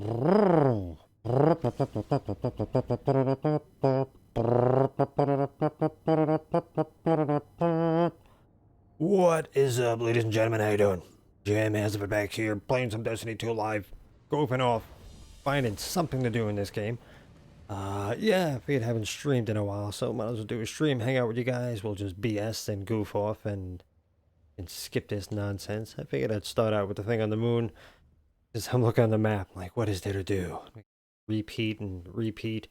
What is up, ladies and gentlemen? How you doing? GymHasafit back here, playing some Destiny 2 live, goofing off, finding something to do in this game. Yeah, I figured I haven't streamed in a while, so might as well do a stream, hang out with you guys. We'll just BS and goof off and skip this nonsense. I figured I'd start out with the thing on the moon. Just I'm looking on the map, like, what is there to do? Repeat and repeat.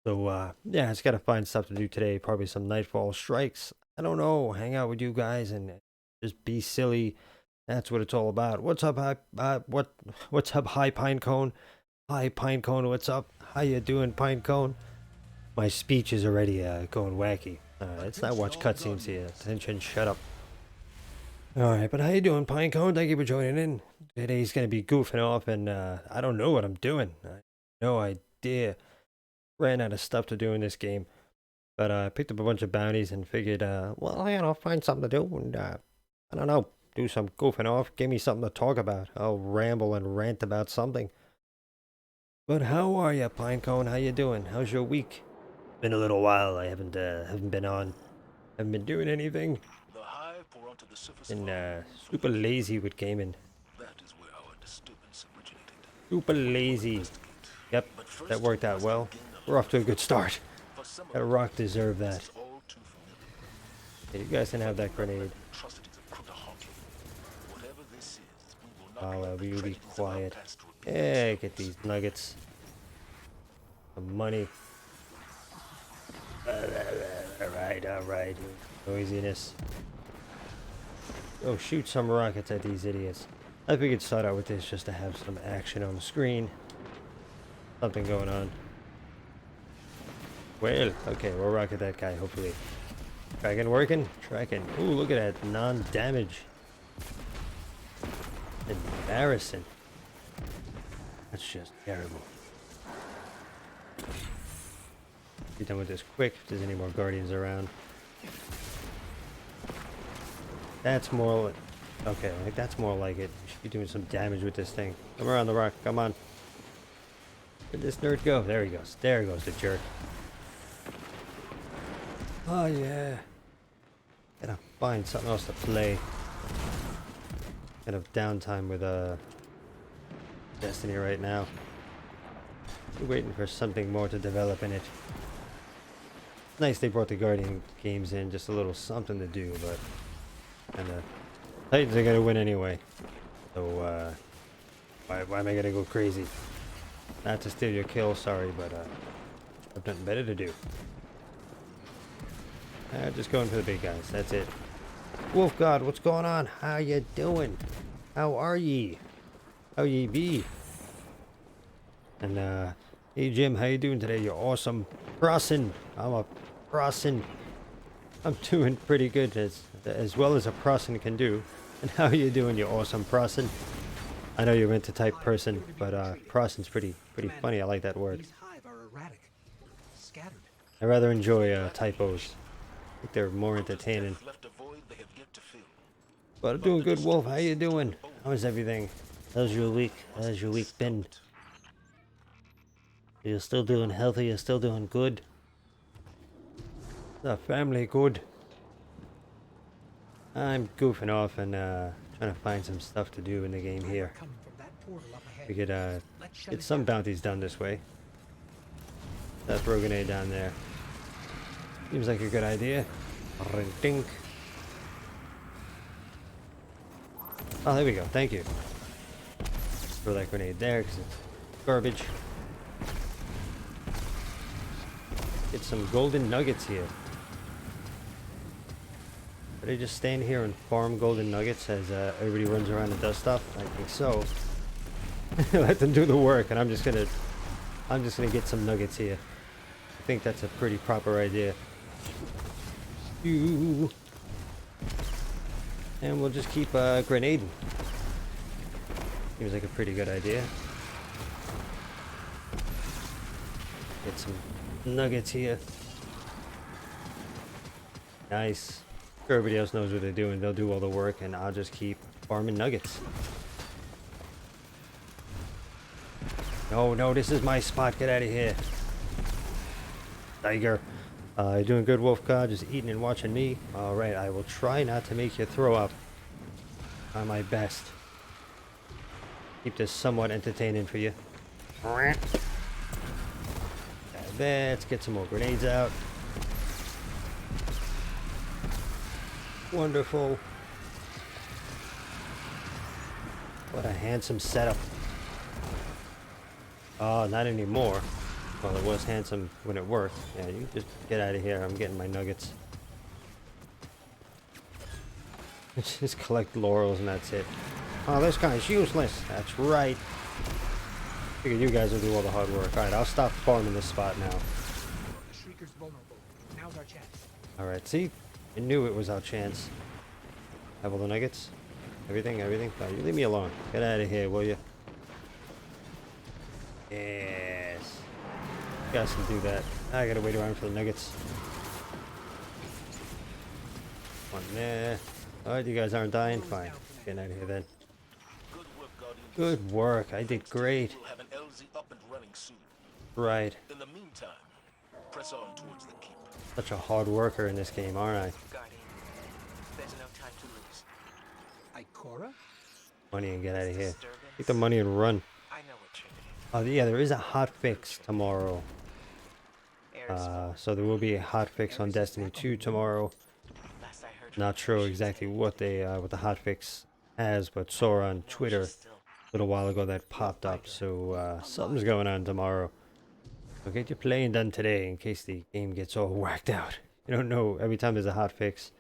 So, yeah, I just gotta find stuff to do today. Probably some Nightfall strikes. I don't know, hang out with you guys and just be silly. That's what it's all about. What's up, what's up, High Pinecone? Hi, Pinecone, what's up? How you doing, Pinecone? My speech is already going wacky. Let's not watch cutscenes here. Attention, shut up. Alright, but how you doing, Pinecone? Thank you for joining in. Today's gonna be goofing off and I don't know what I'm doing. I have no idea. Ran out of stuff to do in this game. But I picked up a bunch of bounties and figured, well, I'll find something to do and, I don't know, do some goofing off. Give me something to talk about. I'll ramble and rant about something. But how are you, Pinecone? How you doing? How's your week? Been a little while. I haven't been on. Haven't been doing anything. Been super lazy with gaming. Super lazy. Yep, that worked out well. We're off to a good start. That rock deserved that. Yeah, you guys can have that grenade. We'll be quiet. Yeah, get these nuggets. Some money. Alright. Noisiness. Oh, shoot some rockets at these idiots. I figured start out with this just to have some action on the screen. Something going on. Well, okay, we'll rocket that guy, hopefully. Tracking working? Tracking. Ooh, look at that. Non-damage. Embarrassing. That's just terrible. Be done with this quick if there's any more guardians around. That's more like... Okay, I think that's more like it. We should be doing some damage with this thing. Come around the rock, come on. Where'd this nerd go? There he goes. There goes the jerk. Oh yeah. Gotta find something else to play. Kind of downtime with Destiny right now. We're waiting for something more to develop in it. Nice they brought the Guardian Games in, just a little something to do, but kinda Titans are gonna win anyway. So why am I gonna go crazy? Not to steal your kill, sorry, but I've nothing better to do. Just going for the big guys, that's it. Wolf God, what's going on? How you doing? How are ye? How ye be? And hey Jim, how you doing today? You're awesome. Prossin. I'm a Prossin. I'm doing pretty good as well as a Prossin can do. And how you doing, you awesome Prossin? I know you're meant to type person, but Prossin's pretty funny. I like that word. I rather enjoy typos. I think they're more entertaining. But I'm doing good, Wolf. How you doing? How's everything? How's your week? How's your week been? You're still doing healthy? You're still doing good? The family good? I'm goofing off and trying to find some stuff to do in the game here. We could get some bounties done this way. That throw grenade down there. Seems like a good idea. Dink. Oh, there we go. Thank you. Throw that grenade there because it's garbage. Get some golden nuggets here. Should I just stand here and farm golden nuggets as everybody runs around and does stuff? I think so. Let them do the work, and I'm just gonna get some nuggets here. I think that's a pretty proper idea. And we'll just keep grenading. Seems like a pretty good idea. Get some nuggets here. Nice. Everybody else knows what they're doing. They'll do all the work, and I'll just keep farming nuggets. No, no, this is my spot. Get out of here. Tiger. You doing good, Wolf God? Just eating and watching me? Alright, I will try not to make you throw up. Try my best. Keep this somewhat entertaining for you. Let's get some more grenades out. Wonderful. What a handsome setup. Oh, not anymore. Well, it was handsome when it worked. Yeah, you just get out of here. I'm getting my nuggets. Just collect laurels and that's it. Oh, this guy's useless. That's right. Figured you guys will do all the hard work. Alright, I'll stop farming this spot now. The Shrieker's vulnerable. Now's our chance. Alright, see? I knew it was our chance. Have all the nuggets? Everything? Oh, you leave me alone. Get out of here, will you? Yes. You guys can do that. I gotta wait around for the nuggets. One there. Alright, you guys aren't dying? Fine. Getting out of here then. Good work. I did great. We'll have an LZ up and running soon. Right. In the meantime, press on towards the keep. Such a hard worker in this game, aren't I? Guardian, there's no time to lose. Ikora? Money and get out of here. Take the money and run. I know what you're doing. Oh, yeah, there is a hot fix tomorrow. So there will be a hot fix on Destiny 2 tomorrow. Last I heard, Not sure exactly what they what the hot fix has, but saw on Twitter a little while ago that popped up. So something's going on tomorrow. So get your playing done today in case the game gets all whacked out. You don't know, every time there's a hot fix,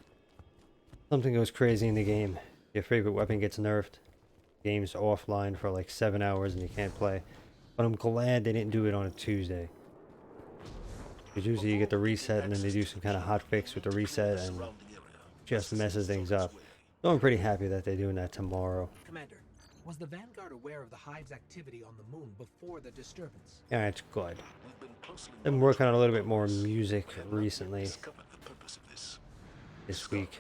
something goes crazy in the game. Your favorite weapon gets nerfed. Game's offline for like 7 hours and you can't play. But I'm glad they didn't do it on a Tuesday. Because usually you get the reset and then they do some kind of hot fix with the reset and just messes things up. So I'm pretty happy that they're doing that tomorrow. Commander, was the Vanguard aware of the Hive's activity on the moon before the disturbance? Yeah, it's good. I've been working on a little bit more music recently. This week.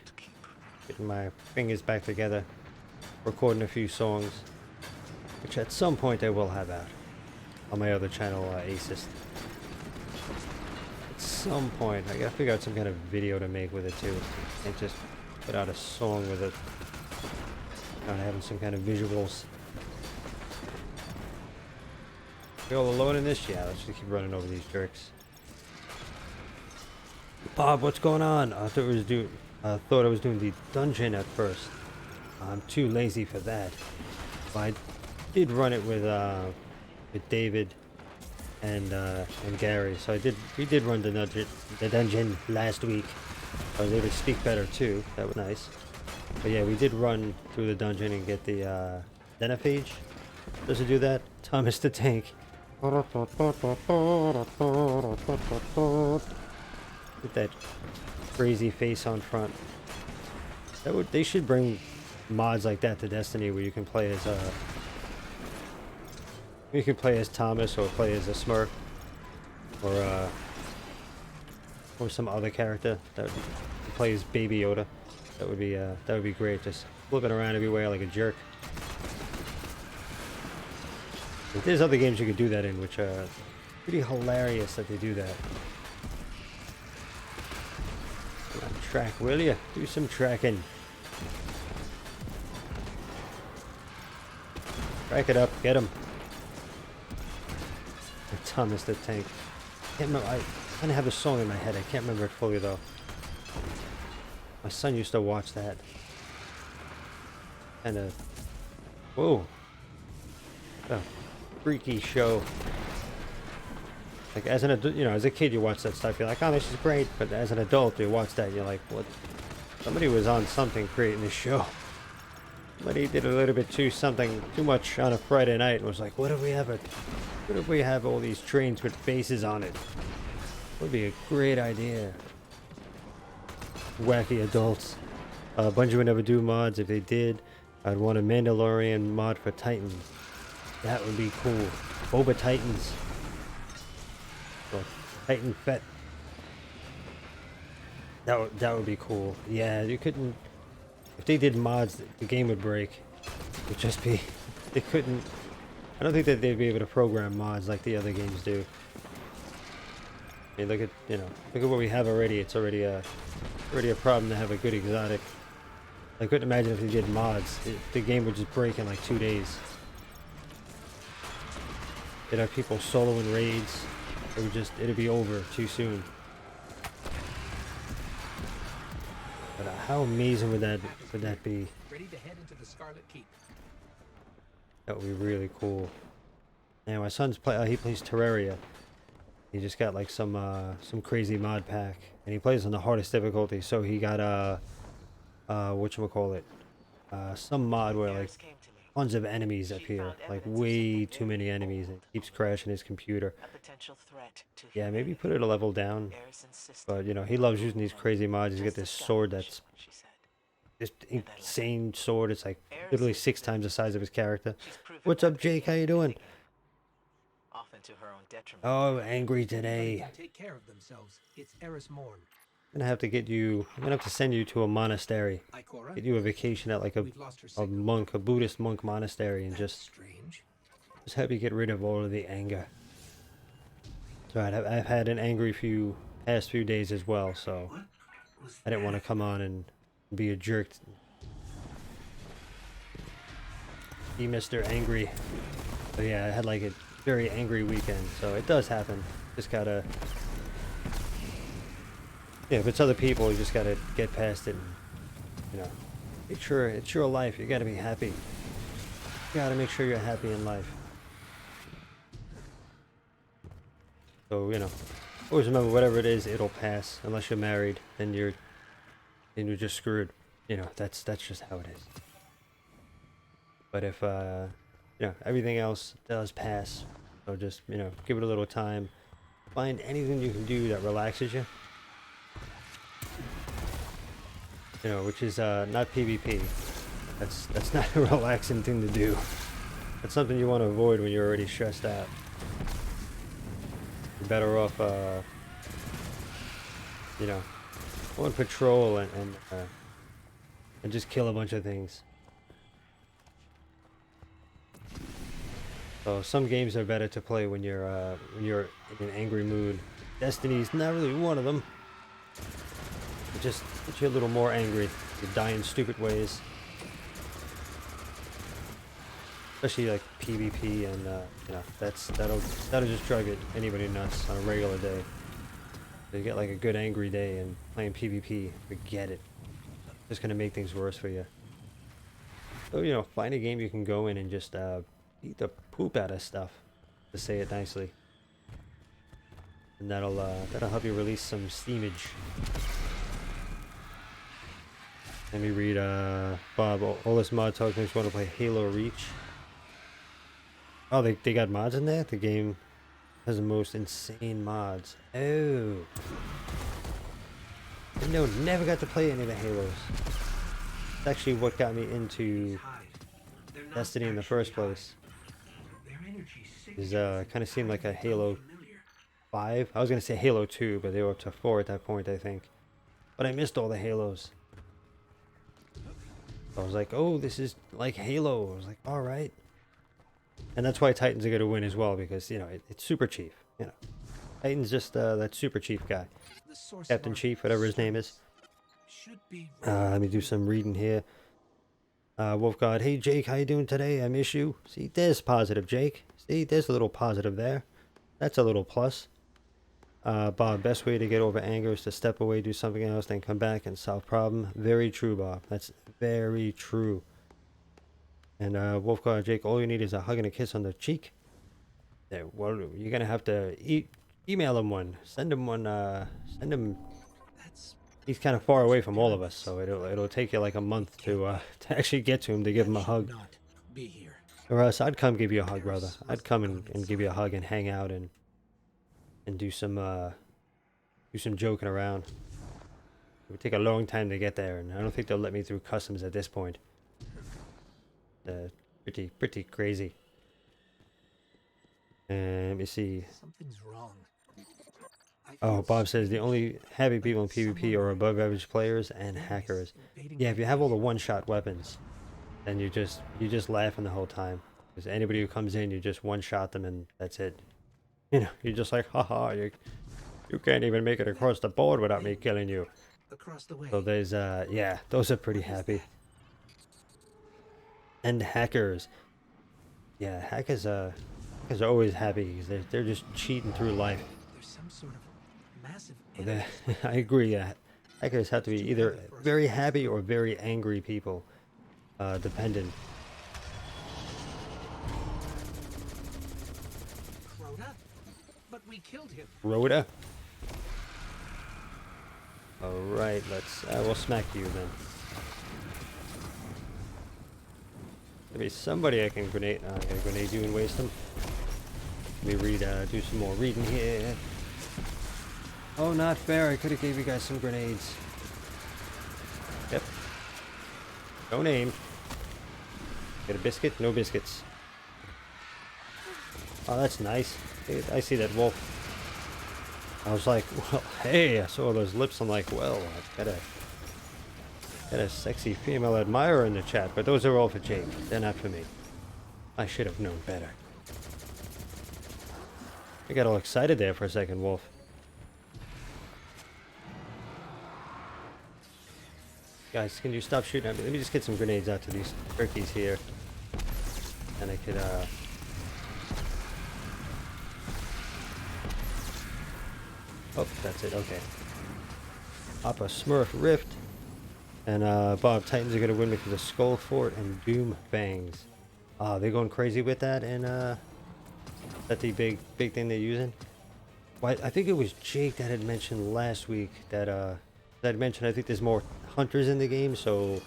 Getting my fingers back together. Recording a few songs. Which at some point I will have out. On my other channel, Acist. At some point, I gotta figure out some kind of video to make with it too. And just put out a song with it. Kind of having some kind of visuals. We all alone in this? Yeah, let's just keep running over these jerks. Bob, what's going on? I thought I was doing the dungeon at first. I'm too lazy for that. But I did run it with David and Gary. So we did run the dungeon last week. I was able to speak better too. That was nice. But yeah, we did run through the dungeon and get the Xenophage. Does it do that? Thomas the Tank. With that crazy face on front. They should bring mods like that to Destiny where you can play as Thomas or play as a Smurf or some other character that would play as Baby Yoda. That would be great. Just flipping around everywhere like a jerk. But there's other games you could do that in, which are pretty hilarious that they do that. Come on, track, will ya? Do some tracking. Track it up, get him. Thomas the Tank. Can't remember. I kind of have the song in my head. I can't remember it fully though. My son used to watch that. And whoa. A freaky show. Like as an adult, as a kid you watch that stuff, you're like, oh, this is great. But as an adult you watch that, you're like, what? Somebody was on something creating this show. Somebody did a little bit too much on a Friday night and was like, what if we have all these trains with faces on it? Would be a great idea. Wacky adults. Bungie would never do mods. If they did, I'd want a Mandalorian mod for Titans. That would be cool. Boba Titans. Or Titan Fett. That would be cool. Yeah, you couldn't. If they did mods, the game would break. It'd just be. They couldn't I don't think that they'd be able to program mods like the other games do. I mean, look at, you know, look at what we have already. It's already a problem to have a good exotic. I couldn't imagine if they did mods. The game would just break in like 2 days. They'd have people soloing raids. It'd be over too soon. But how amazing would that be? Ready to head into the Scarlet Keep. That would be really cool. Yeah, my son's he plays Terraria. He just got like some crazy mod pack, and he plays on the hardest difficulty. So he got whatchamacallit, some mod where like tons of enemies appear, like way too many enemies, and it keeps crashing his computer. Yeah, maybe put it a level down. But you know, he loves using these crazy mods. He's got this sword that's this insane sword. It's like literally 6 times the size of his character. What's up, Jake? How you doing? Oh, angry today. Take care of themselves. It's Eris Morn. I'm gonna have to get you. I'm gonna have to send you to a monastery. Get you a vacation at like a Buddhist monk monastery, and just help you get rid of all of the anger. So I've had an angry past few days as well, so I didn't want to come on and be a jerk. Be Mr. Angry. But yeah, I had like a very angry weekend, so it does happen. Just gotta, yeah, if it's other people, you just gotta get past it and, you know, make sure it's your life. You gotta be happy. You gotta make sure you're happy in life. So, you know, always remember, whatever it is, it'll pass. Unless you're married, then you're just screwed. You know, that's just how it is. But if you know, everything else does pass, so just, you know, give it a little time. Find anything you can do that relaxes you. You know, which is not PvP. That's not a relaxing thing to do. That's something you want to avoid when you're already stressed out. You're better off, you know, on patrol and just kill a bunch of things. So some games are better to play when you're in an angry mood. Destiny's not really one of them. It just gets you a little more angry. You die in stupid ways. Especially like PvP, and you know, that'll just drive anybody nuts on a regular day. So you get like a good angry day and playing PvP, forget it. Just gonna make things worse for you. So, you know, find a game you can go in and just eat the poop out of stuff, to say it nicely. And that'll help you release some steamage. Let me read Bob. All this mod talk makes me want to play Halo Reach. Oh, they got mods in there? The game has the most insane mods. Oh. No, never got to play any of the Halos. It's actually what got me into Destiny in the first place. Is kind of seemed like a Halo 5. I was gonna say Halo 2, but they were up to 4 at that point, I think. But I missed all the Halos. I was like, oh, this is like Halo. I was like, all right. And that's why Titans are gonna win as well, because, you know, it's Super Chief. You know, Titan's just that Super Chief guy, Captain Chief, whatever his name is. Let me do some reading here. Wolfgod, hey Jake, how you doing today? I miss you. See, there's positive, Jake. See, there's a little positive there. That's a little plus. Bob, best way to get over anger is to step away, do something else, then come back and solve problem. Very true, Bob. That's very true. And Wolfgod, Jake, all you need is a hug and a kiss on the cheek. There, well, you're gonna have to email him one. Send him one. Send him. He's kind of far away from all of us, so it'll take you like a month to actually get to him, to give him a hug. Or else I'd come give you a hug, brother. I'd come and give you a hug and hang out and do some joking around. It would take a long time to get there, and I don't think they'll let me through customs at this point. Pretty crazy. And let me see. Something's wrong. Oh, Bob says the only happy people in PvP are above average players and hackers. Yeah, if you have all the one-shot weapons, then you just laughing the whole time. Because anybody who comes in, you just one-shot them and that's it. You know, you're just like, haha, you can't even make it across the board without me killing you. Across the way. So there's, yeah, those are pretty happy. And hackers. Yeah, hackers are always happy because they're just cheating through life. There's some sort of massive They- energy. I agree, yeah. Hackers have to be either very happy or very angry people. Dependent. Crota? But we killed him. Rhoda? Alright, we'll smack you then. Maybe somebody I can grenade. I'm gonna grenade you and waste them. Let me do some more reading here. Oh, not fair. I could have gave you guys some grenades. Yep. Don't aim. Get a biscuit? No biscuits. Oh, that's nice. I see that wolf. I was like, well, hey, I saw those lips. I'm like, well, I've got a sexy female admirer in the chat, but those are all for Jake. They're not for me. I should have known better. I got all excited there for a second, Wolf. Guys, can you stop shooting at me? Let me just get some grenades out to these turkeys here. And I could, oh, that's it, okay. Pop a Smurf Rift. And, Bob, Titans are gonna win because of Skull Fort and Doom Fangs. They're going crazy with that, and, is that the big thing they're using? Well, I think it was Jake that had mentioned last week that, I think there's more hunters in the game, so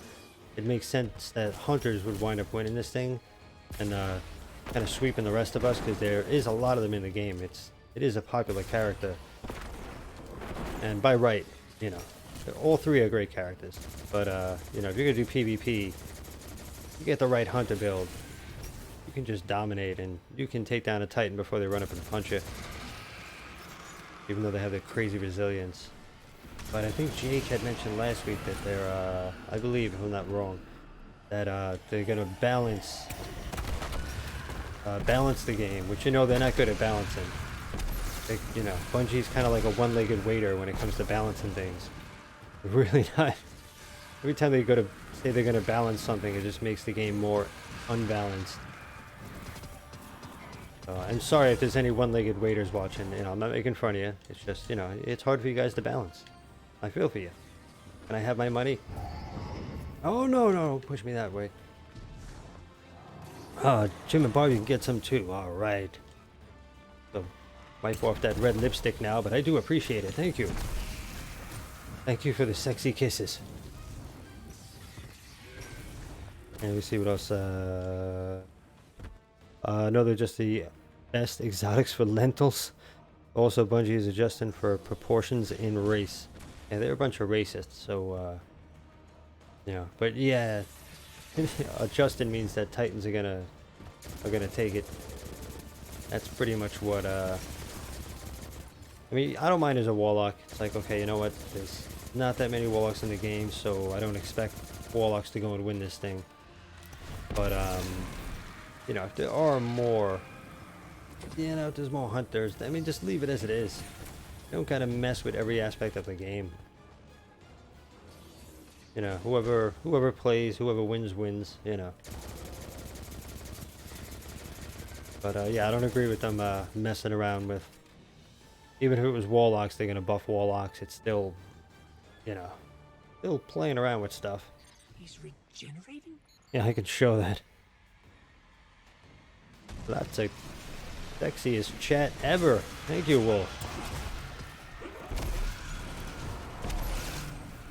it makes sense that hunters would wind up winning this thing and kind of sweeping the rest of us, because there is a lot of them in the game. It is a popular character, and by right, you know, all three are great characters. But you know, if you're gonna do PvP, you get the right hunter build, you can just dominate and you can take down a Titan before they run up and punch you, even though they have their crazy resilience. But I think Jake had mentioned last week that they're, I believe, if I'm not wrong, that they're gonna balance the game, which, you know, they're not good at balancing. They, you know, Bungie's kind of like a one-legged waiter when it comes to balancing things. They're really not. Every time they go to say they're gonna balance something, it just makes the game more unbalanced. I'm sorry if there's any one-legged waiters watching. You know, I'm not making fun of you. It's just, you know, it's hard for you guys to balance. I feel for you. Can I have my money? Oh, no, don't push me that way. Jim and Bob, you can get some too. Alright. So, wipe off that red lipstick now, but I do appreciate it. Thank you. Thank you for the sexy kisses. And we see what else. No, they're just the best exotics for lentils. Also, Bungie is adjusting for proportions in race. Yeah, they're a bunch of racists, so, you know, but yeah, adjusting means that Titans are gonna take it. That's pretty much what, I mean, I don't mind as a Warlock. It's like, okay, you know what, there's not that many Warlocks in the game, so I don't expect Warlocks to go and win this thing. But, you know, if there are more, you know, if there's more hunters, I mean, just leave it as it is. Don't kind of mess with every aspect of the game. You know, whoever plays, whoever wins, you know. But yeah, I don't agree with them messing around with, even if it was Warlocks, they're gonna buff Warlocks. It's still, you know, still playing around with stuff. He's regenerating? Yeah, I can show that. That's the sexiest chat ever. Thank you, Wolf.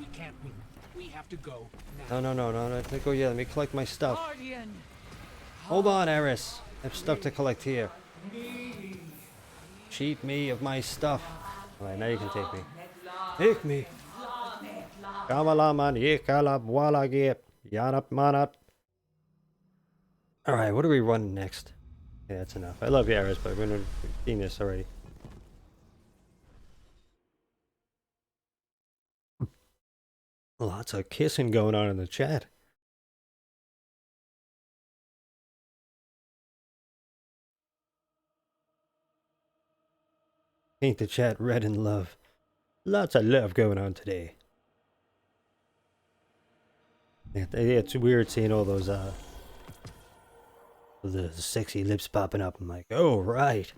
We can't win. We have to go now. No. Let me go. Yeah, let me collect my stuff. Guardian. Hold on, Eris. I have stuff to collect here. Cheat me of my stuff. Alright, now you can take me. Take me. Alright, what are we running next? Yeah, that's enough. I love you, Eris, but we've seen this already. Lots of kissing going on in the chat. Paint the chat red in love. Lots of love going on today. Yeah, it's weird seeing all those the sexy lips popping up. I'm like, oh right.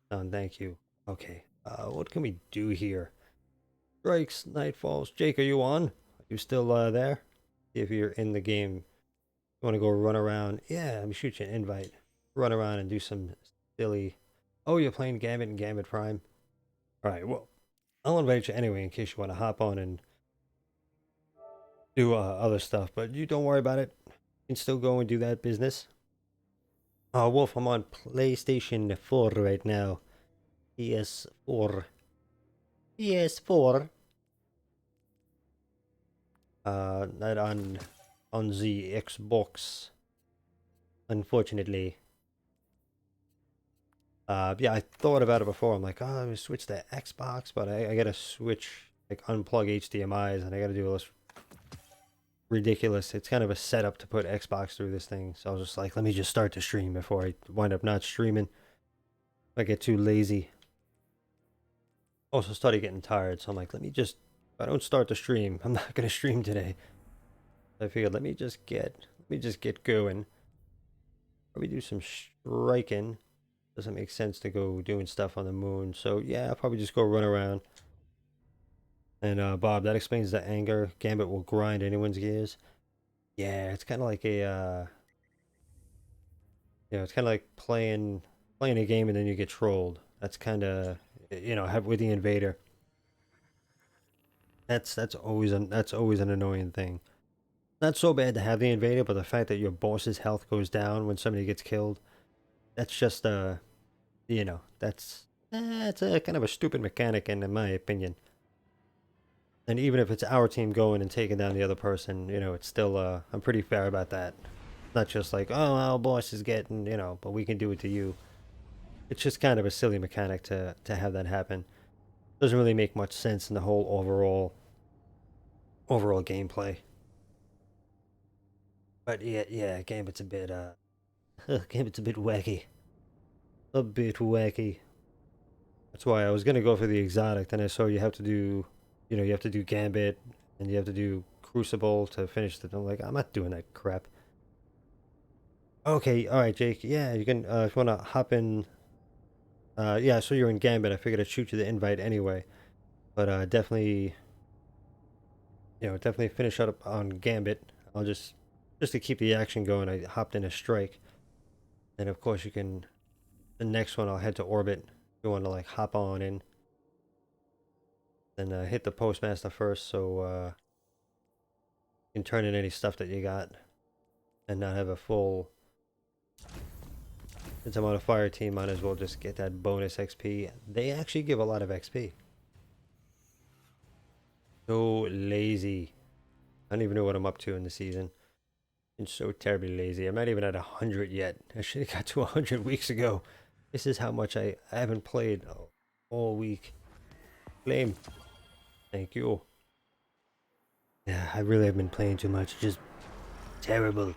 Thank you. Okay. What can we do here? Strikes, Nightfalls. Jake, are you on? Are you still there? If you're in the game, you want to go run around? Yeah, let me shoot you an invite. Run around and do some silly. Oh, you're playing Gambit and Gambit Prime. All right. Well, I'll invite you anyway in case you want to hop on and do other stuff. But you don't worry about it. You can still go and do that business. Wolf, I'm on PlayStation 4 right now. PS4. PS4. Not on the Xbox. Unfortunately. Yeah, I thought about it before. I'm like, oh, let me switch to Xbox, but I gotta switch, like, unplug HDMIs, and I gotta do all this ridiculous. It's kind of a setup to put Xbox through this thing. So I was just like, let me just start the stream before I wind up not streaming. I get too lazy. Also started getting tired, so I'm like, let me just, if I don't start the stream, I'm not gonna stream today. I figured let me just get going. Probably do some striking. Doesn't make sense to go doing stuff on the moon. So yeah, I'll probably just go run around. And Bob, that explains the anger. Gambit will grind anyone's gears. Yeah, it's kind of like a it's kind of like playing a game and then you get trolled. That's kind of, with the invader. That's always an annoying thing. Not so bad to have the invader, but the fact that your boss's health goes down when somebody gets killed, that's just that's a kind of a stupid mechanic in my opinion. And even if it's our team going and taking down the other person, it's still I'm pretty fair about that. Not just like, oh, our boss is getting, but we can do it to you. It's just kind of a silly mechanic to have that happen. Doesn't really make much sense in the whole overall gameplay. But yeah, Gambit's a bit Gambit's a bit wacky. A bit wacky. That's why I was gonna go for the exotic, then I saw you have to do, you have to do Gambit and you have to do Crucible to finish the. I'm like, I'm not doing that crap. Okay, all right, Jake. Yeah, you can if you wanna hop in. Yeah, so you're in Gambit. I figured I'd shoot you the invite anyway, but definitely, definitely finish up on Gambit. I'll just to keep the action going. I hopped in a strike, and of course you can. The next one I'll head to Orbit. You want to like hop on in, then hit the Postmaster first, so you can turn in any stuff that you got, and not have a full. Since I'm on a fire team, might as well just get that bonus XP. They actually give a lot of XP. So lazy. I don't even know what I'm up to in the season. I'm so terribly lazy. I'm not even at 100 yet. I should have got to 100 weeks ago. This is how much I haven't played all week. Flame. Thank you. Yeah, I really have been playing too much. Just terrible.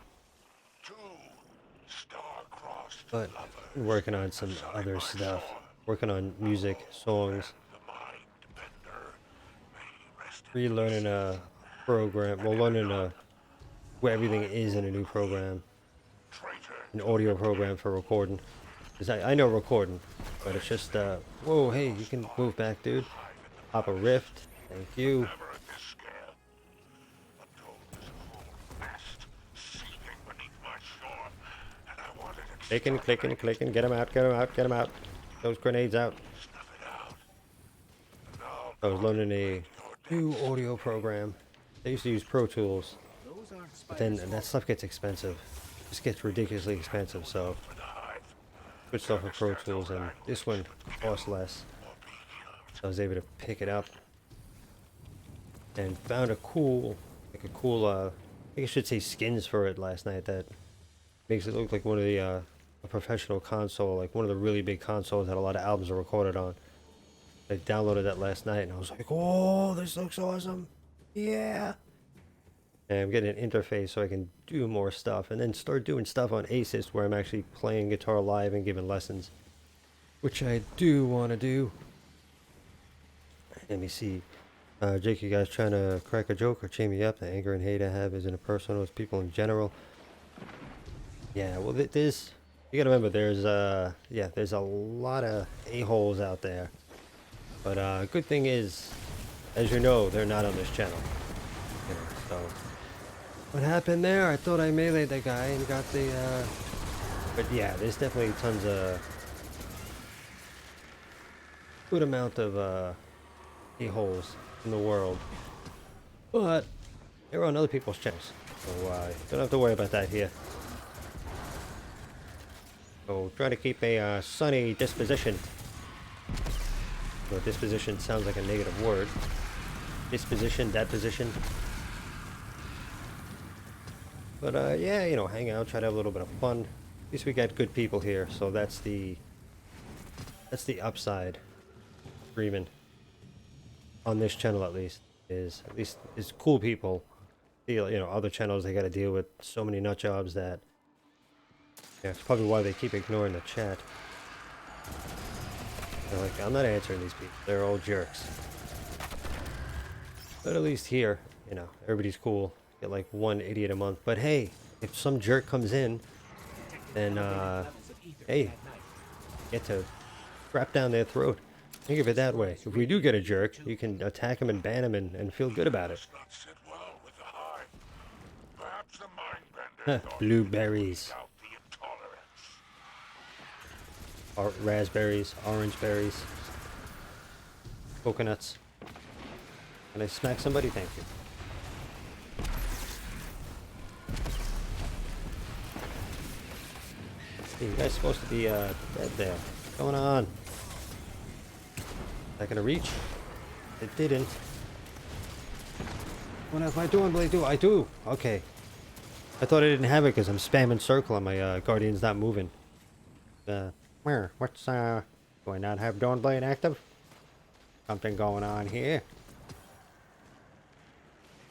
But I'm working on some other stuff. Working on music, songs. Relearning a program. Well, learning where everything is in a new program. An audio program for recording. Because I know recording, but it's just, whoa, hey, you can move back, dude. Pop a rift. Thank you. Clicking, clicking, clicking. Get him out, get him out, get him out. Those grenades out. I was learning a new audio program. I used to use Pro Tools, but then that stuff gets expensive. It just gets ridiculously expensive, so switched off of Pro Tools, and this one costs less. So I was able to pick it up and found a cool, I think I should say skins for it last night that makes it look like one of the a professional console, like one of the really big consoles that a lot of albums are recorded on. I downloaded that last night and I was like, oh, this looks awesome. Yeah. And I'm getting an interface so I can do more stuff and then start doing stuff on Asus where I'm actually playing guitar live and giving lessons. which I do want to do. Let me see. Jake, you guys trying to crack a joke or cheer me up? The anger and hate I have is interpersonal with people in general. Yeah, well, there's... You gotta remember, there's a lot of a-holes out there. But good thing is, as you know, they're not on this channel. You know, so... What happened there? I thought I meleeed that guy and got the, But yeah, there's definitely tons of... Good amount of, a-holes in the world. But they're on other people's channels. So, don't have to worry about that here. So, try to keep a, sunny disposition. Well, disposition sounds like a negative word. Disposition, that position. But, yeah, you know, hang out, try to have a little bit of fun. At least we got good people here, so that's the upside. Streaming. On this channel, at least is cool people. You know, other channels, they got to deal with so many nut jobs that... Yeah, it's probably why they keep ignoring the chat. They're like, I'm not answering these people. They're all jerks. But at least here, you know, everybody's cool. Get like one idiot a month. But hey, if some jerk comes in, then, hey, get to strap down their throat. Think of it that way. If we do get a jerk, you can attack him and ban him and feel good about it. Blueberries. Or raspberries, orange berries, coconuts. Can I smack somebody? Thank you. Hey, you guys supposed to be dead there. What's going on? Is that gonna reach? It didn't. What am I doing? What do I do? Okay. I thought I didn't have it because I'm spamming circle and my Guardian's not moving. What's, do I not have Dawnblade active? Something going on here.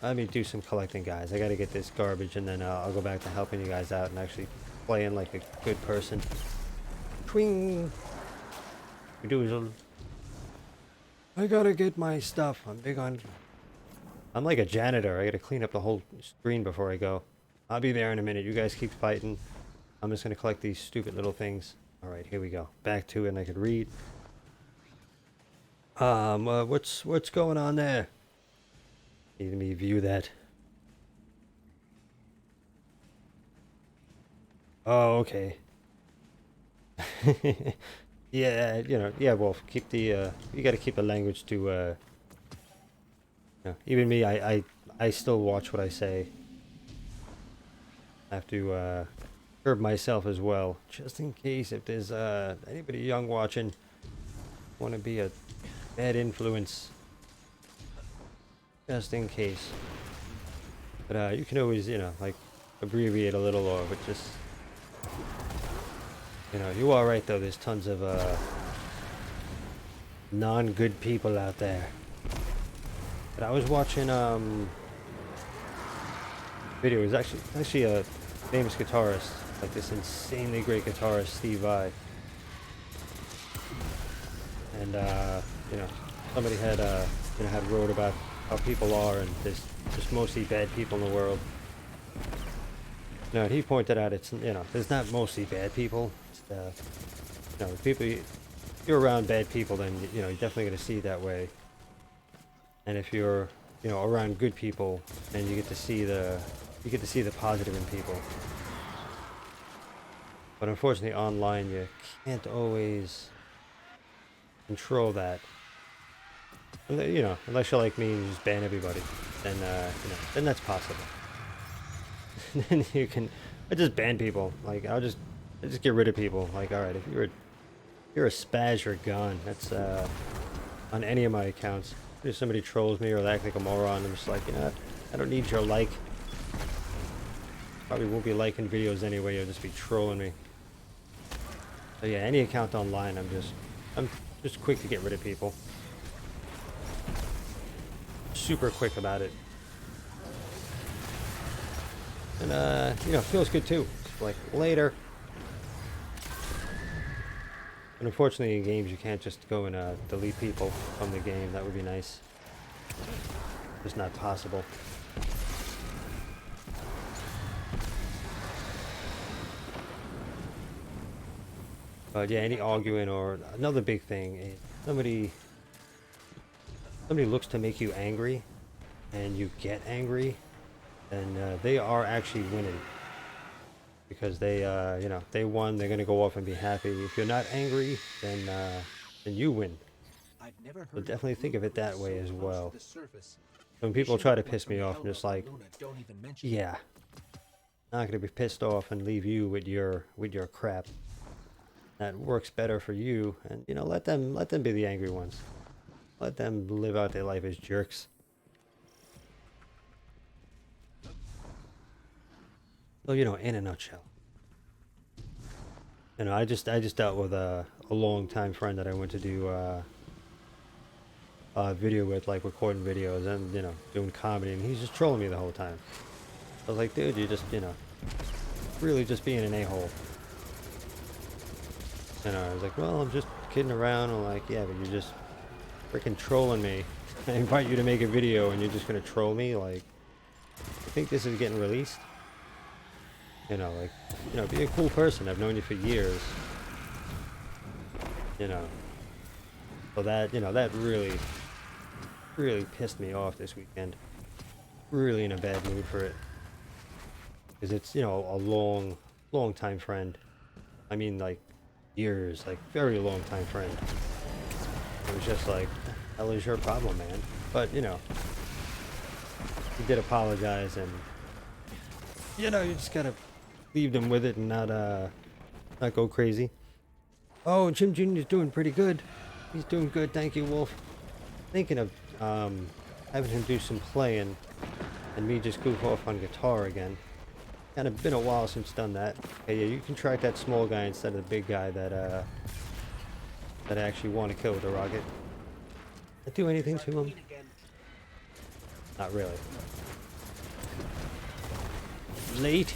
Let me do some collecting, guys. I gotta get this garbage and then I'll go back to helping you guys out and actually playing like a good person. Twing! Doozle. I gotta get my stuff. I'm big on... I'm like a janitor. I gotta clean up the whole screen before I go. I'll be there in a minute. You guys keep fighting. I'm just gonna collect these stupid little things. Alright, here we go. Back to it and I could read. What's going on there? Let me view that. Oh, okay. Yeah, you know, yeah, well, keep the, you gotta keep the language to, you know, even me, I still watch what I say. I have to, curb myself as well, just in case if there's, anybody young watching, want to be a bad influence. Just in case. But, you can always, you know, like, abbreviate a little or, but just... You know, you are right though, there's tons of non-good people out there. But I was watching video, it was actually a famous guitarist, like this insanely great guitarist, Steve Vai. And you know, somebody had you know, had wrote about how people are and there's just mostly bad people in the world. No, and he pointed out it's, you know, there's not mostly bad people. It's, you know, people, if you're around bad people, then, you know, you're definitely going to see it that way. And if you're, you know, around good people, then you get to see the positive in people. But unfortunately, online, you can't always control that. You know, unless you're like me and you just ban everybody, then, you know, then that's possible. Then you can, I just ban people. Like, I just get rid of people. Like, alright, if you're a spaz, you're gone. That's, on any of my accounts. If somebody trolls me or they act like a moron, I'm just like, you know, I don't need your like. Probably won't be liking videos anyway, you'll just be trolling me. So yeah, any account online, I'm just quick to get rid of people. Super quick about it. And, you know, feels good too. Like, later. But unfortunately in games you can't just go and delete people from the game. That would be nice. Just not possible. But yeah, any arguing, or another big thing is somebody looks to make you angry and you get angry, and they are actually winning. Because they, you know, they won, they're going to go off and be happy. If you're not angry, then you win. I've never heard So definitely think of it that way as well. the surface. When people try to piss me off, I'm just like, Don't even mention yeah, not going to be pissed off and leave you with your crap. That works better for you, and you know, let them be the angry ones. Let them live out their life as jerks. So, you know, in a nutshell, you know, I just dealt with a long-time friend that I went to do video with, like recording videos and, you know, doing comedy, and he's just trolling me the whole time. I was like, dude, you're just, you know, really just being an a-hole. You know, I was like, well, I'm just kidding around. I'm like, yeah, but you're just freaking trolling me. I invite you to make a video and you're just gonna troll me? Like, I think this is getting released. You know, like, you know, be a cool person. I've known you for years. You know. So that, you know, that really pissed me off this weekend. Really in a bad mood for it. Because it's, you know, a long time friend. I mean, like, years, like, very long time friend. It was just like, what the hell is your problem, man? But, you know, he did apologize, and, you know, you just gotta leave them with it and not go crazy. Oh, Jim Jr.'s doing pretty good. He's doing good, thank you, Wolf. Thinking of having him do some playing and me just goof off on guitar again. Kind of been a while since done that. Okay, yeah, you can track that small guy instead of the big guy that I actually want to kill with the rocket. Did I do anything to him? Not really. Late.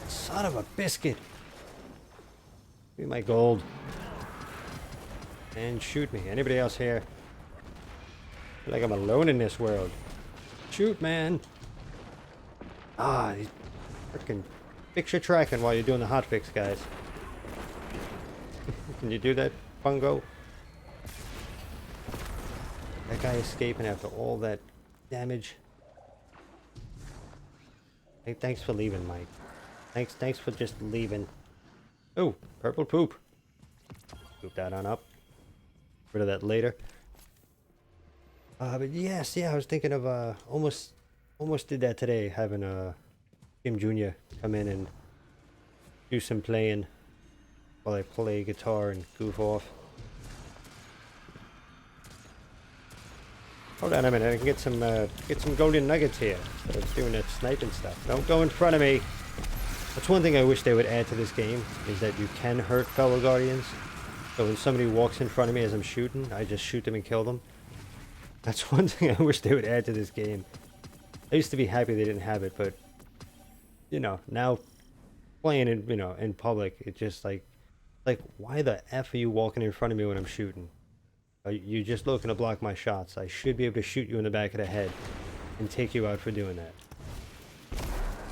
Son of a biscuit. Give me my gold. And shoot me. Anybody else here? I feel like I'm alone in this world. Shoot, man. Ah, these frickin' fix your tracking while you're doing the hotfix, guys. Can you do that, Fungo? That guy escaping after all that damage. Hey, thanks for leaving, Mike. Thanks for just leaving. Oh, purple poop. Scoop that on up. Rid of that later. But yes, yeah, I was thinking of almost did that today, having Jim Jr. come in and do some playing while I play guitar and goof off. Hold on a minute, I can get some golden nuggets here instead of doing that sniping stuff. Don't go in front of me. That's one thing I wish they would add to this game, is that you can hurt fellow Guardians. So when somebody walks in front of me as I'm shooting, I just shoot them and kill them. That's one thing I wish they would add to this game. I used to be happy they didn't have it, but, you know, now playing in, you know, in public, it's just like, why the F are you walking in front of me when I'm shooting? You're just looking to block my shots. I should be able to shoot you in the back of the head and take you out for doing that.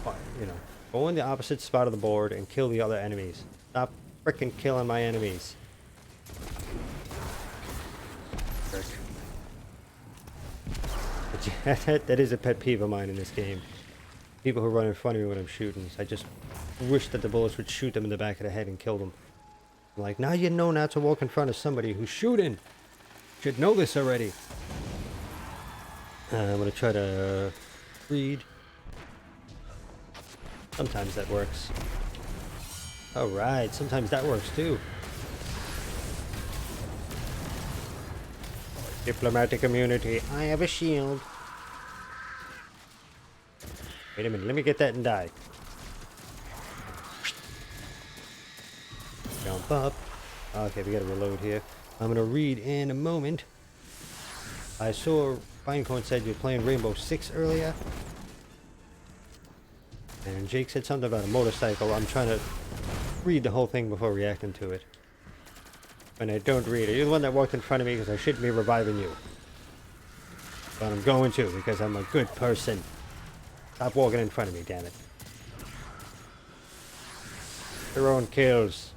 But, you know, go in the opposite spot of the board and kill the other enemies. Stop frickin' killing my enemies. Frick. But yeah, that is a pet peeve of mine in this game. People who run in front of me when I'm shooting. I just wish that the bullets would shoot them in the back of the head and kill them. I'm like, now you know not to walk in front of somebody who's shooting. Should know this already. I'm gonna try to read. Sometimes that works. Alright, sometimes that works too. Diplomatic immunity. I have a shield. Wait a minute, let me get that and die. Jump up. Okay, we gotta reload here. I'm gonna read in a moment. I saw Finecoin said you're playing Rainbow Six earlier. And Jake said something about a motorcycle. I'm trying to read the whole thing before reacting to it. when I don't read. You're the one that walked in front of me because I shouldn't be reviving you. But I'm going to because I'm a good person. Stop walking in front of me, damn it. Your own kills.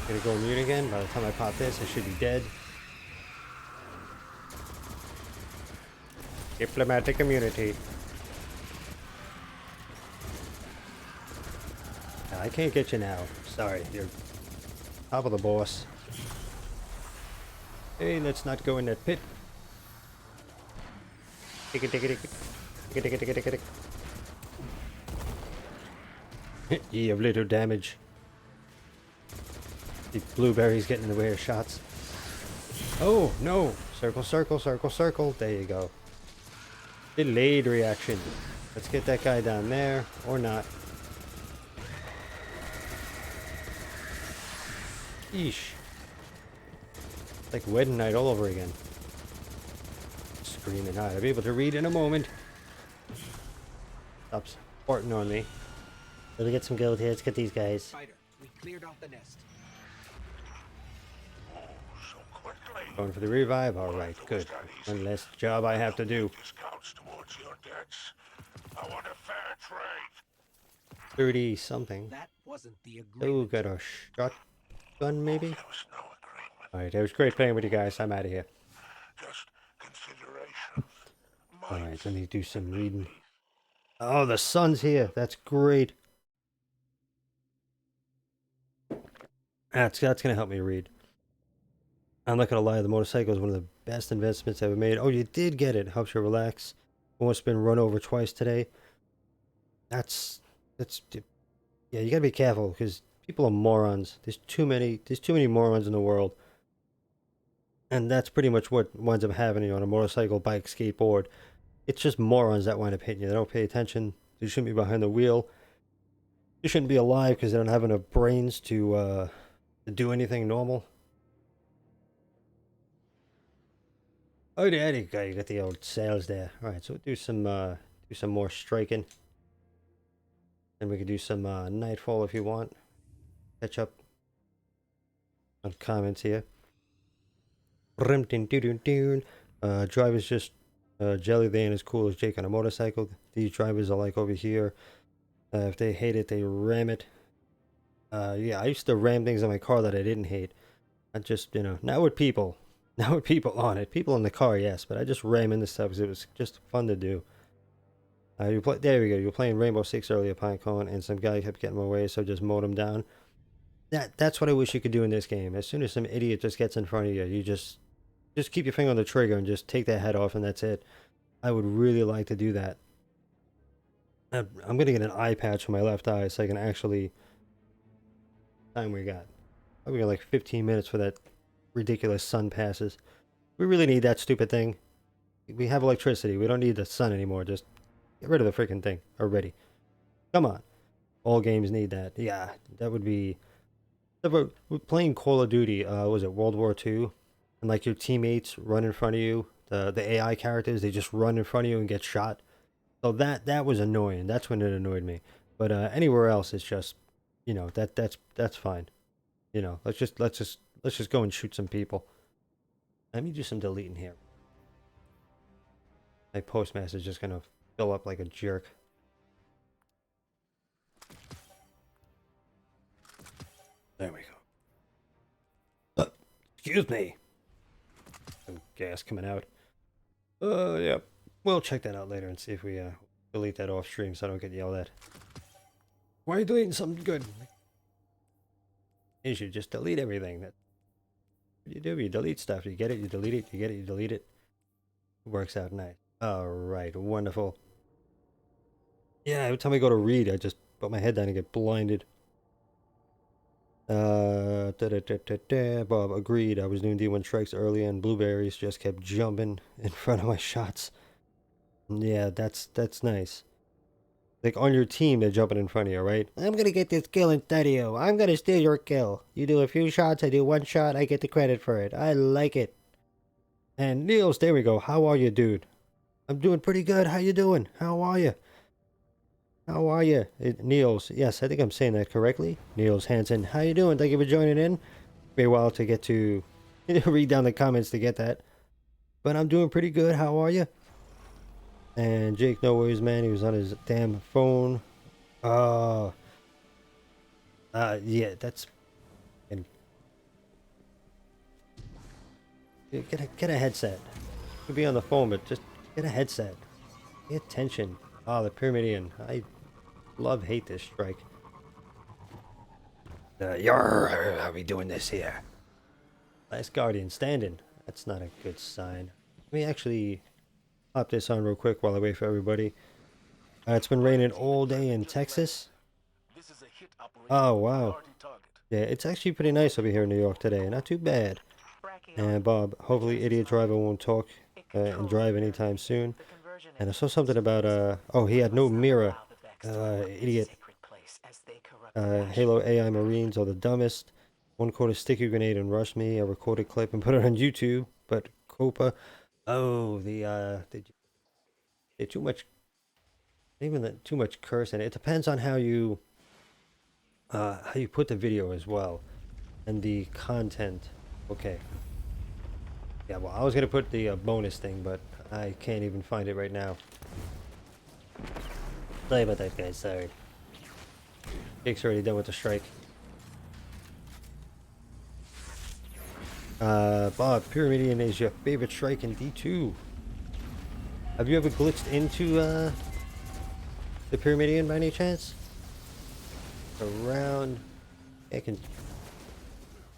Gonna go mute again. By the time I pop this, I should be dead. Diplomatic immunity. I can't get you now. Sorry, you're top of the boss. Hey, let's not go in that pit. Tick it, tick it, tick it. Tick it, tick it, tick it, tick it. Ye of little damage. The blueberries getting in the way of shots. Oh, no. Circle, circle, circle, circle. There you go. Delayed reaction. Let's get that guy down there. Or not. Eesh. Like wedding night all over again. Screaming out. I'll be able to read in a moment. Stop farting on me. Gotta get some gold here. Let's get these guys. Spider, we cleared out the nest. Going for the revive? Alright, good. One less job I have to do. Discounts towards your debts. I want a fair trade. 30 something. That wasn't the Oh, agreement. got a shotgun maybe? There was no agreement. Alright, it was great playing with you guys. I'm out of here. Just consideration. Alright, let me do some reading. Oh, the sun's here. That's great. That's gonna help me read. I'm not gonna lie, the motorcycle is one of the best investments ever made. Oh, you did get it. Helps you relax. Almost been run over twice today. That's yeah, you gotta be careful because people are morons. There's too many morons in the world. And that's pretty much what winds up happening on a motorcycle, bike, skateboard. It's just morons that wind up hitting you. They don't pay attention. They shouldn't be behind the wheel. They shouldn't be alive because they don't have enough brains to do anything normal. Oh, there you go. You got the old sails there. All right, so we'll do some more striking. And we can do some Nightfall if you want. Catch up on comments here. Drivers just jelly. They ain't as cool as Jake on a motorcycle. These drivers are like over here. If they hate it, they ram it. Yeah, I used to ram things in my car that I didn't hate. I just, not with people. Not with people on it. People in the car, yes, but I just ram into stuff because it was just fun to do. There we go. You were playing Rainbow Six earlier, Pinecone, and some guy kept getting in my way, so I just mowed him down. That's what I wish you could do in this game. As soon as some idiot just gets in front of you, you just keep your finger on the trigger and just take their head off, and that's it. I would really like to do that. I'm going to get an eye patch for my left eye so I can actually... Time we got. We got like 15 minutes for that ridiculous sun passes. We really need that stupid thing. We have electricity. We don't need the sun anymore. Just get rid of the freaking thing already. Come on. All games need that. Yeah, that would be... We're playing Call of Duty, was it World War II? And like your teammates run in front of you. The AI characters, they just run in front of you and get shot. So that was annoying. That's when it annoyed me. But anywhere else, it's just, that's fine. Let's just go and shoot some people. Let me do some deleting here. My postmaster's just gonna fill up like a jerk. There we go. Excuse me. Some gas coming out. Yeah. We'll check that out later and see if we delete that off stream so I don't get yelled at. Why are you deleting something good? You should just delete everything. That's what you do. You delete stuff. You get it, you delete it. You get it, you delete it. It works out nice. Alright, wonderful. Yeah, every time I go to read, I just put my head down and get blinded. Bob agreed. I was doing D1 strikes earlier and blueberries just kept jumping in front of my shots. Yeah, that's nice. Like on your team, they're jumping in front of you, right? I'm gonna get this kill instead of you. I'm gonna steal your kill. You do a few shots, I do one shot, I get the credit for it. I like it. And Niels, there we go. How are you, dude? I'm doing pretty good. How you doing? How are you? How are you? Niels. Yes, I think I'm saying that correctly. Niels Hansen. How you doing? Thank you for joining in. Be a while to get to read down the comments to get that. But I'm doing pretty good. How are you? And Jake, no worries, man. He was on his damn phone. Yeah, that's. And get a headset. You could be on the phone, but just get a headset. Pay attention. Oh, the Pyramidian. I hate this strike. Yarr, how we doing this here? Last Guardian standing. That's not a good sign. Let me actually pop this on real quick while I wait for everybody. It's been raining all day in Texas. Oh, wow. Yeah, it's actually pretty nice over here in New York today. Not too bad. And Bob, hopefully Idiot Driver won't talk and drive anytime soon. And I saw something about, oh, he had no mirror. Idiot. Halo AI Marines are the dumbest. One caught a sticky grenade and rushed me. I recorded clip and put it on YouTube. But Copa, oh, they too much, too much cursing. It depends on how you put the video as well, and the content. Okay. Yeah, well, I was gonna put the bonus thing, but I can't even find it right now. Sorry about that, guys. Sorry. Jake's already done with the strike. Bob, Pyramidian is your favorite strike in D2. Have you ever glitched into the Pyramidian by any chance? Around, you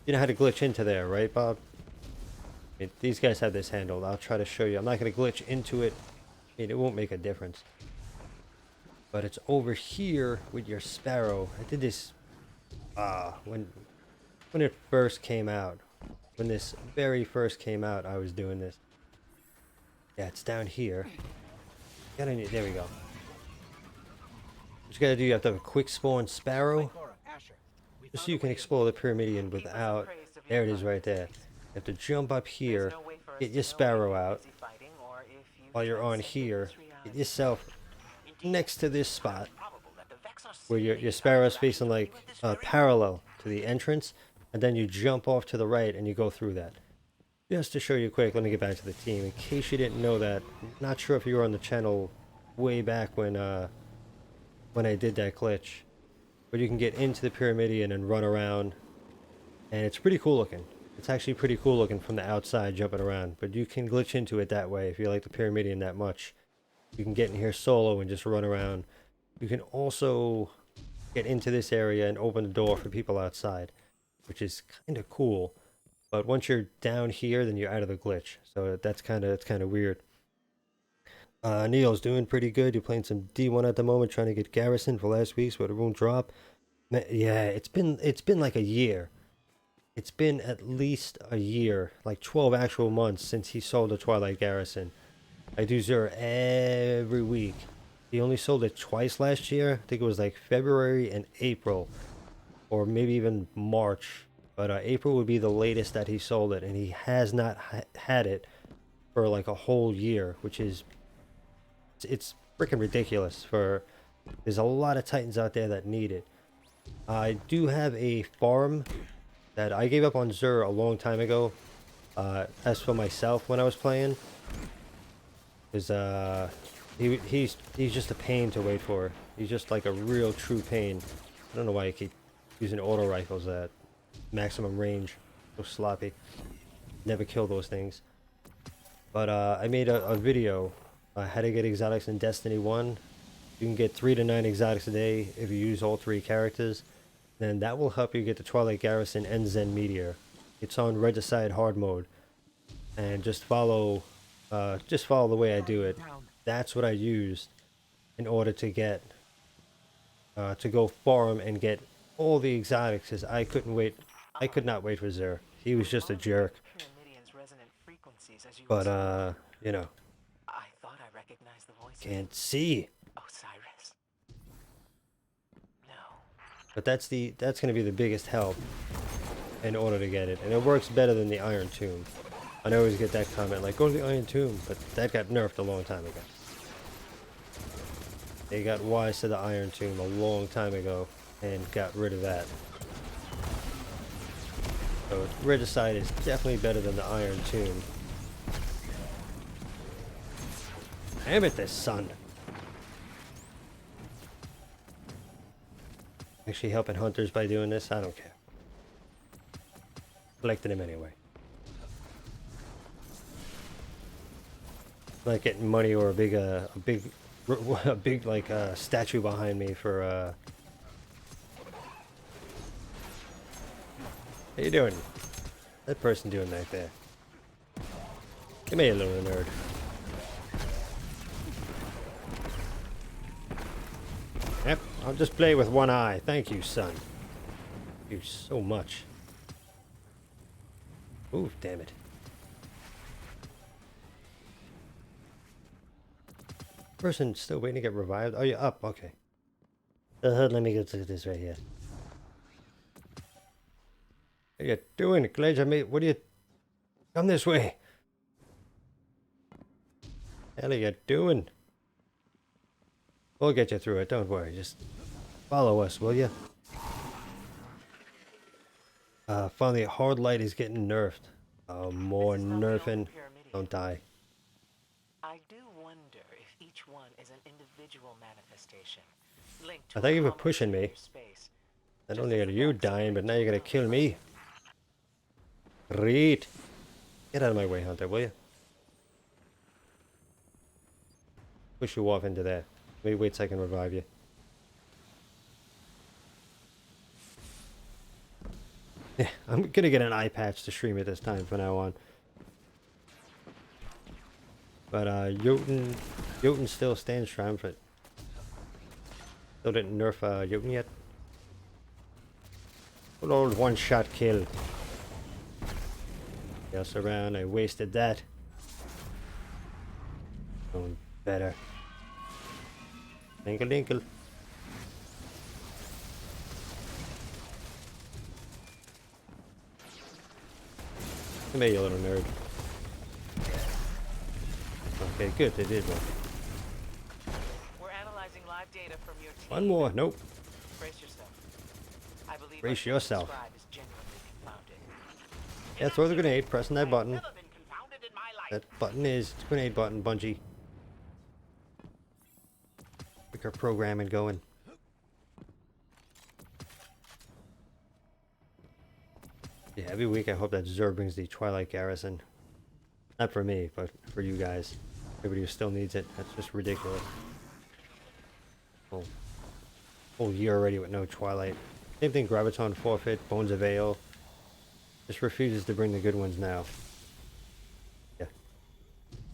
know how to glitch into there, right, Bob? These guys have this handled. I'll try to show you. I'm not going to glitch into it. It won't make a difference. But it's over here with your Sparrow. I did this when it first came out. When this very first came out, I was doing this. Yeah, it's down here. There we go. What you gotta do, you have to have a quick spawn Sparrow. Just so you can explore the Pyramidian without... There it is right there. You have to jump up here, get your Sparrow out. While you're on here, get yourself next to this spot. Where your Sparrow's facing like parallel to the entrance. And then you jump off to the right and you go through that. Just to show you quick, let me get back to the team. In case you didn't know that, not sure if you were on the channel way back when I did that glitch. But you can get into the Pyramidian and run around. And it's pretty cool looking. It's actually pretty cool looking from the outside jumping around. But you can glitch into it that way if you like the Pyramidian that much. You can get in here solo and just run around. You can also get into this area and open the door for people outside, which is kind of cool. But once you're down here, then you're out of the glitch. So it's kind of weird. Neil's doing pretty good. You're playing some D1 at the moment, trying to get Garrison for last week's, but it won't drop. Yeah, it's been like a year. It's been at least a year, like 12 actual months since he sold the Twilight Garrison. I do Zur every week. He only sold it twice last year. I think it was like February and April, or maybe even March. But April would be the latest that he sold it, and he has not had it for like a whole year, which is it's freaking ridiculous. There's a lot of Titans out there that need it. I do have a farm that I gave up on Zur a long time ago. As for myself, when I was playing, because he's just a pain to wait for. He's just like a real true pain. I don't know why I keep using auto rifles at maximum range. So sloppy. Never kill those things. But I made a video how to get exotics in Destiny 1. You can get 3 to 9 exotics a day if you use all 3 characters. Then that will help you get the Twilight Garrison and Zen Meteor. It's on Regicide hard mode. And just follow the way I do it. That's what I used in order to get to go farm and get all the exotics, because I could not wait for Zur. He was just a jerk. But you know, I thought I recognized the voice. can't see. Osiris. No. But that's gonna be the biggest help in order to get it, and it works better than the Iron Tomb. I always get that comment like, go to the Iron Tomb, but that got nerfed a long time ago. They got wise to the Iron Tomb a long time ago and got rid of that. So Regicide is definitely better than the Iron Tomb. Damn it, this sun. Actually helping hunters by doing this? I don't care. Collecting them anyway. Like getting money or a big like statue behind me for how you doing? That person doing right there. Come here, little nerd. Yep, I'll just play with one eye. Thank you, son. Thank you so much. Ooh, damn it. Person still waiting to get revived? Oh, you're up. Okay. Let me go to this right here. What are you doing, Glade? What are you... Come this way. Hell are you doing? We'll get you through it. Don't worry. Just follow us, will you? Finally, hard light is getting nerfed. More nerfing. Don't die. I do wonder if each one is an individual manifestation. I thought you were pushing me. Not only are you dying, but now you're gonna kill me. Great. Get out of my way, Hunter, will you? Push you off into there. Wait so I can revive you. Yeah, I'm gonna get an eye patch to stream it this time from now on. But Jotun still stands triumphant. Still didn't nerf Jotun yet. Good old one-shot kill. Yes, around. I wasted that. Going better. Dinkle dinkle. Come here, you little nerd. Okay, good. They did one. We're analyzing live data from your team. One more. Nope. Brace yourself. I believe Brace our yourself. scribe is genuinely confounded. Yeah, throw the grenade. Pressing that button. Never been confounded in my life. That button is grenade button, Bungie. Quicker programming going. Yeah, every week I hope that Zer brings the Twilight Garrison. Not for me, but for you guys. Everybody who still needs it. That's just ridiculous. Whole year already with no Twilight. Same thing, Graviton forfeit, Bones of Ale. Just refuses to bring the good ones now. Yeah.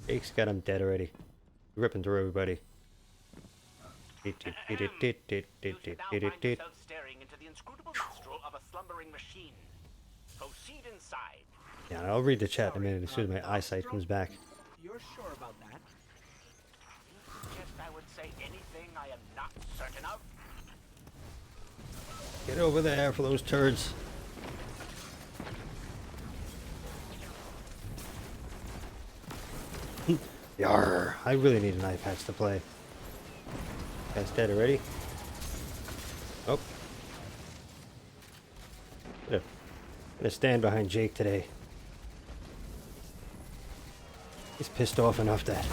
Jake's got him dead already. Ripping through everybody. You should now find yourself staring into the inscrutable nostril of a slumbering machine. Proceed inside. Yeah, I'll read the chat in a minute as soon as my eyesight comes back. You're sure about that? Suggest I would say anything I am not certain of? Get over there for those turds. Yarr, I really need an eye patch to play. Guy's dead already. Oh. Gonna stand behind Jake today. He's pissed off enough that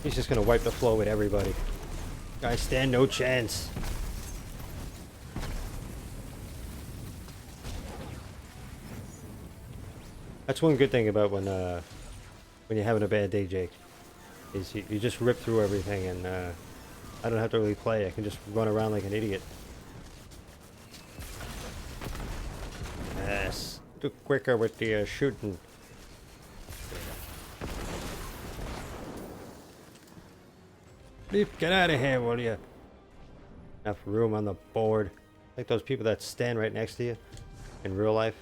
he's just gonna wipe the floor with everybody. Guys stand no chance. That's one good thing about when you're having a bad day, Jake. Is you just rip through everything and I don't have to really play. I can just run around like an idiot. Yes. Do quicker with the shooting. Leap, get out of here, will you? Enough room on the board. Like those people that stand right next to you in real life.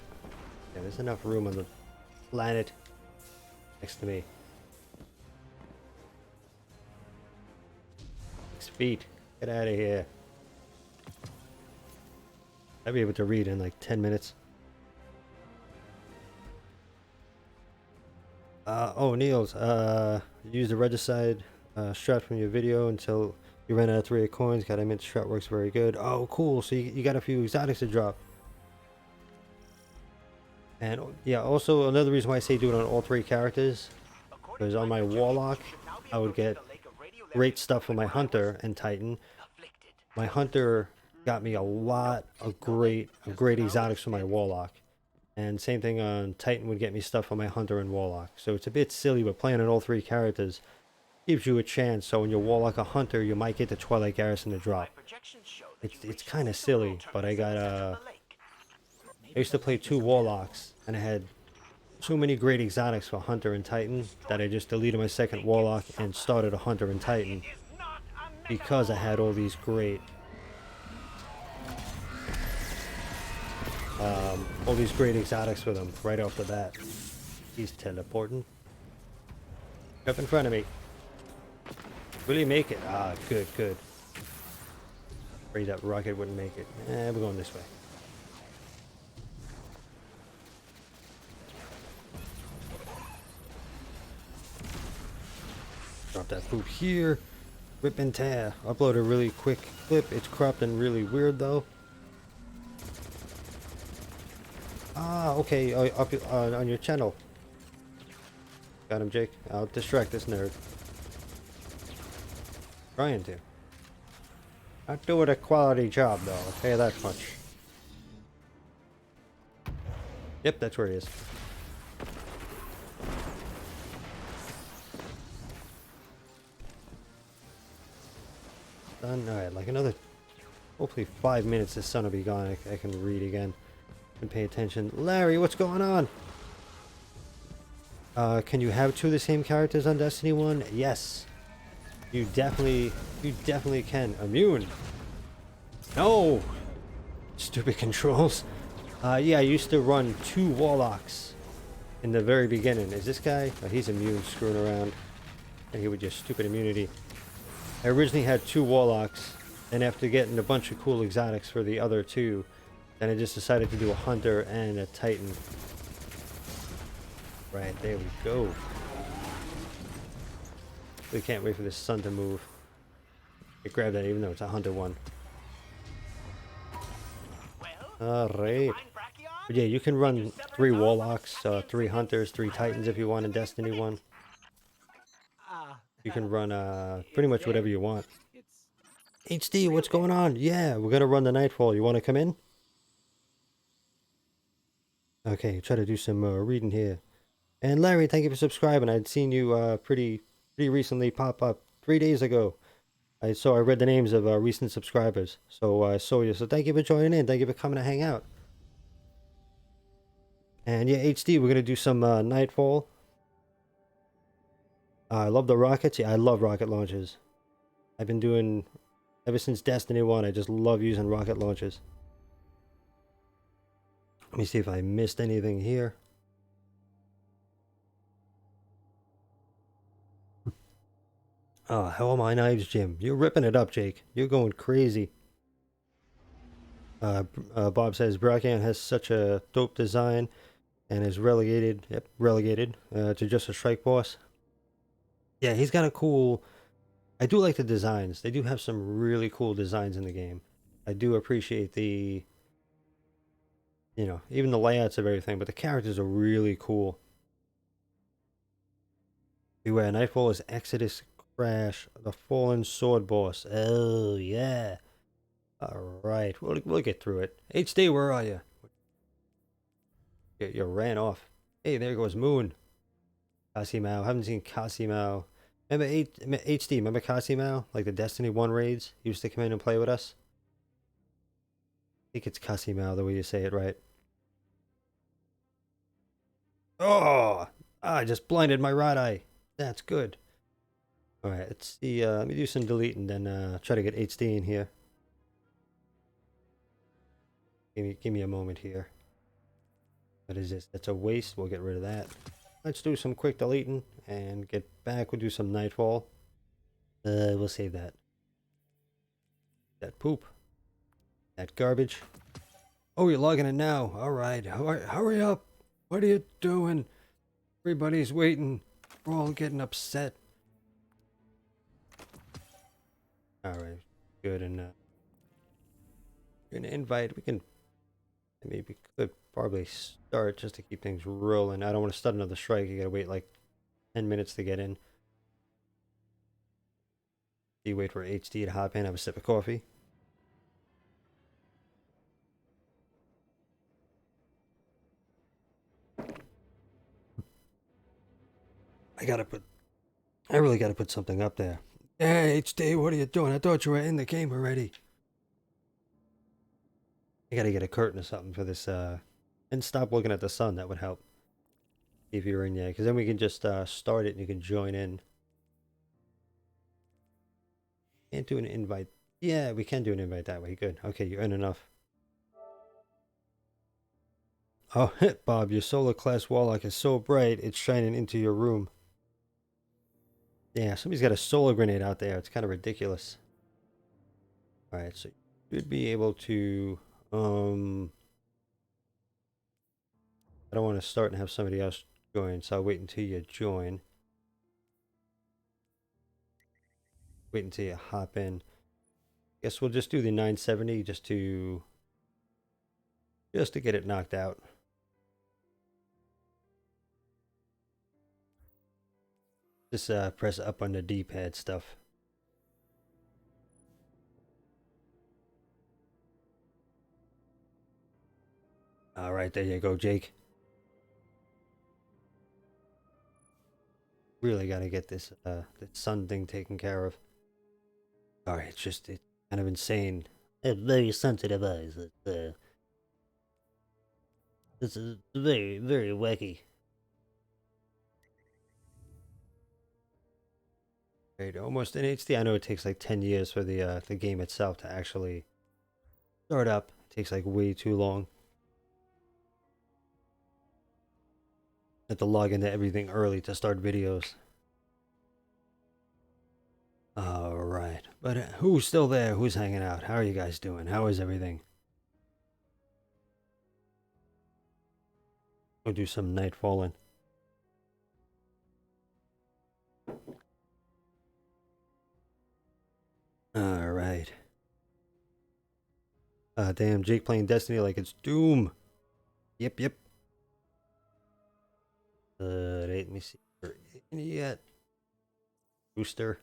Yeah, there's enough room on the planet next to me. 6 feet. Get out of here. I'll be able to read in like 10 minutes. Oh, Niels, use the regicide strat from your video until You ran out of 3 coins. Got a mint shot. Works very good. Oh, cool. So you got a few exotics to drop. And yeah, also another reason why I say do it on all 3 characters, because on my Warlock, I would get great stuff for my Hunter and Titan. My Hunter got me a lot of great exotics for my Warlock. And same thing on Titan would get me stuff for my Hunter and Warlock. So it's a bit silly, but playing on all 3 characters gives you a chance. So when you're Warlock or Hunter, you might get the Twilight Garrison to drop. It's kind of silly, but I got I used to play 2 Warlocks, and I had so many great exotics for Hunter and Titan that I just deleted my second Warlock and started a Hunter and Titan because I had all these great exotics for them right off the bat. He's teleporting. Up in front of me. Will he make it? Ah, good, good. Afraid that rocket wouldn't make it. We're going this way. Drop that poop here. Rip and tear. Upload a really quick clip. It's cropped and really weird though. Ah, okay. Up on your channel. Got him, Jake. I'll distract this nerd. Trying to. Not doing a quality job though. I'll tell you that much. Yep, that's where he is. Done. Alright, like another, hopefully 5 minutes this sun will be gone. I can read again and pay attention. Larry, what's going on? Can you have 2 of the same characters on Destiny 1? Yes. You definitely can. Immune. No. Stupid controls. Yeah, I used to run 2 Warlocks in the very beginning. Is this guy? Oh, he's immune, screwing around. And he with your stupid immunity. I originally had 2 Warlocks, and after getting a bunch of cool exotics for the other 2, then I just decided to do a Hunter and a Titan. Right, there we go. We can't wait for this sun to move. I grab that even though it's a Hunter one. Alright. But yeah, you can run 3 Warlocks, 3 Hunters, 3 Titans if you want in Destiny 1. You can run pretty much whatever you want. HD, what's going on? Yeah, we're gonna run the Nightfall. You want to come in? Okay, try to do some reading here. And Larry, thank you for subscribing. I'd seen you pretty recently pop up 3 days ago. I read the names of recent subscribers. So I saw you. So thank you for joining in. Thank you for coming to hang out. And yeah, HD, we're gonna do some Nightfall. I love the rockets. Yeah, I love rocket launchers. I've been doing ever since Destiny 1. I just love using rocket launchers. Let me see if I missed anything here. Oh, how are my knives, Jim? You're ripping it up, Jake. You're going crazy. Bob says Brackian has such a dope design and is relegated to just a strike boss. Yeah, he's got a cool... I do like the designs. They do have some really cool designs in the game. I do appreciate the... You know, even the layouts of everything, but the characters are really cool. Beware, Nightfall is Exodus Crash, the Fallen Sword Boss. Oh, yeah. Alright, we'll get through it. HD, where are you? You ran off. Hey, there goes Moon. Casimao. Haven't seen Casimao. Remember HD? Remember Casimao? Like the Destiny 1 raids? He used to come in and play with us? I think it's Casimao, the way you say it right. Oh! I just blinded my right eye. That's good. Alright, let's see. Let me do some deleting, then try to get HD in here. Give me a moment here. What is this? That's a waste. We'll get rid of that. Let's do some quick deleting and get back. We'll do some Nightfall. We'll save that. That poop. That garbage. Oh, you're logging it now. Alright. Hurry up. What are you doing? Everybody's waiting. We're all getting upset. Alright, good. And an invite, we can maybe could probably start just to keep things rolling. I don't want to start another strike. You gotta wait like 10 minutes to get in. You wait for HD to hop in, have a sip of coffee. I really gotta put something up there. Hey, HD, what are you doing? I thought you were in the game already. I gotta get a curtain or something for this, and stop looking at the sun. That would help. If you're in there, because then we can just start it and you can join in. Can't do an invite. Yeah, we can do an invite that way. Good. Okay, you earn enough. Oh, Bob, your solar class warlock is so bright, it's shining into your room. Yeah, somebody's got a solar grenade out there. It's kind of ridiculous. Alright, so you should be able to, I don't want to start and have somebody else join, so I'll wait until you join. Wait until you hop in. Guess we'll just do the 970 just to get it knocked out. Just press up on the D-pad stuff. Alright, there you go, Jake. Really gotta get this sun thing taken care of. Alright, it's kind of insane. I have very sensitive eyes. It's very, very wacky. Right, almost in HD. I know it takes like 10 years for the game itself to actually start up. It takes like way too long. Have to log into everything early to start videos. Alright, but who's still there? Who's hanging out? How are you guys doing? How is everything? We'll do some Nightfalling. Alright. Damn, Jake playing Destiny like it's Doom. Yep. Let me see. Any yet? Booster.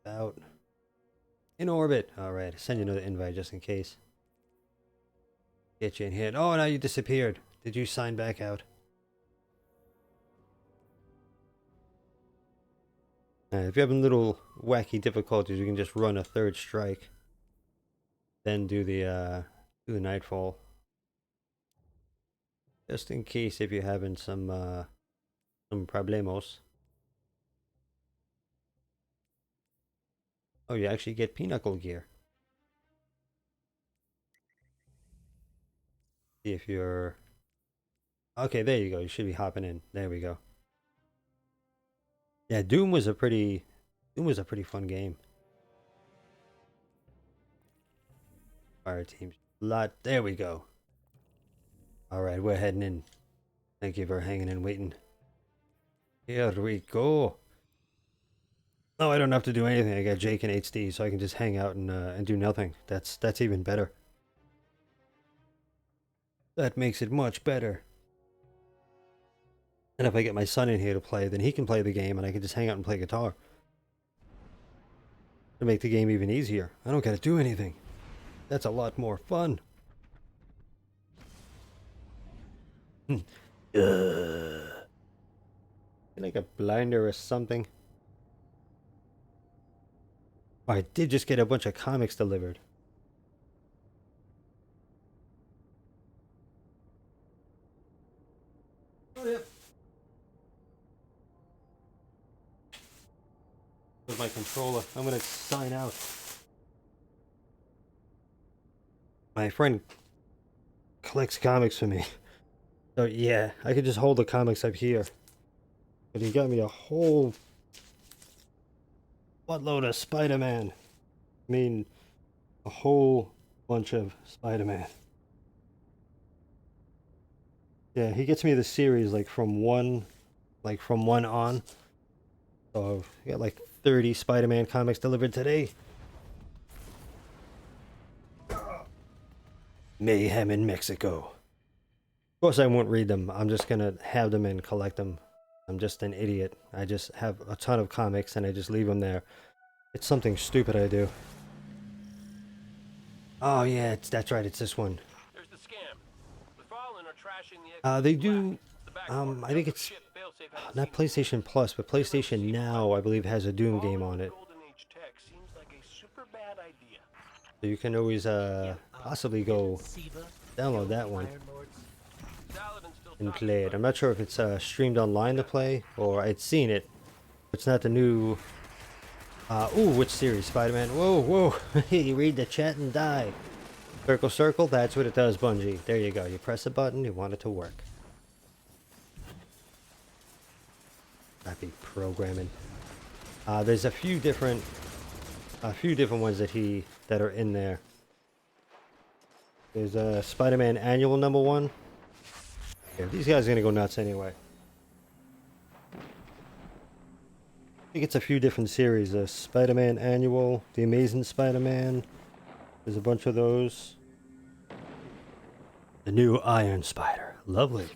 Out. In orbit. Alright, send you another invite just in case. Get you in here. Oh, now you disappeared. Did you sign back out? If you're having little wacky difficulties, you can just run a third strike. Then do the Nightfall. Just in case if you're having some problemos. Oh, you actually get pinnacle gear. See if you're... Okay, there you go. You should be hopping in. There we go. Yeah, Doom was a pretty fun game. Fire teams. There we go. Alright, we're heading in. Thank you for hanging and waiting. Here we go. Oh, I don't have to do anything. I got Jake and HD, so I can just hang out and do nothing. That's even better. That makes it much better. And if I get my son in here to play, then he can play the game and I can just hang out and play guitar. To make the game even easier. I don't gotta do anything. That's a lot more fun. Like a blinder or something. Oh, I did just get a bunch of comics delivered. Oh, yep. With my controller. I'm gonna sign out. My friend collects comics for me. So yeah, I could just hold the comics up here. But he got me a whole buttload of Spider-Man. I mean, a whole bunch of Spider-Man. Yeah, he gets me the series like from one on. So we got like 30 Spider-Man comics delivered today. Mayhem in Mexico. Of course I won't read them. I'm just gonna have them and collect them. I'm just an idiot. I just have a ton of comics and I just leave them there. It's something stupid I do. Oh yeah, that's right, it's this one. There's the scam. The Fallen are trashing the They do, I think it's not PlayStation Plus, but PlayStation Now, I believe, has a Doom game on it. Golden Age tech seems like a super bad idea. So you can always possibly go download that one Saladin still and talking play it. I'm not sure if it's streamed online to play, or I'd seen it. It's not the new... ooh, which series? Spider-Man? Whoa, whoa! You read the chat and die. Circle, circle, that's what it does, Bungie. There you go. You press a button, you want it to work. Crappy programming. There's a few different ones that are in there. There's a Spider-Man Annual #1. Yeah, these guys are gonna go nuts anyway. I think it's a few different series. Spider-Man Annual, The Amazing Spider-Man. There's a bunch of those. The new Iron Spider. Lovely.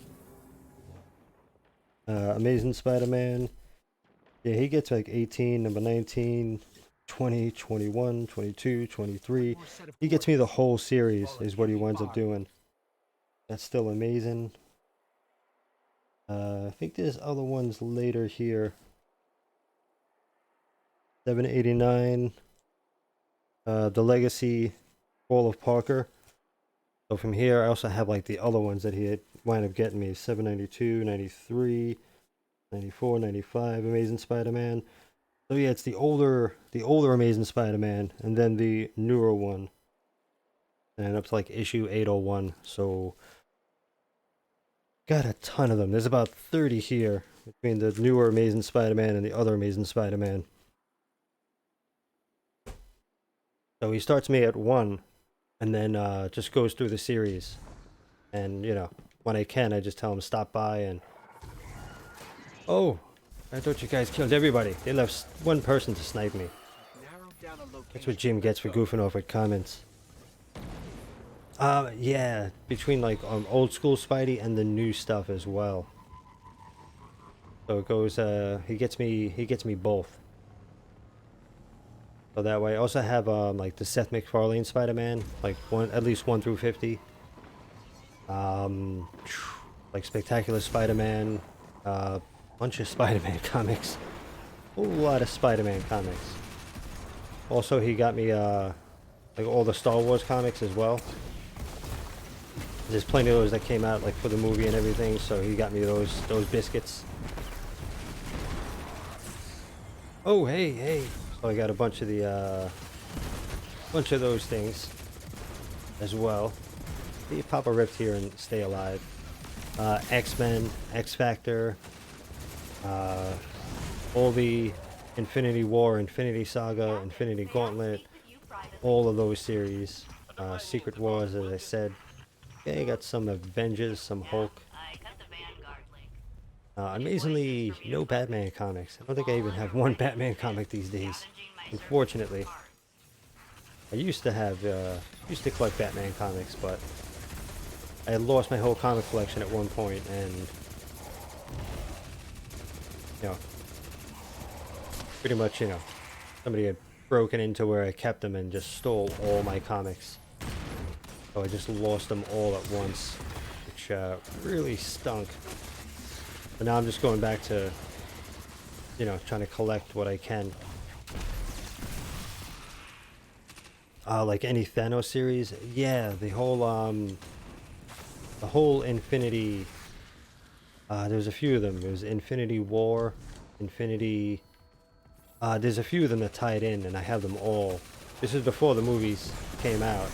Amazing Spider-Man. Yeah, he gets like 18, number 19, 20, 21, 22, 23. He gets me the whole series is what he winds up doing. That's still amazing. I think there's other ones later here. 789. The Legacy Fall of Parker. So from here I also have like the other ones that he had wind up getting me. 792, 93, 94, 95, Amazing Spider-Man. So yeah, it's the older Amazing Spider-Man, and then the newer one. And up to like issue 801. So got a ton of them. There's about 30 here between the newer Amazing Spider-Man and the other Amazing Spider-Man. So he starts me at 1, and then just goes through the series. And you know, when I can, I just tell him stop by and... Oh, I thought you guys killed everybody. They left one person to snipe me. That's what Jim gets for goofing off with comments. Yeah, between like old school Spidey and the new stuff as well. So it goes, he gets me both. So that way, I also have like the Seth MacFarlane Spider-Man, like at least 1 through 50. Like Spectacular Spider-Man, bunch of Spider-Man comics, a whole lot of Spider-Man comics. Also, he got me like all the Star Wars comics as well. There's plenty of those that came out like for the movie and everything, so he got me those biscuits. Oh, hey. So I got a bunch of the those things as well. You pop a rift here and stay alive. X-Men, X-Factor, all the Infinity War, Infinity Saga, Infinity Gauntlet, all of those series. Secret Wars, as I said. Yeah, you got some Avengers, some Hulk. Amazingly, no Batman comics. I don't think I even have one Batman comic these days, unfortunately. I used to collect Batman comics, but I had lost my whole comic collection at one point, and you know, pretty much, you know, somebody had broken into where I kept them and just stole all my comics. So I just lost them all at once, which really stunk. But now I'm just going back to, you know, trying to collect what I can. Like any Thanos series, yeah, the whole Infinity. There's a few of them. There's Infinity War, Infinity. There's a few of them that tied in, and I have them all. This is before the movies came out.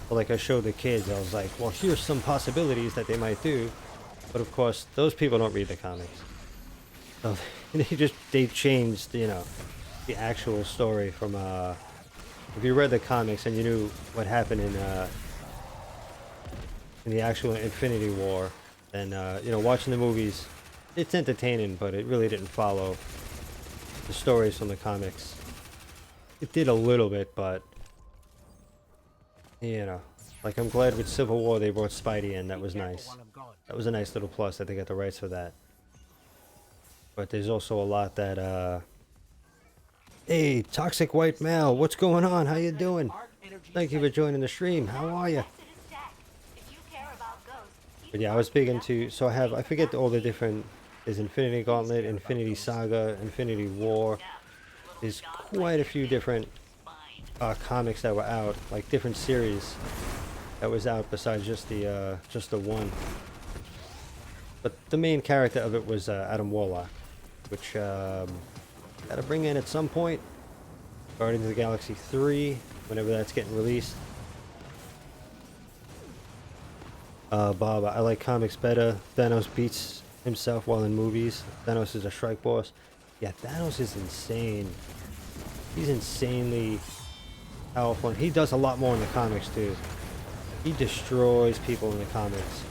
But like I showed the kids, I was like, well, here's some possibilities that they might do. But of course, those people don't read the comics. So they changed, you know, the actual story from if you read the comics and you knew what happened in the actual Infinity War, then you know, watching the movies, it's entertaining, but it really didn't follow the stories from the comics. It did a little bit, but you know, like I'm glad with Civil War they brought Spidey in. That was nice. That was a nice little plus that they got the rights for that. But there's also a lot that hey, Toxic White Male, what's going on? How you doing? Thank you for joining the stream. How are you? But yeah, I was big into, so I forget all the different, there's Infinity Gauntlet, Infinity Saga, Infinity War. There's quite a few different comics that were out, like different series that was out besides just the one. But the main character of it was Adam Warlock, which gotta bring in at some point. Guardians of the Galaxy 3, whenever that's getting released. Bob, I like comics better. Thanos beats himself while in movies. Thanos is a strike boss. Yeah, Thanos is insane. He's insanely powerful. He does a lot more in the comics too. He destroys people in the comics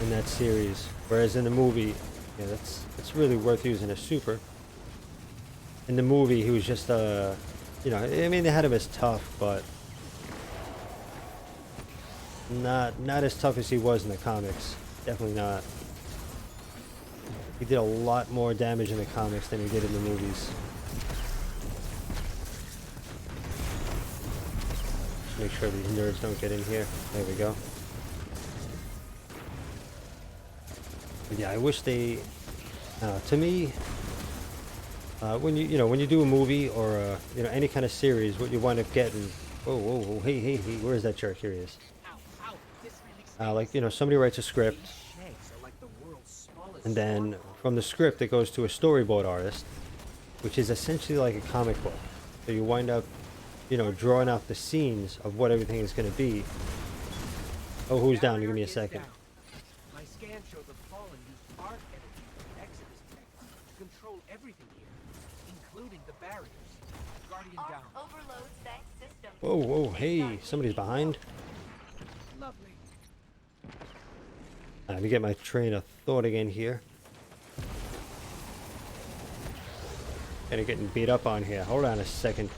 in that series. Whereas in the movie, yeah, that's really worth using as super. In the movie, he was just you know, I mean, they had him as tough, but not as tough as he was in the comics. Definitely not. He did a lot more damage in the comics than he did in the movies. Make sure these nerds don't get in here. There we go. But yeah, I wish they. To me, when you do a movie or any kind of series, what you wind up getting. Whoa, hey, where's that jerk? Here he is. Like somebody writes a script, and then from the script it goes to a storyboard artist, which is essentially like a comic book. So you wind up, drawing out the scenes of what everything is going to be. Oh, who's down? Give me a second. My scan shows the Fallen used arc energy from Exodus tech to control everything here, including the barriers. Guardian down. Overloads that system. Whoa, hey, somebody's behind. Lovely. Let me get my train of thought again here. Kinda getting beat up on here. Hold on a second.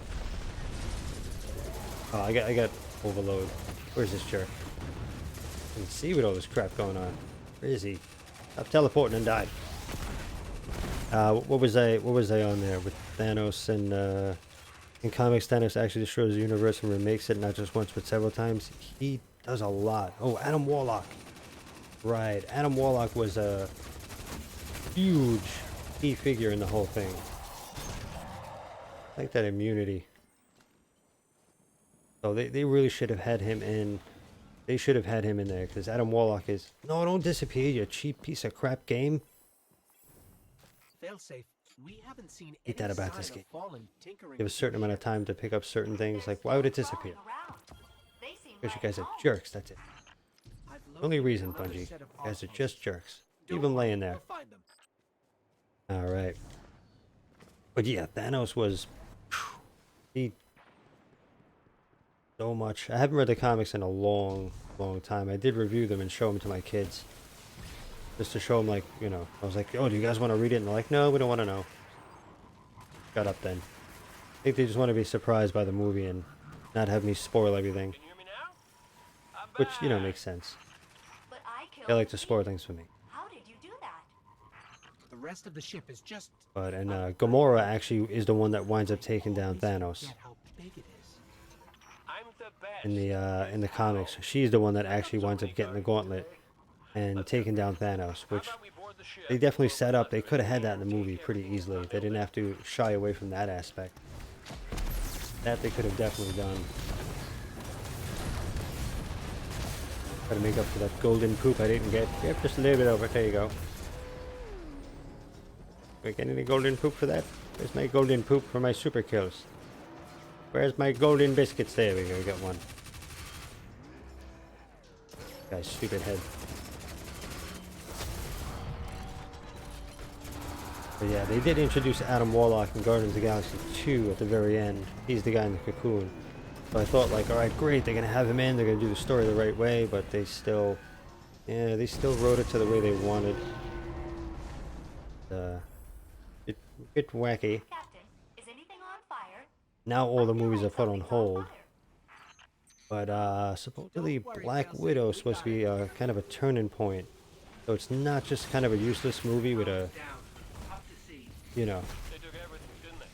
Oh, I got overload. Where's this jerk? I can see with all this crap going on. Where is he? Stop teleporting and die. What was I on there with Thanos and in comics Thanos actually destroys the universe and remakes it not just once but several times. He does a lot. Oh, Adam Warlock. Right, Adam Warlock was a huge key figure in the whole thing. I like that immunity. So they really should have had him in. They should have had him in there because Adam Warlock is. No, don't disappear, you cheap piece of crap game. Failsafe. We haven't seen Hate that about this game. tinkering. You have a certain amount of time to pick up certain things. Like, why would it disappear? Because you guys are jerks. That's it. Only reason, Bungie. You guys are just jerks. Leave them laying there. Alright. But yeah, Thanos was... He... So much. I haven't read the comics in a long time. I did review them and show them to my kids. Just to show them, like, I was like, oh, do you guys want to read it? And they're like, no, we don't want to know. Shut up, then. I think they just want to be surprised by the movie and not have me spoil everything. Can you hear me now? I'm Which, back. makes sense. But I killed They like to spoil things for me. How did you do that? The rest of the ship is just. But, and Gamora actually is the one that winds up taking down Thanos Forget how big it is. I'm the best. in the comics. She's the one that actually winds up getting the gauntlet and taking down Thanos, which How about we board the ship? they definitely set up. They could have had that in the movie pretty easily. They didn't have to shy away from that aspect. That they could have definitely done. Gotta make up for that golden poop I didn't get. Yep, just a little bit over. There you go. We get any golden poop for that? Where's my golden poop for my super kills? Where's my golden biscuits? There we go, we got one. Guy's stupid head. But yeah, they did introduce Adam Warlock in Guardians of the Galaxy 2 at the very end. He's the guy in the cocoon. So I thought, like, alright, great, they're gonna have him in, they're gonna do the story the right way, but they still wrote it to the way they wanted. It wacky. Captain, Now all the movies are put on hold. But supposedly Black Widow is supposed to be kind of a turning point. So it's not just kind of a useless movie with a, you know, They took everything, didn't they?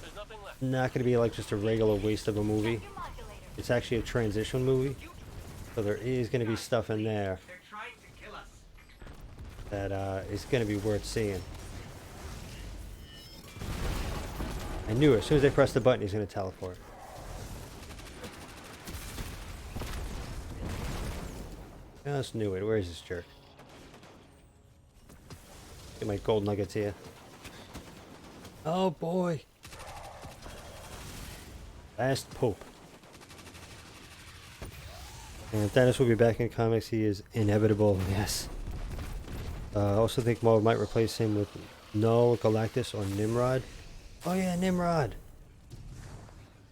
There's nothing left. not going to be like just a regular waste of a movie. It's actually a transition movie. So there is going to be stuff in there They're trying to kill us. that is going to be worth seeing. I knew it. As soon as I pressed the button, he's going to teleport. Just knew it. Where is this jerk? Get my gold nuggets here. Oh boy. Last Pope. And Thanos will be back in comics. He is inevitable. Yes. I also think Marvel might replace him with Null, Galactus, or Nimrod. Oh yeah, Nimrod.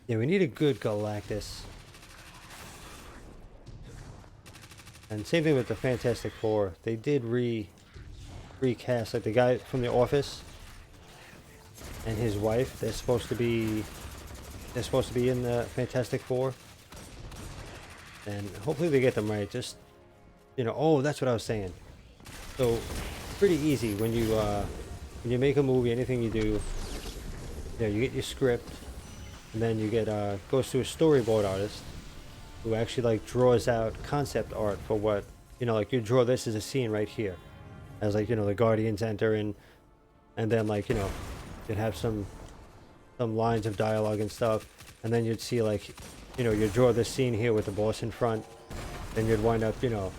Yeah, we need a good Galactus. And same thing with the Fantastic Four. They did recast, like the guy from The Office and his wife. They're supposed to be in the Fantastic Four. And hopefully they get them right. Just, you know, oh, that's what I was saying. So pretty easy when you make a movie, anything you do. You know, you get your script, and then you get goes to a storyboard artist who actually like draws out concept art for what, you know, like you draw this as a scene right here, as like, you know, the Guardians enter and then like, you know, you'd have some lines of dialogue and stuff, and then you'd see like, you know, you'd draw this scene here with the boss in front, then you'd wind up, you know,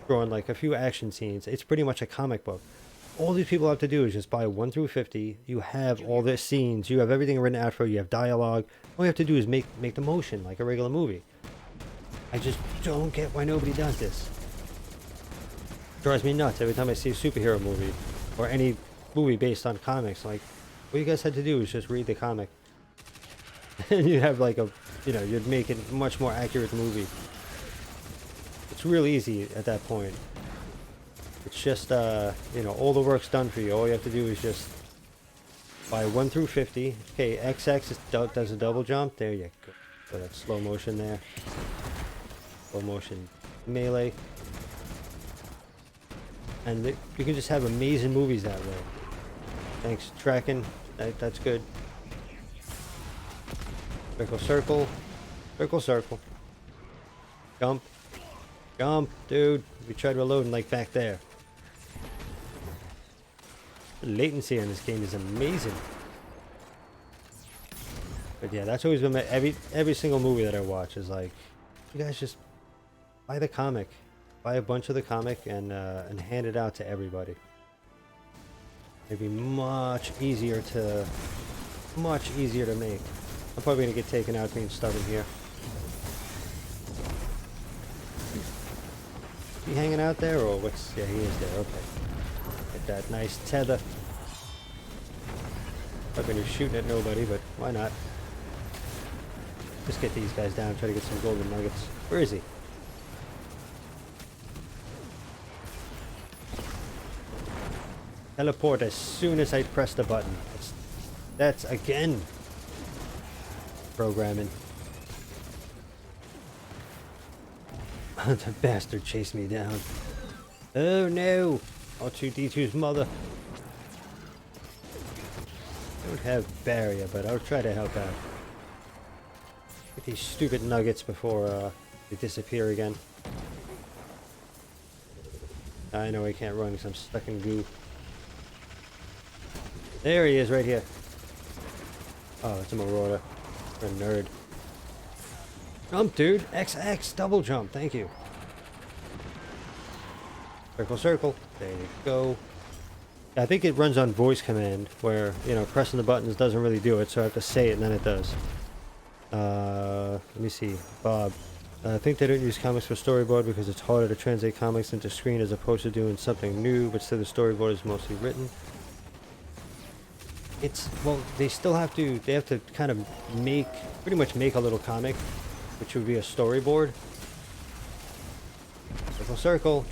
drawing like a few action scenes. It's pretty much a comic book. All these people have to do is just buy 1 through 50. You have all the scenes. You have everything written out for you. You have dialogue. All you have to do is make the motion like a regular movie. I just don't get why nobody does this. It drives me nuts every time I see a superhero movie or any movie based on comics. Like, what you guys had to do is just read the comic. And you have like a, you know, you'd make it a much more accurate movie. It's real easy at that point. It's just, you know, all the work's done for you. All you have to do is just buy 1 through 50. Okay, XX does a double jump. There you go. So that's slow motion there. Slow motion melee. And you can just have amazing movies that way. Thanks, tracking. That's good. Circle, circle. Circle, circle. Jump. Jump, dude. We tried reloading like back there. The latency on this game is amazing. But yeah, that's always been my, every single movie that I watch is like, you guys just buy the comic. Buy a bunch of the comic and hand it out to everybody. It'd be much easier to make. I'm probably gonna get taken out being stubborn here. He hanging out there or what's? Yeah, he is there. Okay. Get that nice tether. Not when you're shooting at nobody, but why not? Just get these guys down. Try to get some golden nuggets. Where is he? Teleport as soon as I press the button. That's again programming. The bastard chased me down. Oh no! R2-D2's mother. I don't have barrier, but I'll try to help out. Get these stupid nuggets before they disappear again. I know I can't run because I'm stuck in goo. There he is, right here. Oh, it's a marauder. What a nerd. Jump, dude. XX, double jump. Thank you. Circle, circle. There you go. I think it runs on voice command, where, you know, pressing the buttons doesn't really do it, so I have to say it and then it does. Let me see. Bob. I think they don't use comics for storyboard because it's harder to translate comics into screen as opposed to doing something new, but still the storyboard is mostly written. It's, well, they still have to, they have to kind of make, pretty much make a little comic, which would be a storyboard. Circle, circle.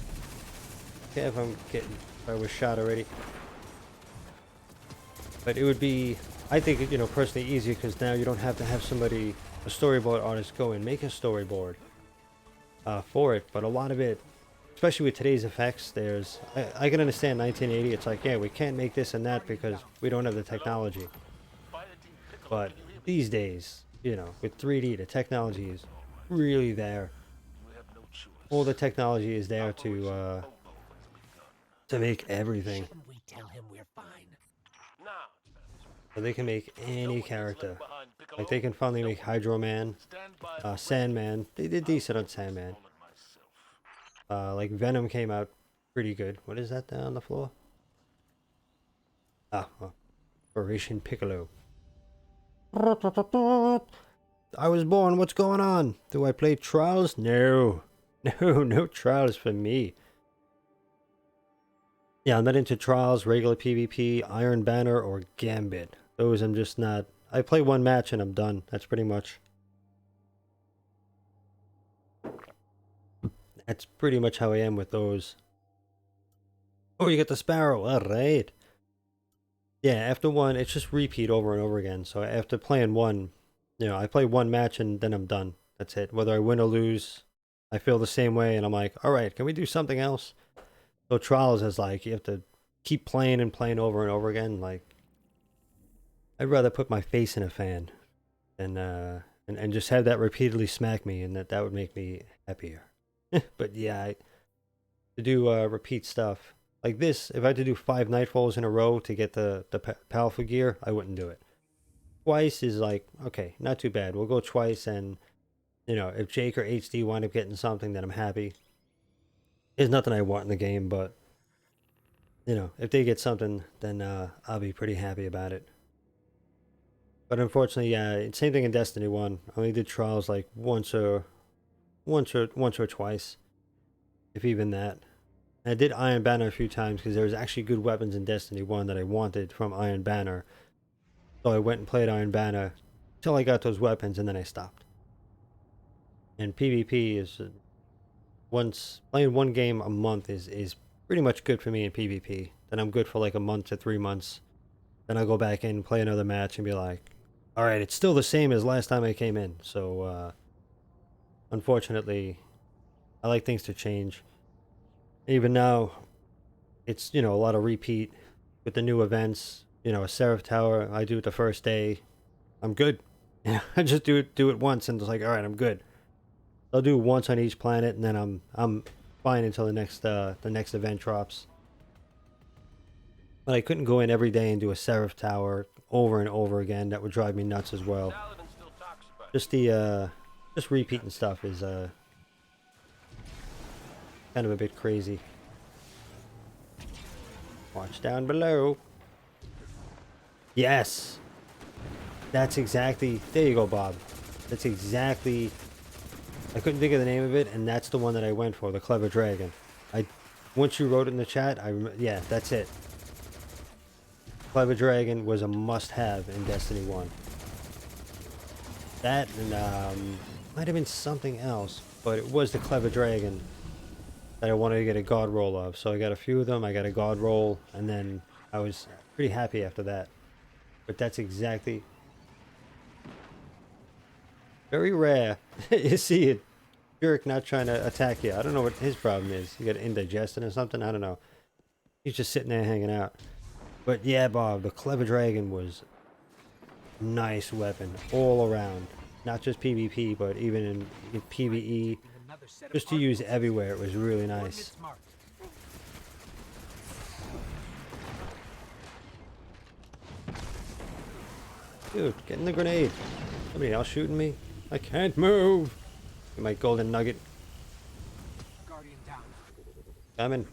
Okay, if I was shot already. But it would be I think, you know, personally easier because now you don't have to have somebody, a storyboard artist, go and make a storyboard for it. But a lot of it, especially with today's effects, there's, I can understand 1980. It's like, yeah, we can't make this and that because we don't have the technology. But these days, you know, with 3D, the technology is really there. All the technology is there to make everything. Shouldn't we tell him we're fine? Now, So they can make no any one gets character. left behind, Piccolo. Like they can finally No make one. Hydro Man, Stand by for Sandman. They did decent on Sandman. Like Venom came out pretty good. What is that down on the floor? Ah, Operation Piccolo. I was born. What's going on? Do I play Trials? No. No Trials for me. Yeah, I'm not into Trials, regular PvP, Iron Banner, or Gambit. Those I'm just not. I play one match and I'm done. That's pretty much. That's pretty much how I am with those. Oh, you get the Sparrow. Alright. Yeah, after one, it's just repeat over and over again. So after playing one, you know, I play one match and then I'm done. That's it. Whether I win or lose, I feel the same way and I'm like, alright, can we do something else? So Trials is like, you have to keep playing and playing over and over again. Like, I'd rather put my face in a fan than, and just have that repeatedly smack me, and that would make me happier. But yeah, to do repeat stuff like this, if I had to do 5 Nightfalls in a row to get the powerful gear, I wouldn't do it. Twice is like, okay, not too bad. We'll go twice, and you know, if Jake or HD wind up getting something, then I'm happy. There's nothing I want in the game, but you know, if they get something, then I'll be pretty happy about it. But unfortunately, yeah, same thing in Destiny 1. I only did Trials like once or twice, if even that. And I did Iron Banner a few times because there was actually good weapons in Destiny 1 that I wanted from Iron Banner. So I went and played Iron Banner till I got those weapons, and then I stopped. And PvP is once playing one game a month is pretty much good for me in PvP. Then I'm good for like a month to 3 months. Then I'll go back in, play another match, and be like, all right, it's still the same as last time I came in. So unfortunately, I like things to change. Even now, it's, you know, a lot of repeat with the new events. You know, a Seraph Tower, I do it the first day, I'm good. I just do it once, and it's like, all right, I'm good. I'll do it once on each planet, and then I'm fine until the next event drops. But I couldn't go in every day and do a Seraph Tower over and over again. That would drive me nuts as well. Saladin still talks about it. Just the just repeating stuff is kind of a bit crazy. Watch down below. Yes. That's exactly, there you go, Bob. That's exactly, I couldn't think of the name of it, and that's the one that I went for, the Clever Dragon. Once you wrote it in the chat, yeah, that's it. Clever Dragon was a must-have in Destiny 1. That and might have been something else, but it was the Clever Dragon that I wanted to get a god roll of. So I got a few of them, I got a god roll, and then I was pretty happy after that. But that's exactly, very rare. You see a jerk not trying to attack you. I don't know what his problem is. You got indigestion or something? I don't know. He's just sitting there hanging out. But yeah, Bob, the Clever Dragon was a nice weapon all around. Not just PvP, but even in PvE. Another set of Just to use artifacts. everywhere, it was really nice. Coordinates marked. Dude, get in the grenade. Somebody else shooting me? I can't move. Get my golden nugget. Guardian down. Coming.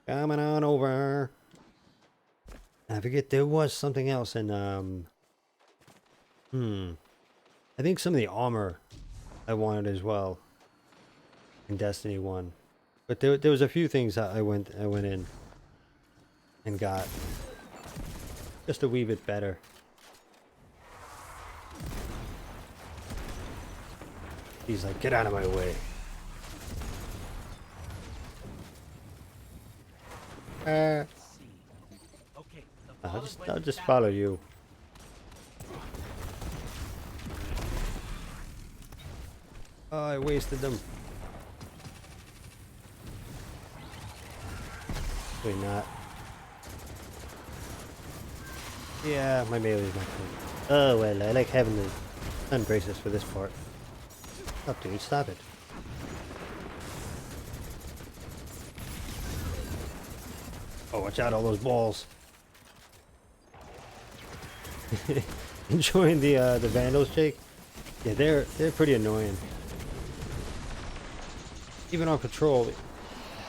Coming on over. I forget, there was something else in, I think some of the armor I wanted as well in Destiny 1. But there was a few things that I went in and got just a wee bit better. He's like, get out of my way. Let's see. Okay, the I'll fallen just went I'll to just battle. follow you. Oh, I wasted them. Wait, not. Yeah, my melee is not good. Oh, well, I like having the stun braces for this part. Stop, dude, stop it. Oh, watch out, all those balls. Enjoying the Vandals, Jake? Yeah, they're pretty annoying. Even on patrol.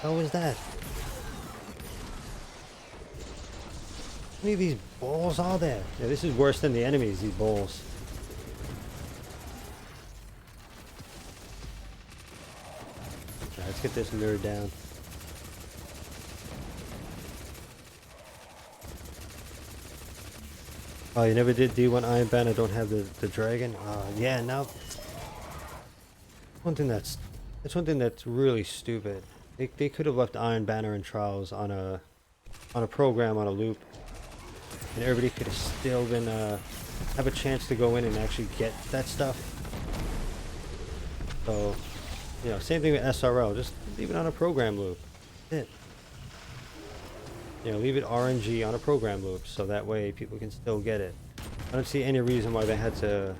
How was that? How many of these balls are there? Yeah, this is worse than the enemies, these balls. Alright, let's get this nerd down. Oh, you never did D1 Iron Banner, don't have the dragon? Yeah, no. That's one thing that's really stupid. They could have left Iron Banner and Trials on a program, on a loop. And everybody could have still been, have a chance to go in and actually get that stuff. So, you know, same thing with SRL, just leave it on a program loop. That's it. You know, leave it RNG on a program loop, so that way people can still get it. I don't see any reason why they had to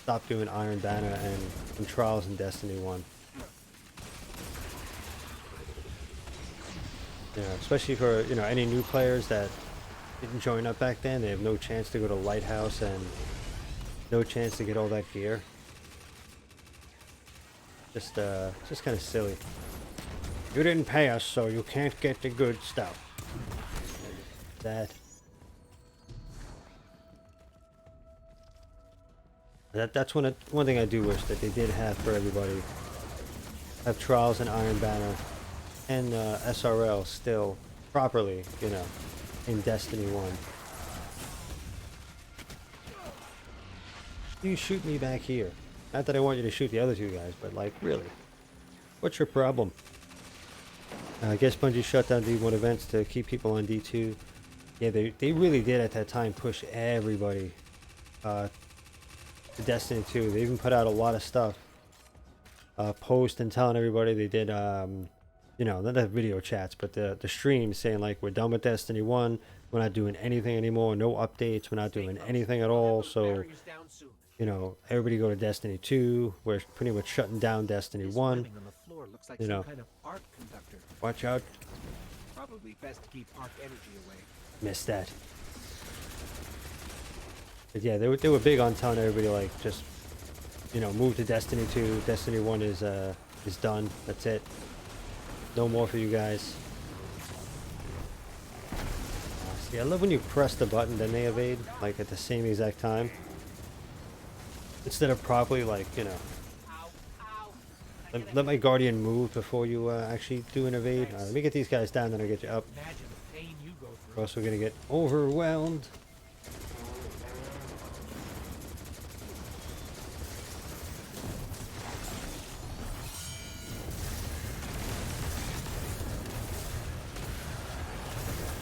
stop doing Iron Banner and Trials in Destiny 1. You know, especially for, you know, any new players that didn't join up back then, they have no chance to go to Lighthouse and no chance to get all that gear. Just kind of silly. You didn't pay us, so you can't get the good stuff. That's one thing I do wish that they did have for everybody. Have Trials and Iron Banner and SRL still properly, you know, in Destiny 1. You shoot me back here. Not that I want you to shoot the other two guys, but like, really, what's your problem? I guess Bungie shut down D1 events to keep people on D2. Yeah, they really did at that time push everybody to Destiny 2. They even put out a lot of stuff. Post and telling everybody they did, you know, not the video chats, but the streams saying like, we're done with Destiny 1. We're not doing anything anymore. No updates. We're not doing anything at all. So, you know, everybody go to Destiny 2. We're pretty much shutting down Destiny 1. You know, watch out. Probably best to keep arc energy away. Missed that. But yeah, they were big on telling everybody like, just, you know, move to Destiny 2. Destiny 1 is done. That's it. No more for you guys. See, I love when you press the button then they evade, like at the same exact time. Instead of properly, like, you know, let my Guardian move before you actually do an evade. Let me get these guys down, then I'll get you up. Imagine the pain you go through. We're also gonna get overwhelmed.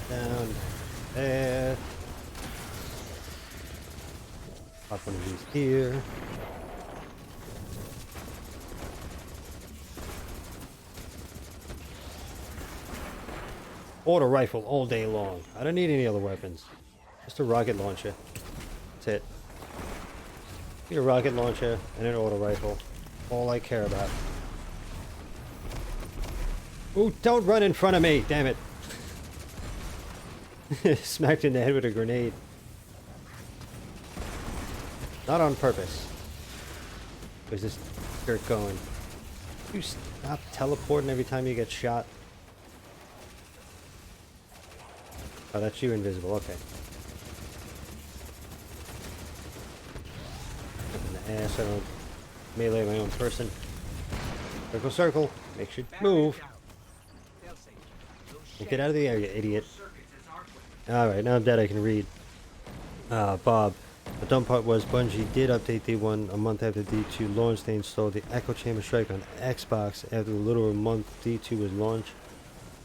Down there. Pop one of these here. Auto rifle all day long. I don't need any other weapons. Just a rocket launcher. That's it. Need a rocket launcher and an auto rifle. All I care about. Ooh, don't run in front of me, damn it. Smacked in the head with a grenade. Not on purpose. Where's this jerk going? You stop teleporting every time you get shot. Oh, that's you, invisible. Okay. Up in the ass. I don't melee my own person. Circle, circle. Make sure you move. Get out of the area, idiot. Alright, now I'm dead. I can read. Bob. The dumb part was Bungie did update D1 a month after D2 launched. They installed the Echo Chamber Strike on Xbox after the little over a month D2 was launched.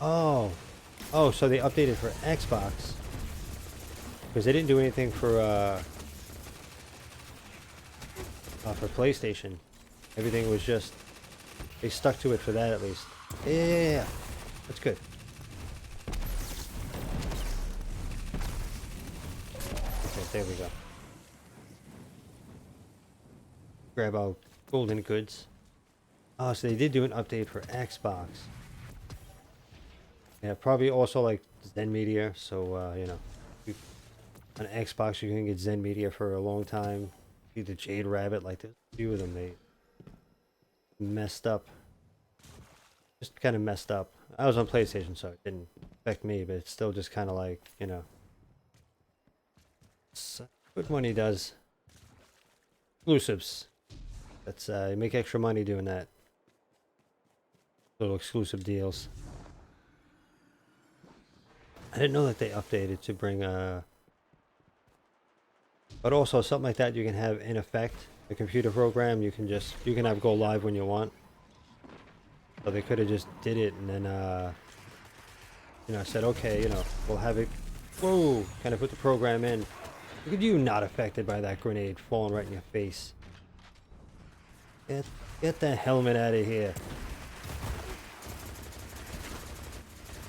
Oh. Oh, so they updated for Xbox. Because they didn't do anything for PlayStation. Everything was just, they stuck to it for that at least. Yeah. That's good. Okay, there we go. Grab our golden goods. Oh, so they did do an update for Xbox. Yeah, probably also like Zen Media. So, you know, on Xbox you can get Zen Media for a long time. See the Jade Rabbit, like there's a few of them, they messed up. Just kind of messed up. I was on PlayStation, so it didn't affect me, but it's still just kind of like, you know. It's good money does. Exclusives. That's, you make extra money doing that. Little exclusive deals. I didn't know that they updated to bring, but also something like that you can have in effect. A computer program, you can have go live when you want. So they could have just did it and then, you know, said, okay, you know, we'll have it, whoa, kind of put the program in. Look at you not affected by that grenade falling right in your face. Get the helmet out of here.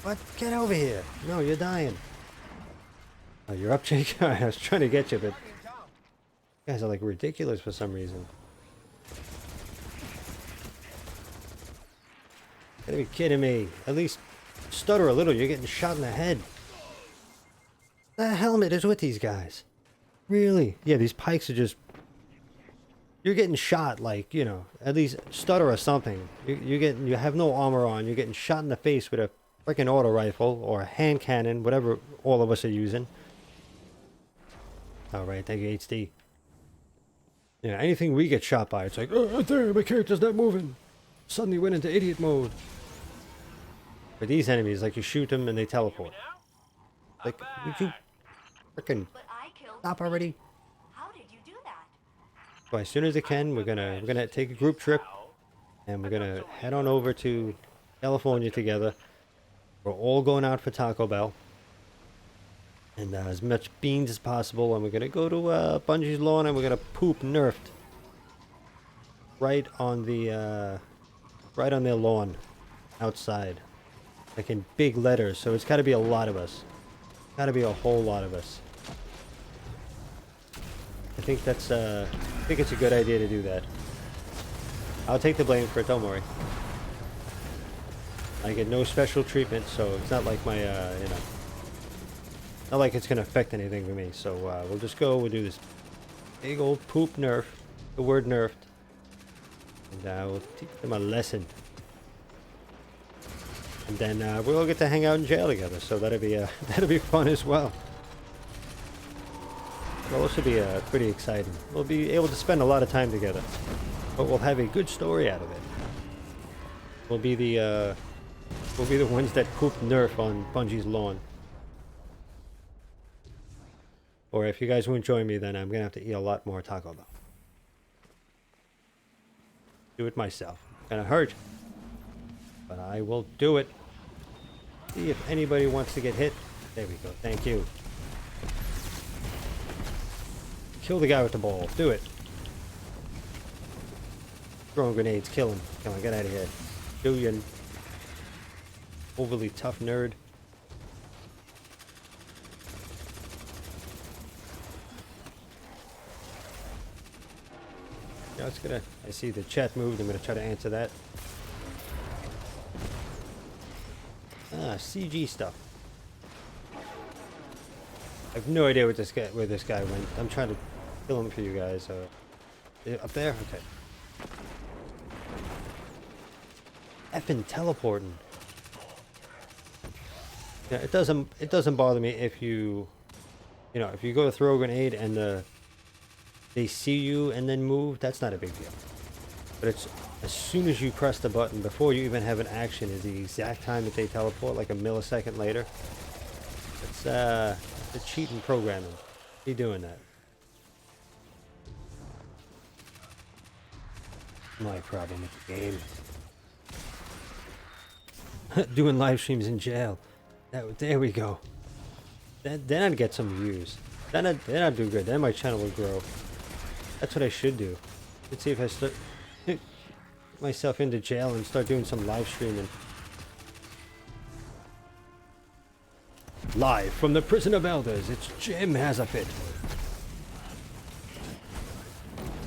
What? Get over here. No, you're dying. Oh, you're up, Jake? I was trying to get you, but you guys are like ridiculous for some reason. You gotta be kidding me. At least stutter a little. You're getting shot in the head. The helmet is with these guys. Really? Yeah, these pikes are just... You're getting shot, like, you know, at least stutter or something. You have no armor on. You're getting shot in the face with a freaking auto rifle or a hand cannon, whatever all of us are using. Alright, thank you, HD. You know, anything we get shot by, it's like, oh, right there, my character's not moving. Suddenly went into idiot mode. But these enemies, like, you shoot them and they teleport. Like, would you freaking But I killed stop already? How did you do that? So as soon as I can, we're gonna take a group trip, and we're gonna head on over to California together. We're all going out for Taco Bell, and as much beans as possible. And we're gonna go to Bungie's lawn, and we're gonna poop nerfed right on their lawn outside, like in big letters. So it's got to be a lot of us. Got to be a whole lot of us. I think that's I think it's a good idea to do that. I'll take the blame for it, don't worry. I get no special treatment, so it's not like my, you know, not like it's gonna affect anything for me. So we'll just go, we'll do this big old poop nerf, the word nerfed, and we'll teach them a lesson. And then we'll all get to hang out in jail together, so that'll be fun as well. It'll also be pretty exciting. We'll be able to spend a lot of time together, but we'll have a good story out of it. We'll be the ones that poop nerf on Bungie's lawn. Or if you guys won't join me, then I'm gonna have to eat a lot more Taco Bell. Do it myself. Gonna hurt, but I will do it. See if anybody wants to get hit. There we go. Thank you. Kill the guy with the ball. Do it. Throwing grenades. Kill him. Come on, get out of here. Do you overly tough nerd. Yeah, it's gonna... I see the chat moved. I'm gonna try to answer that. CG stuff. I have no idea what where this guy went. I'm trying to kill him for you guys. Up there? Okay. Effing teleporting. Yeah, it doesn't bother me if you know, if you go to throw a grenade and they see you and then move, that's not a big deal. But it's as soon as you press the button, before you even have an action, is the exact time that they teleport, like a millisecond later. It's the cheating programming. Be doing that. My problem with the game. Doing live streams in jail. There we go. Then I'd get some views. Then I'd do good. Then my channel would grow. That's what I should do. Let's see if I start... myself into jail and start doing some live streaming. Live from the prison of elders, it's GymHasafit.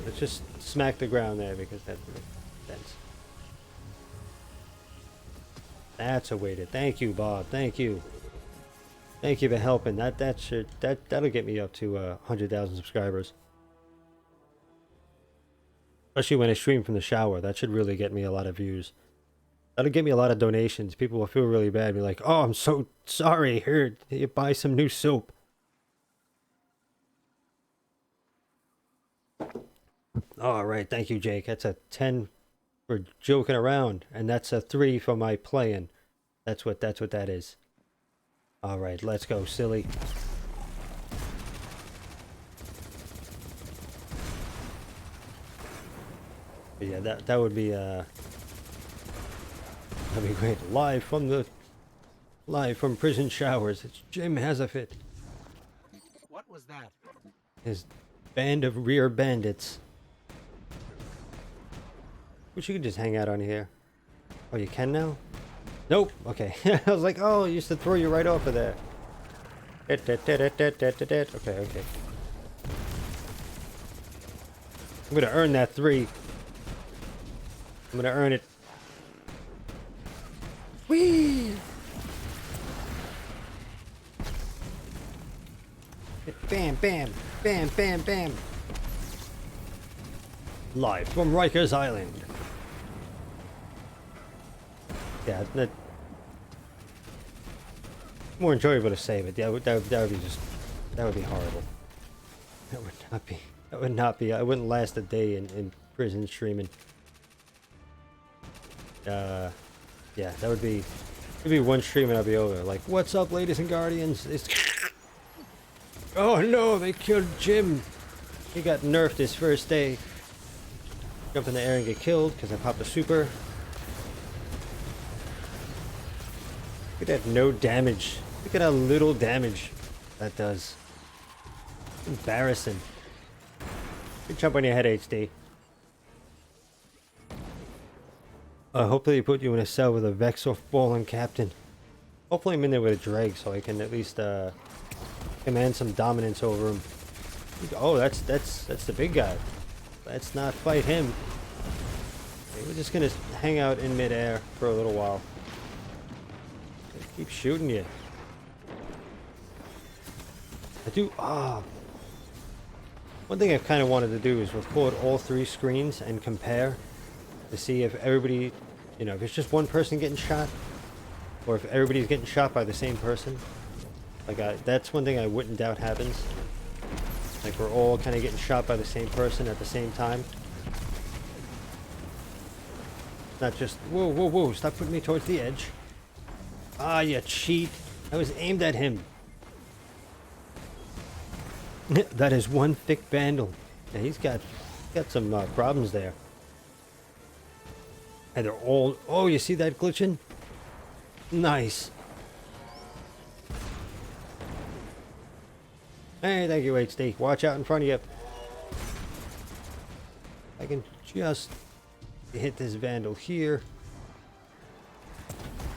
Let's just smack the ground there because that makes sense. That's a way to. Thank you, Bob. Thank you. Thank you for helping. That'll get me up to 100,000 subscribers. Especially when I stream from the shower. That should really get me a lot of views. That'll get me a lot of donations. People will feel really bad. Be like, oh, I'm so sorry. Here, you buy some new soap. All right. Thank you, Jake. That's a 10 for joking around. And that's a 3 for my playing. That's what that is. All right. Let's go, silly. But yeah, that would be that'd be great. Live from prison showers. It's GymHasafit. What was that? His band of rear bandits. Wish you could just hang out on here. Oh, you can now? Nope. Okay. I was like, oh, I used to throw you right off of there. Okay. I'm gonna earn that 3. I'm gonna earn it. Whee! Bam, bam, bam, bam, bam. Live from Rikers Island. Yeah, that more enjoyable to save it. That would be horrible. That would not be. I wouldn't last a day in prison streaming. Yeah, that would be. It'd be one stream and I'll be over. Like, what's up, ladies and guardians? Oh no, they killed Jim. He got nerfed his first day. Jump in the air and get killed because I popped a super. Look at that, no damage. Look at how little damage that does. Embarrassing. Good jump on your head, HD. Hopefully he put you in a cell with a Vex or Fallen Captain. Hopefully I'm in there with a Dreg so I can at least command some dominance over him. Oh, that's the big guy. Let's not fight him. Okay, we're just gonna hang out in midair for a little while. Keep shooting you. One thing I've kind of wanted to do is record all 3 screens and compare to see if everybody, if it's just one person getting shot, or if everybody's getting shot by the same person. Like, that's one thing I wouldn't doubt happens. Like, we're all kind of getting shot by the same person at the same time. Not just, whoa, stop putting me towards the edge. Ah, you cheat. I was aimed at him. That is one thick vandal. Yeah, he's got some problems there. And they're all... Oh, you see that glitching? Nice. Hey, thank you, HD. Watch out in front of you. I can just hit this vandal here.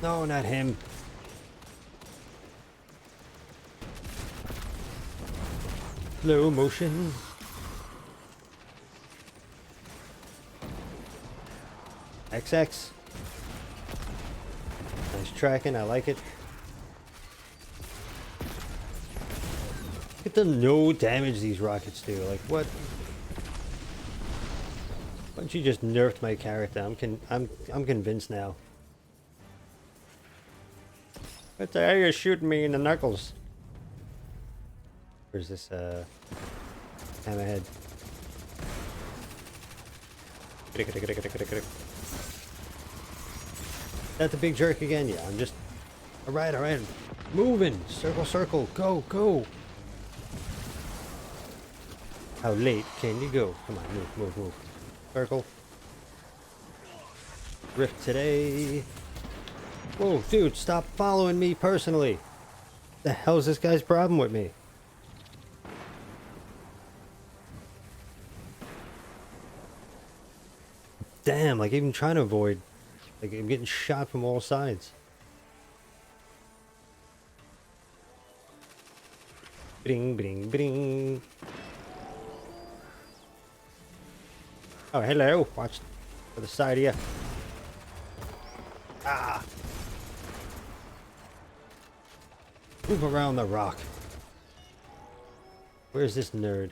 No, not him. Slow motion. XX. Nice tracking, I like it. Look at the no damage these rockets do. Like, what? Why don't you just nerf my character? I'm convinced now. What the hell are you shooting me in the knuckles? Where's this hammerhead? That the big jerk again? Yeah, I'm just... Alright. Moving! Circle, go! How late can you go? Come on, move. Circle. Rift today. Whoa, dude, stop following me personally. The hell's this guy's problem with me? Damn, like even trying to avoid, like I'm getting shot from all sides. Bring, bring, bring. Oh, hello. Watch for the side of you. Ah. Move around the rock. Where's this nerd?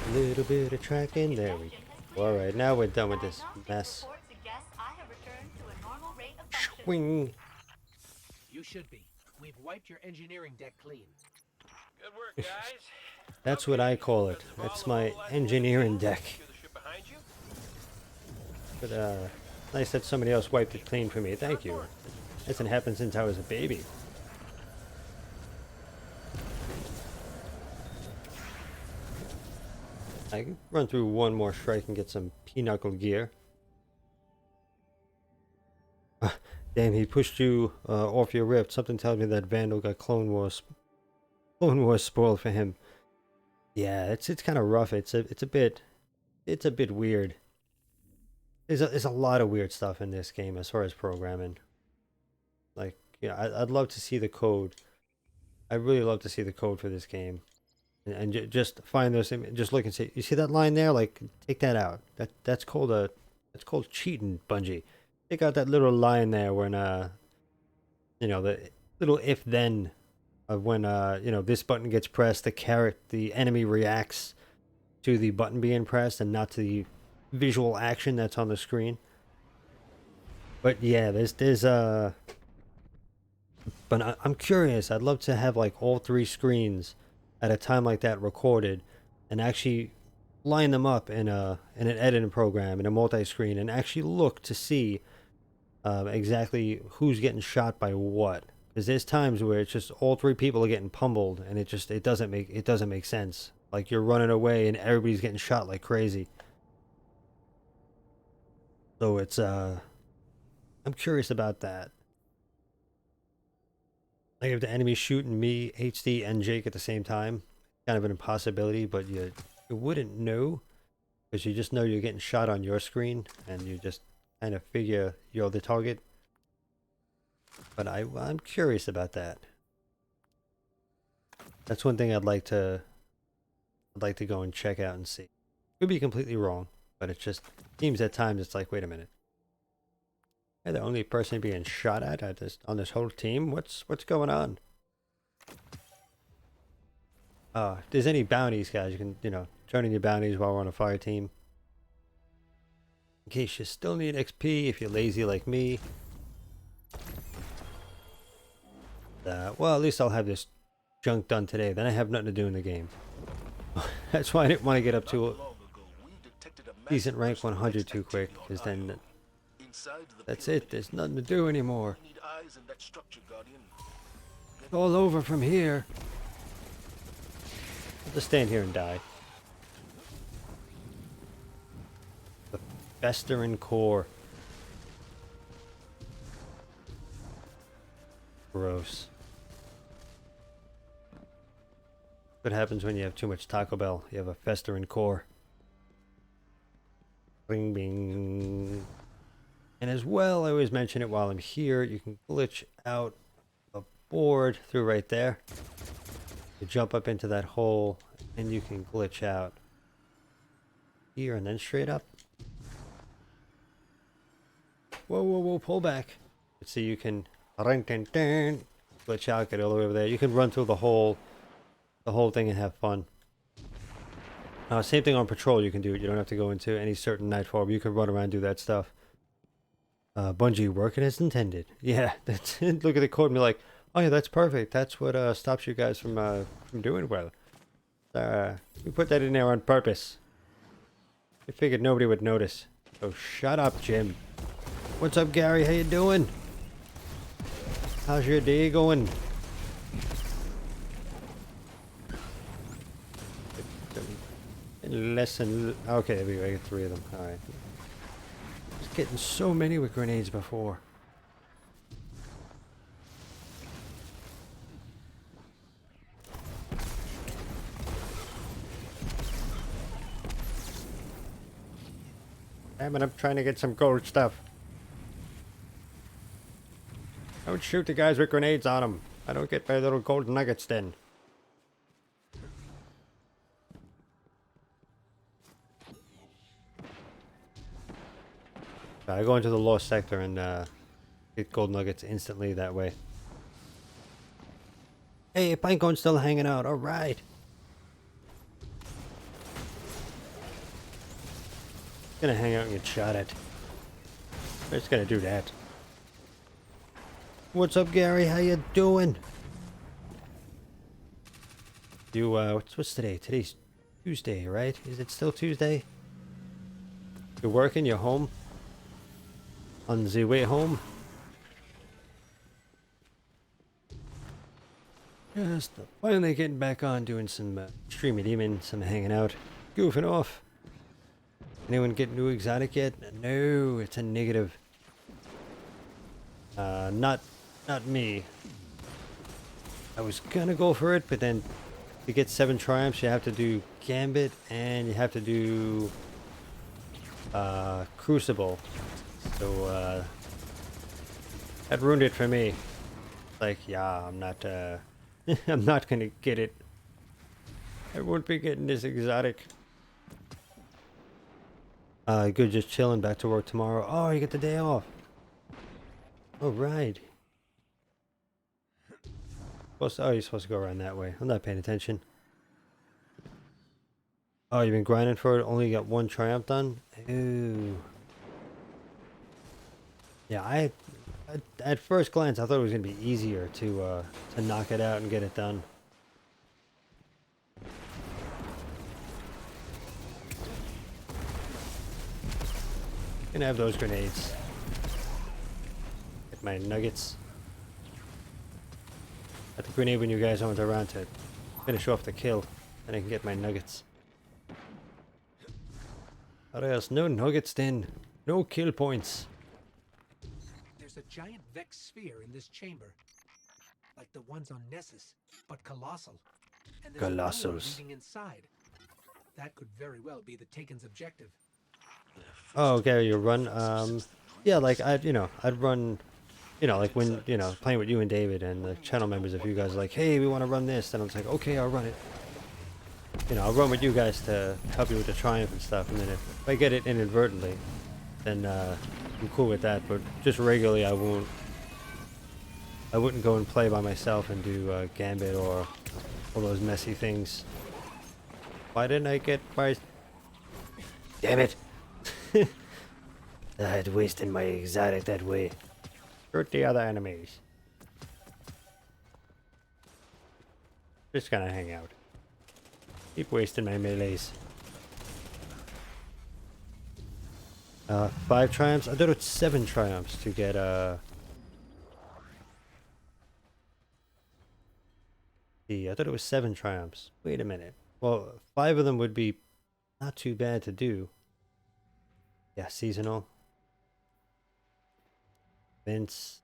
A little bit of tracking. There we go. Alright, now we're done with this mess. Swing. You should be. We've wiped your engineering deck clean. Good work, guys. That's what I call it. That's my engineering deck. Secure the ship behind you. But nice that somebody else wiped it clean for me. Thank you. Hasn't happened since I was a baby. I can run through one more strike and get some pinochle gear. Damn, he pushed you off your rift. Something tells me that Vandal got Clone Wars spoiled for him. Yeah, it's kind of rough. It's a bit weird. There's a lot of weird stuff in this game as far as programming. Like, yeah, I'd love to see the code. I really love to see the code for this game, and just find those. Just look and see. You see that line there? Like, take that out. That's called cheating, Bungie. Take out that little line there when you know, the little if then of when you know, this button gets pressed, the enemy reacts to the button being pressed and not to the visual action that's on the screen. But yeah, but I'm curious. I'd love to have like all three screens at a time like that recorded, and actually line them up in an editing program in a multi-screen, and actually look to see exactly who's getting shot by what. Because there's times where it's just all three people are getting pummeled, and it doesn't make sense. Like you're running away and everybody's getting shot like crazy. So it's I'm curious about that. Like if the enemy's shooting me, HD, and Jake at the same time, kind of an impossibility, but you wouldn't know, because you just know you're getting shot on your screen, and you just kind of figure you're the target. But I'm curious about that. That's one thing I'd like to go and check out and see. Could be completely wrong, but it just seems at times it's like, wait a minute. Am I the only person being shot at on this whole team? What's going on? If there's any bounties, guys, you can, you know, turn in your bounties while we're on a fire team. In case you still need XP if you're lazy like me. Well, at least I'll have this junk done today. Then I have nothing to do in the game. That's why I didn't want to get up to a decent rank 100 too quick, because then that's it. There's nothing to do anymore. It's all over from here. I'll just stand here and die. The festering core. Gross. What happens when you have too much Taco Bell? You have a festering core. Bing bing. And as well, I always mention it while I'm here, you can glitch out a board through right there. You jump up into that hole, and you can glitch out here and then straight up. Whoa, whoa, whoa, pull back. See, you can glitch out, get all the way over there. You can run through the whole thing and have fun. Same thing on patrol, you can do it. You don't have to go into any certain nightfall, but you can run around and do that stuff. Bungie working as intended. Yeah, that's it. Look at the code and be like, oh yeah, that's perfect. That's what stops you guys from doing well. We put that in there on purpose. I figured nobody would notice. So shut up, Jim. What's up, Gary? How you doing? How's your day going? Lesson. Okay, there we go. I got 3 of them. All right. I was getting so many with grenades before. Damn it, I'm trying to get some gold stuff. Don't shoot the guys with grenades on them. I don't get my little gold nuggets then. I go into the lost sector and get gold nuggets instantly that way. Hey, Pinecone's still hanging out. All right. Gonna hang out and get shot at. Just gonna do that. What's up, Gary? How you doing? You what's today? Today's Tuesday, right? Is it still Tuesday? You're working? You're home? On the way home? Just finally getting back on doing some streaming demon, some hanging out, goofing off. Anyone get new exotic yet? No, it's a negative. Not me. I was gonna go for it, but then to get 7 triumphs, you have to do Gambit and you have to do Crucible. So that ruined it for me. Like, yeah, I'm not I'm not gonna get it. I won't be getting this exotic. Good, just chilling, back to work tomorrow. Oh, you get the day off. All right. Oh, you're supposed to go around that way. I'm not paying attention. Oh, you've been grinding for it? Only got 1 triumph done? Ooh. Yeah, at first glance, I thought it was going to be easier to knock it out and get it done. Gonna have those grenades. Get my nuggets. At the grenade when you guys aren't around to finish off the kill. Then I can get my nuggets. What else? No nuggets then. No kill points. There's a giant Vex sphere in this chamber. Like the ones on Nessus, but colossal. And there's another Colossals. leading inside. That could very well be the Taken's objective. Oh, Gary, you run? Yeah, like I'd run, like when, playing with you and David and the channel members, if you guys are like, hey, we want to run this, then I'm like, okay, I'll run it. I'll run with you guys to help you with the triumph and stuff, and then if I get it inadvertently, then I'm cool with that, but just regularly I wouldn't go and play by myself and do Gambit or all those messy things. Why didn't I get my... Damn it! I'd wasted my exotic that way. Hurt the other enemies. Just gonna hang out. Keep wasting my melees. 5 triumphs? I thought it's 7 triumphs to get I thought it was 7 triumphs. Wait a minute. Well, 5 of them would be not too bad to do. Yeah, seasonal. Vince.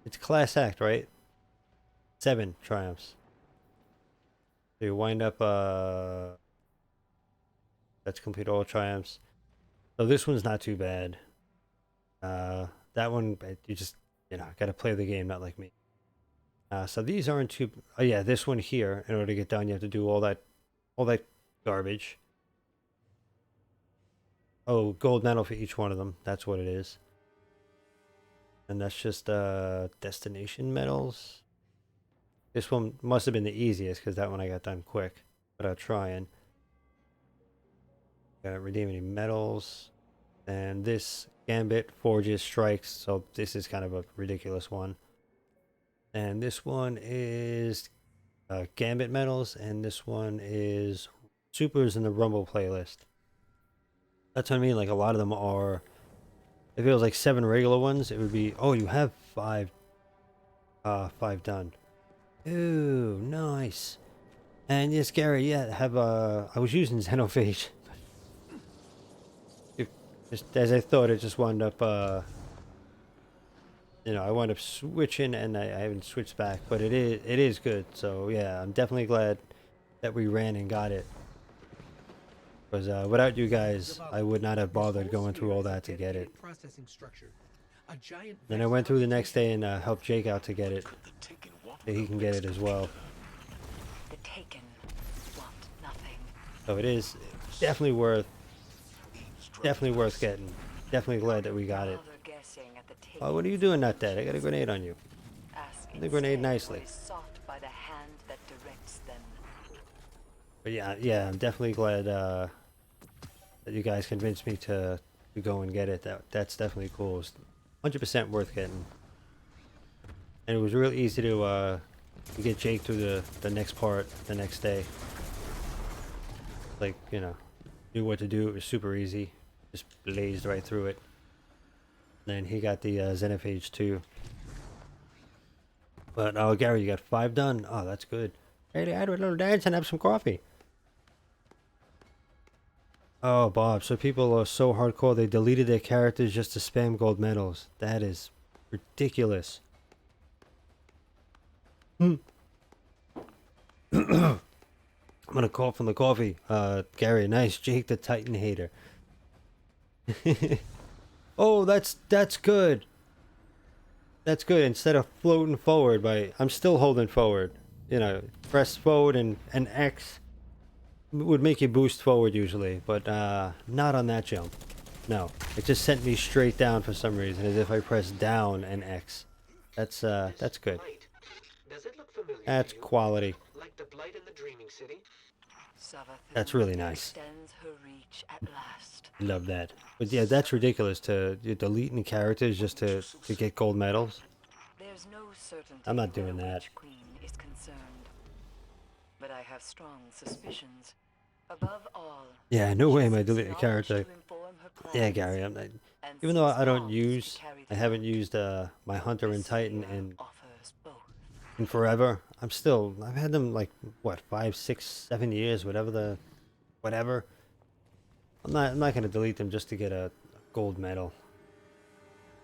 It's class act, right? 7 triumphs. So you wind up that's complete all triumphs. So this one's not too bad. That one you just gotta play the game, not like me. So these aren't too... Oh yeah, this one here, in order to get done, you have to do all that garbage. Oh, gold medal for each one of them. That's what it is. And that's just destination medals. This one must have been the easiest because that one I got done quick. But I'll try and... Gotta redeem any medals. And this Gambit forges strikes. So this is kind of a ridiculous one. And this one is Gambit Metals, and this one is Supers in the Rumble playlist. That's what I mean, like a lot of them are, if it was like 7 regular ones, it would be, oh, you have 5 done. Ooh, nice. And yes, Gary, yeah, I was using Xenophage. Just as I thought, it just wound up, I wound up switching, and I haven't switched back, but it is good. So yeah, I'm definitely glad that we ran and got it. Because without you guys, I would not have bothered going through all that to get it. Processing structure. A giant Then I went through the next day and helped Jake out to get it. The Taken want So he can get it as well. The Taken want nothing. So it is definitely worth getting. Definitely glad that we got it. While they're guessing at the Taken, Oh, what are you doing, Nut Dad? I got a grenade on you. ask the grenade instead nicely. what is sought by the hand that directs them. But yeah, I'm definitely glad that you guys convinced me to go and get it. That's definitely cool. It's 100% worth getting. And it was real easy to get Jake through the next part the next day. Like, you know, knew what to do. It was super easy. Just blazed right through it. Then he got the Xenophage too. But oh, Gary, you got 5 done. Oh, that's good. Hey, I do a little dance and have some coffee. Oh, Bob, so people are so hardcore they deleted their characters just to spam gold medals. That is ridiculous. I'm gonna cough on the coffee. Gary, nice. Jake the Titan hater. Oh, that's good. That's good. Instead of floating forward I'm still holding forward. You know, press forward and X would make you boost forward usually, but not on that jump. No, it just sent me straight down for some reason, as if I pressed down and X. That's good. Blight. Does it look familiar That's to you? quality. Like the blight in the Dreaming City? That's really nice. Extends her reach at last. Love that. But yeah, that's ridiculous to you're deleting characters just to get gold medals. There's no certainty I'm not doing where that. Witch Queen is concerned, but I have strong suspicions. Above all, Yeah, no way am I she's deleting a character. acknowledged to inform her Yeah, plans Gary, I'm not. and Even though I don't seeks use, to carry I them haven't out. used my Hunter and This Titan year in offers both. forever. I've had them like what 5, 6, 7 years, whatever. I'm not gonna delete them just to get a gold medal.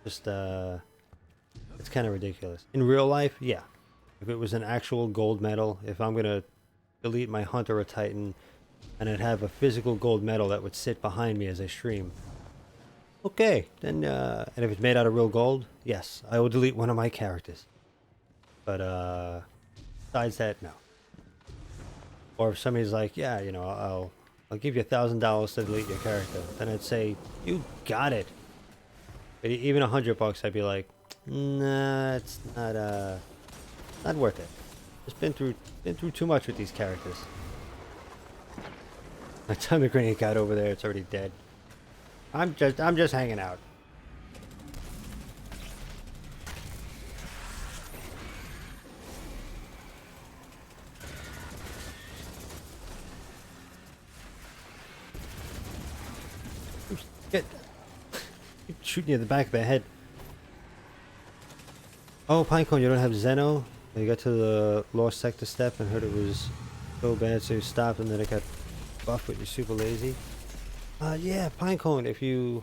Just it's kind of ridiculous. In real life, yeah. If it was an actual gold medal, if I'm gonna delete my Hunter or Titan, and I'd have a physical gold medal that would sit behind me as I stream. Okay, then and if it's made out of real gold, yes, I will delete one of my characters. But besides that, no. Or if somebody's like, yeah, you know, I'll give you $1,000 to delete your character, then I'd say, you got it. But even $100, I'd be like, nah, it's not worth it. Just been through too much with these characters. By the time the grenade got over there, it's already dead. I'm just hanging out. Get shooting you in the back of the head. Oh, Pinecone, you don't have Zeno? You got to the Lost Sector step and heard it was so bad, so you stopped, and then it got buffed with you super lazy. Yeah, Pinecone, if you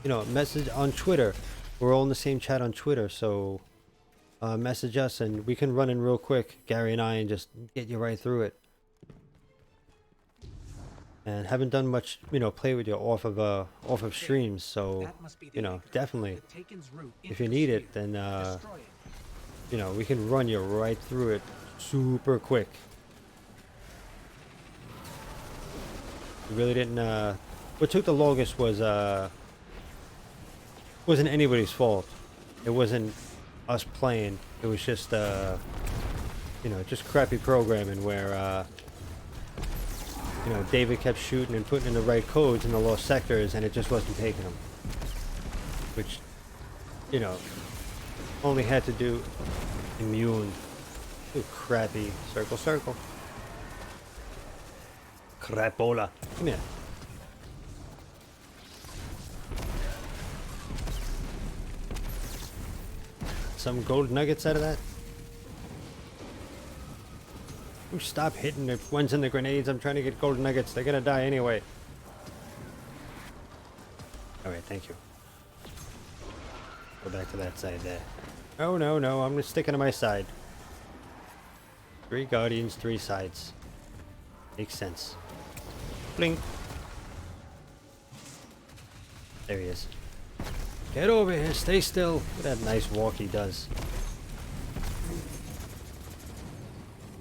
know, message on Twitter. We're all in the same chat on Twitter, so message us and we can run in real quick, Gary and I, and just get you right through it. And haven't done much, you know, play with you off of streams, so That must be the you know, anchor. definitely. The Taken's route If into you the need it, sphere. then Destroy it. you know, we can run you right through it super quick. We really didn't what took the longest was wasn't anybody's fault. It wasn't us playing. It was just you know, just crappy programming where you know, David kept shooting and putting in the right codes in the lost sectors and it just wasn't taking them. Which, you know, only had to do immune. Ooh, crappy circle. Crapola. Come here. Some gold nuggets out of that? Ooh, stop hitting the ones in the grenades. I'm trying to get gold nuggets. They're gonna die anyway. Alright, thank you. Go back to that side there. Oh, no, I'm sticking to my side. 3 Guardians, 3 sides. Makes sense. Blink. There he is. Get over here, stay still. Look at that nice walk he does.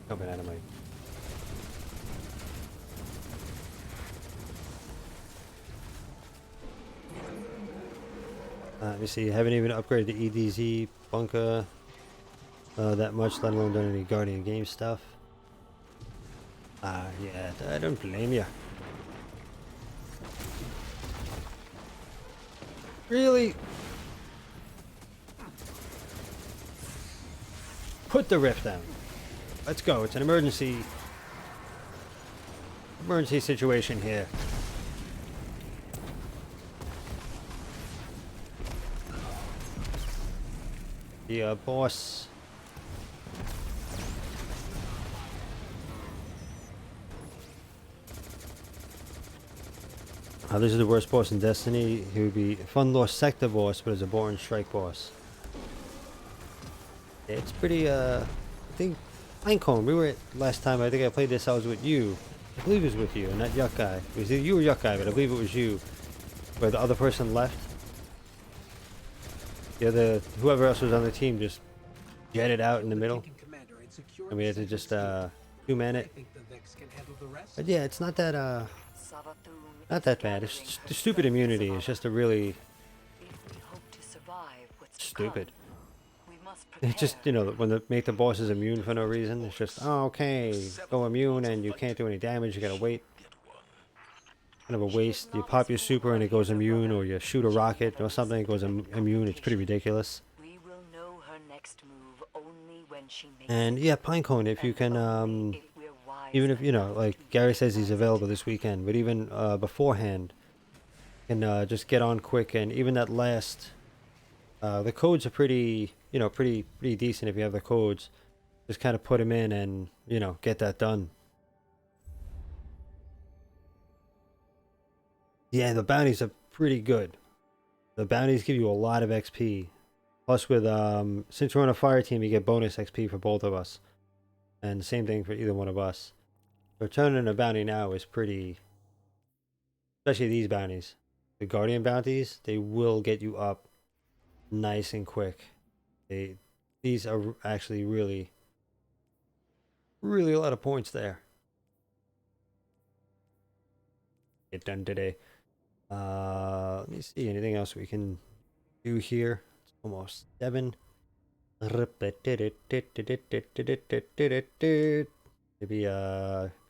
Coming out of my... let me see, I haven't even upgraded the EDZ bunker that much, let alone done any Guardian Games stuff. Yeah, I don't blame you. Really? Put the rift down. Let's go. It's an emergency situation here. The boss. This is the worst boss in Destiny. He would be a fun lost sector boss, but it's a boring strike boss. Yeah, it's pretty, I think, Pinecone, we were, last time I think I played this, I was with you. I believe it was with you, and not Yuck Guy. It was either you or Yuck Guy, but I believe it was you. Where the other person left. Yeah, whoever else was on the team just jetted out in the middle. And we had to just, two-man it. But yeah, it's not that, not that bad. It's just the stupid immunity. It's just a really stupid. It's just, you know, when they make the bosses immune for no reason, it's just, oh, okay, go immune and you can't do any damage, you gotta wait. Kind of a waste. You pop your super and it goes immune, or you shoot a rocket or something, it goes immune. It's pretty ridiculous. And yeah, Pinecone, if you can, even if, you know, like Gary says he's available this weekend, but even beforehand, can just get on quick, and even that last, the codes are pretty, you know, pretty decent if you have the codes. Just kind of put them in and, you know, get that done. Yeah, the bounties are pretty good. The bounties give you a lot of XP. Plus with, since we're on a fire team, you get bonus XP for both of us. And the same thing for either one of us. So turning a bounty now is pretty, especially these bounties. The Guardian bounties, they will get you up nice and quick. These are actually really a lot of points there. Get done today. Let me see, anything else we can do here? It's almost 7. Maybe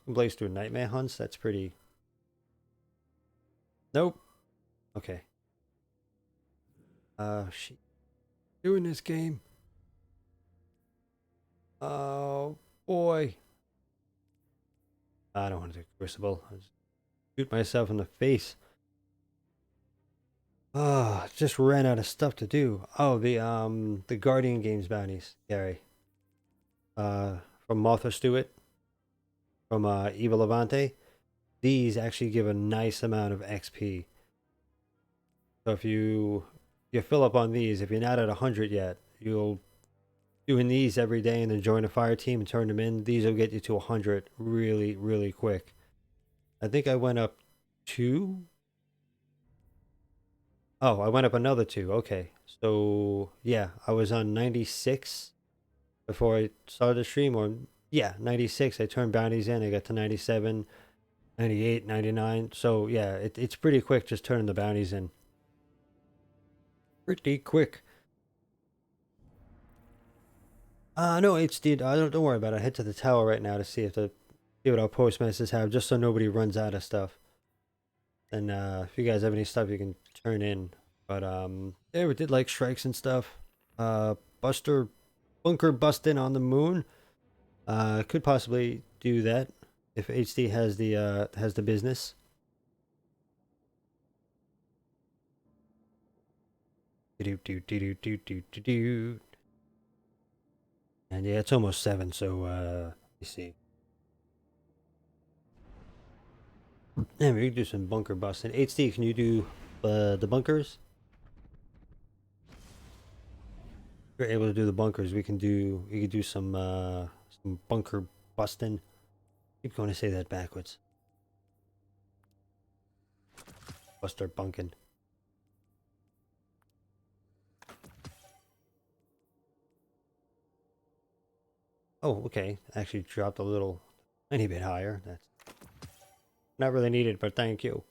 blaze through nightmare hunts. That's pretty. Nope. Okay. She doing this game. Oh boy. I don't want to do Crucible. I'll just shoot myself in the face. Just ran out of stuff to do. Oh, the Guardian Games Bounties, Gary. From Martha Stewart. From Eva Levante. These actually give a nice amount of XP. So if you fill up on these, if you're not at 100 yet, you'll doing these every day and then join a fire team and turn them in. These will get you to 100 really quick. I think I went up 2. Oh, I went up another 2. Okay. So, yeah, I was on 96 before I started the stream, or yeah, 96. I turned bounties in. I got to 97, 98, 99. So, yeah, it's pretty quick just turning the bounties in. Pretty quick. No, HD. Don't worry about it. I head to the tower right now to see what our postmasters have, just so nobody runs out of stuff. And if you guys have any stuff, you can turn in. But yeah, we did like strikes and stuff. Bunker busting on the moon. Could possibly do that if HD has the business. And yeah, it's almost 7, so let me see. Yeah, we can do some bunker busting. HD, can you do the bunkers? If you're able to do the bunkers, we can do some bunker busting. Keep going to say that backwards. Buster bunking. Oh, okay. Actually dropped a little, tiny bit higher. That's not really needed, but thank you.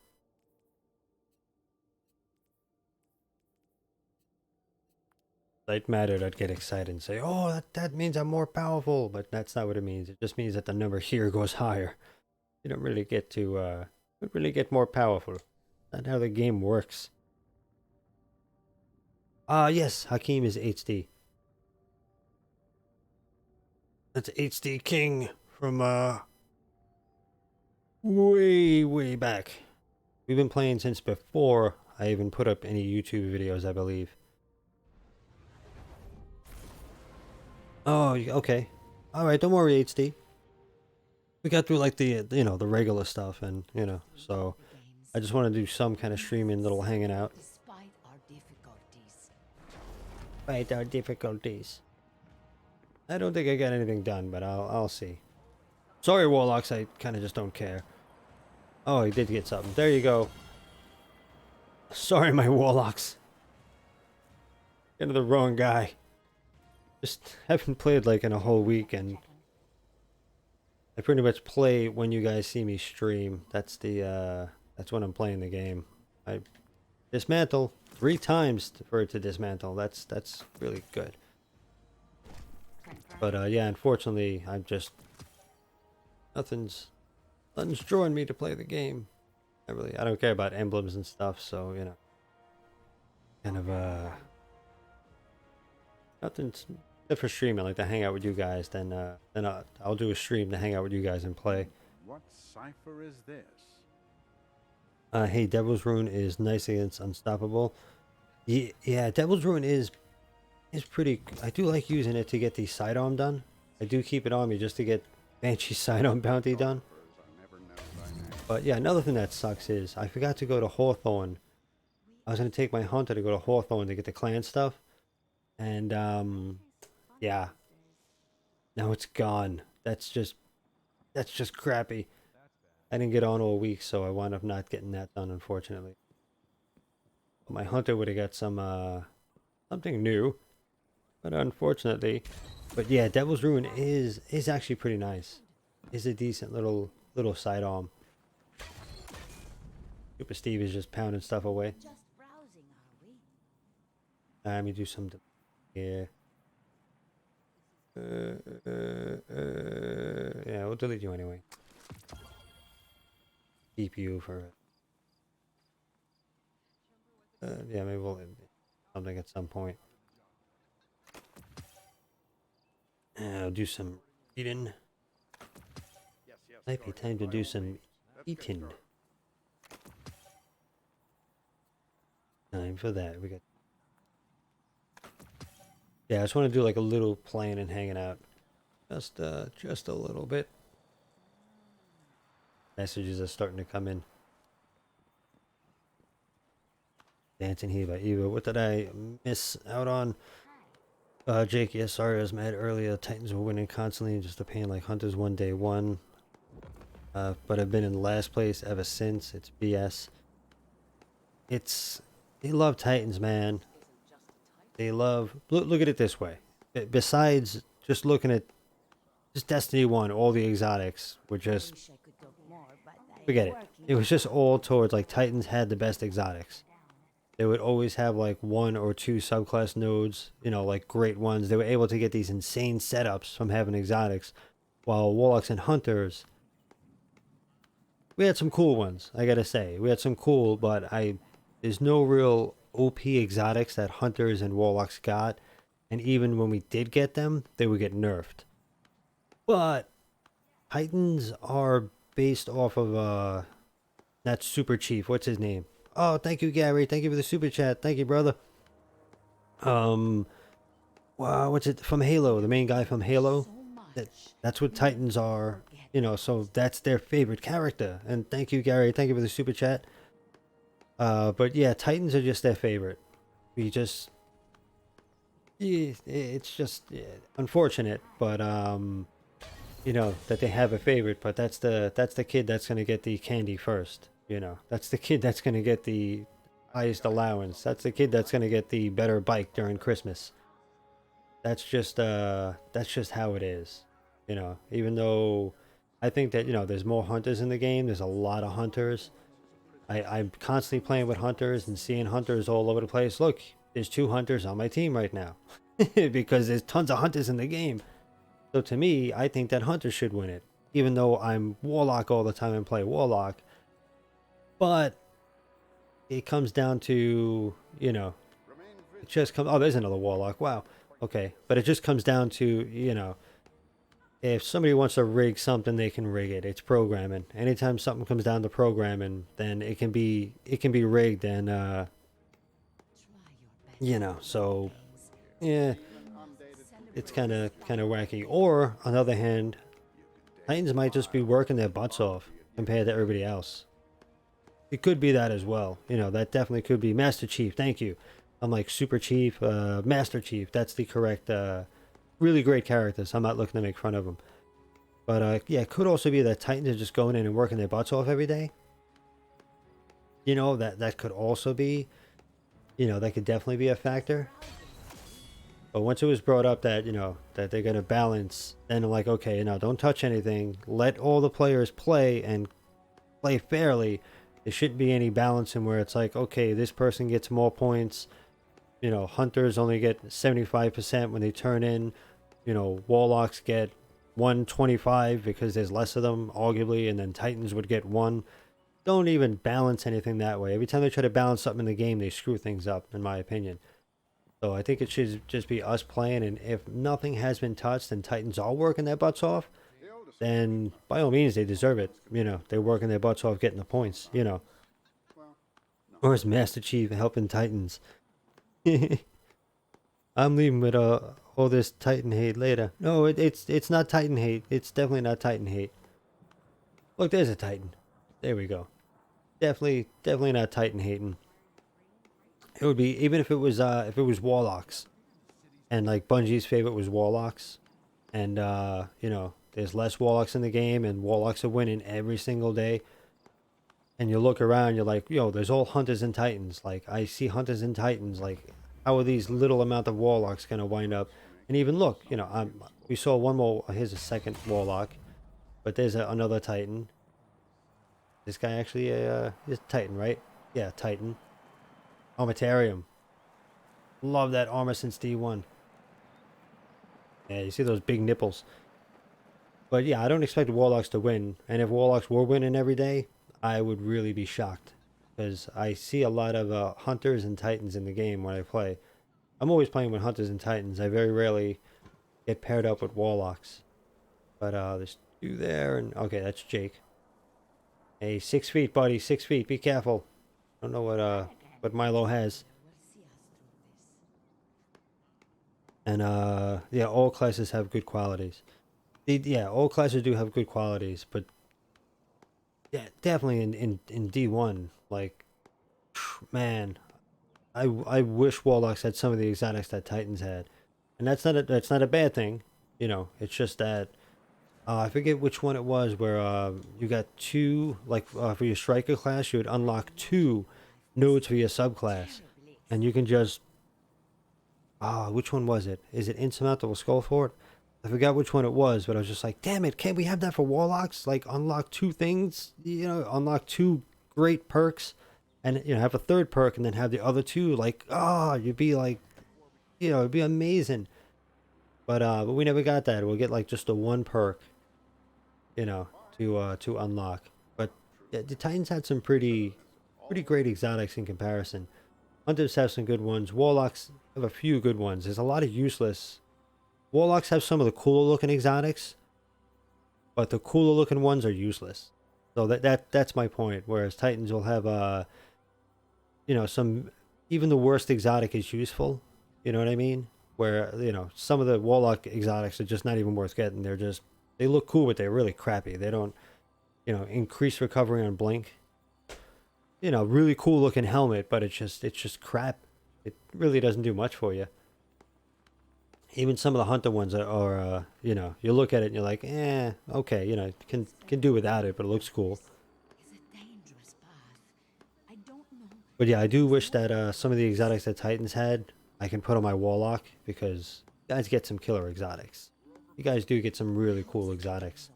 Light matter, I'd get excited and say, oh, that means I'm more powerful. But that's not what it means. It just means that the number here goes higher. You don't really get to, don't really get more powerful. That's how the game works. Yes, Hakim is HD. That's HD King from, way back. We've been playing since before I even put up any YouTube videos, I believe. Oh, okay. Alright, don't worry, HD. We got through like the, you know, the regular stuff and, you know, so I just want to do some kind of streaming, little hanging out. Despite our difficulties. Despite our difficulties. I don't think I got anything done, but I'll see. Sorry, Warlocks, I kind of just don't care. Oh, he did get something. There you go. Sorry, my Warlocks. Into the wrong guy. Just haven't played like in a whole week, and I pretty much play when you guys see me stream. That's the that's when I'm playing the game. I dismantle 3 times for it to dismantle. That's really good. But yeah, unfortunately, I'm just nothing's drawing me to play the game. I don't care about emblems and stuff, so you know, kind of nothing's for streaming. I like to hang out with you guys. Then I'll do a stream to hang out with you guys and play. What cipher is this? Hey, Devil's Rune is nice against Unstoppable. Yeah, Devil's Rune is pretty. I do like using it to get the sidearm done. I do keep it on me just to get Banshee sidearm bounty done. But yeah, another thing that sucks is I forgot to go to Hawthorne. I was gonna take my hunter to go to Hawthorne to get the clan stuff, and yeah, now it's gone. That's just crappy. I didn't get on all week, so I wound up not getting that done, unfortunately. But my hunter would have got some something new, but unfortunately. But yeah, Devil's Rune is actually pretty nice. Is a decent little sidearm. Super Steve is just pounding stuff away. Just browsing, are we? Let me do some. Yeah. Yeah, we'll delete you anyway. Keep you for. Yeah, maybe we'll something at some point. I'll do some eating. Might be time to do some eating. Time for that. We got. Yeah, I just want to do like a little playing and hanging out, just a little bit. Messages are starting to come in. Dancing here by Eva. What did I miss out on? Jake, yes, sorry, I was mad earlier. Titans were winning constantly, just a pain like Hunters one day one. But I've been in last place ever since. It's BS. They love Titans, man. They love. Look at it this way. Besides just looking at just Destiny 1, all the exotics were just. Wish I could talk more, but Forget it. It was just all towards like Titans had the best exotics. They would always have like 1 or 2 subclass nodes, you know, like great ones. They were able to get these insane setups from having exotics, while Warlocks and Hunters, we had some cool ones, I gotta say. We had some cool, but there's no real OP exotics that Hunters and Warlocks got, and even when we did get them, they would get nerfed. But Titans are based off of that Super Chief. What's his name? Oh, thank you, Gary. Thank you for the super chat. Thank you, brother. Wow, what's it from Halo? The main guy from Halo. That's what Titans are. You know, so that's their favorite character. And thank you, Gary. Thank you for the super chat. But yeah, Titans are just their favorite. We just, yeah, it's just unfortunate, but you know that they have a favorite. But that's the kid that's gonna get the candy first. You know, that's the kid that's going to get the highest allowance. That's the kid that's going to get the better bike during Christmas. That's just how it is. You know, even though I think that, you know, there's more hunters in the game. There's a lot of hunters. I'm constantly playing with hunters and seeing hunters all over the place. Look, there's 2 hunters on my team right now. Because there's tons of hunters in the game. So to me, I think that hunter should win it. Even though I'm warlock all the time and play warlock. But it comes down to, you know, it just comes, oh, there's another warlock. Wow. Okay. But it just comes down to, you know, if somebody wants to rig something, they can rig it. It's programming. Anytime something comes down to programming, then it can be rigged, and you know, so yeah, it's kind of wacky. Or on the other hand, Titans might just be working their butts off compared to everybody else. It could be that as well. You know, that definitely could be. Master Chief, thank you. I'm like Super Chief, Master Chief. That's the correct really great characters. I'm not looking to make fun of them. But yeah, it could also be that Titans are just going in and working their butts off every day. You know, that could also be, you know, that could definitely be a factor. But once it was brought up that, you know, that they're going to balance, then I'm like, okay, you know, don't touch anything. Let all the players play and play fairly. There shouldn't be any balancing where it's like, okay, this person gets more points. You know, hunters only get 75% when they turn in. You know, warlocks get 125 because there's less of them, arguably, and then Titans would get 1. Don't even balance anything that way. Every time they try to balance something in the game, they screw things up, in my opinion. So I think it should just be us playing, and if nothing has been touched and Titans are working their butts off, then by all means they deserve it. You know, they're working their butts off getting the points, you know. Or is Master Chief helping Titans? I'm leaving with all this Titan hate later. No, it's not Titan hate. It's definitely not Titan hate. Look, there's a Titan. There we go. Definitely not Titan hating. It would be, even if it was warlocks, and like Bungie's favorite was warlocks, and you know, there's less warlocks in the game, and warlocks are winning every single day. And you look around, you're like, yo, there's all hunters and Titans. Like, I see hunters and Titans. Like, how are these little amount of warlocks gonna wind up? And even look, you know, we saw one more. Here's a second warlock, but there's another Titan. This guy actually is Titan, right? Yeah, Titan. Armatarium. Love that armor since D1. Yeah, you see those big nipples. But yeah, I don't expect warlocks to win. And if warlocks were winning every day, I would really be shocked. Because I see a lot of hunters and Titans in the game when I play. I'm always playing with hunters and Titans. I very rarely get paired up with warlocks. But there's 2 there, and okay, that's Jake. Hey, 6 feet, buddy, 6 feet. Be careful. I don't know what Milo has. And yeah, all classes have good qualities. Yeah, all classes do have good qualities, but yeah, definitely in D1, like, man, I wish warlocks had some of the exotics that Titans had, and that's not a bad thing, you know. It's just that I forget which one it was where you got 2, like for your striker class, you would unlock 2 nodes for your subclass, and you can just which one was it? Is it Insurmountable Skullfort? I forgot which one it was, but I was just like, damn it, can't we have that for warlocks? Like, unlock 2 things, you know, unlock 2 great perks, and, you know, have a 3rd perk, and then have the other 2, like, you'd be like, you know, it'd be amazing. But we never got that. We'll get, like, just the 1 perk, you know, to unlock. But yeah, the Titans had some pretty great exotics in comparison. Hunters have some good ones. Warlocks have a few good ones. There's a lot of useless. Warlocks have some of the cooler looking exotics, but the cooler looking ones are useless. So that's my point. Whereas Titans will have you know, even the worst exotic is useful. You know what I mean? Where, you know, some of the warlock exotics are just not even worth getting. They look cool, but they're really crappy. They don't, you know, increase recovery on blink. You know, really cool looking helmet, but it's just crap. It really doesn't do much for you. Even some of the hunter ones are you know, you look at it and you're like, okay, you know, can do without it, but it looks cool. Is a dangerous path. But yeah, I do wish that some of the exotics that Titans had, I can put on my Warlock, because you guys get some killer exotics. You guys do get some really cool exotics.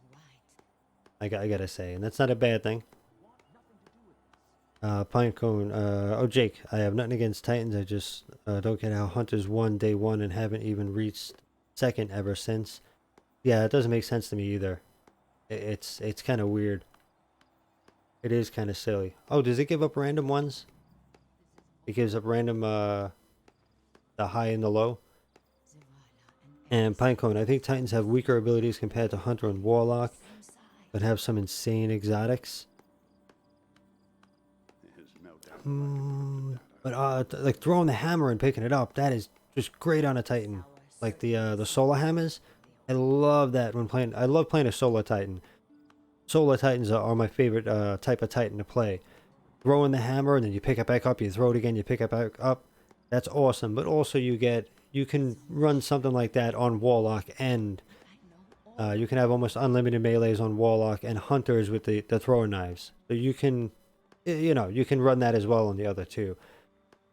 I gotta say, and that's not a bad thing. Pinecone, oh Jake, I have nothing against Titans, I just don't get how Hunters won day one and haven't even reached second ever since. Yeah, it doesn't make sense to me either. It's kind of weird. It is kind of silly. Oh, does it give up random ones? It gives up random, the high and the low. And Pinecone, I think Titans have weaker abilities compared to Hunter and Warlock, but have some insane exotics. But like throwing the hammer and picking it up, that is just great on a Titan. Like the solar hammers, I love that when playing. I love playing a solar Titan. Solar Titans are my favorite type of Titan to play. Throwing the hammer and then you pick it back up, you throw it again, you pick it back up. That's awesome. But also you can run something like that on Warlock, and you can have almost unlimited melees on Warlock and Hunters with the throwing knives. So you can, you can run that as well on the other two.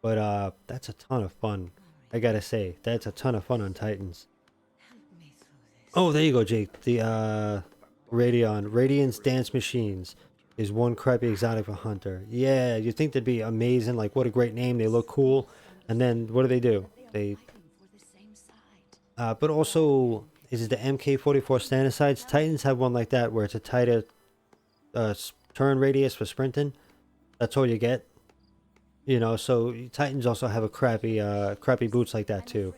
But that's a ton of fun. I gotta say, that's a ton of fun on Titans. Oh, there you go, Jake. The Radiant's Dance Machines is one crappy exotic for Hunter. Yeah, you'd think they'd be amazing. Like, what a great name. They look cool. And then what do? They but also, is it the MK44 standard sides? Titans have one like that where it's a tighter turn radius for sprinting. That's all you get. So Titans also have a crappy boots like that too.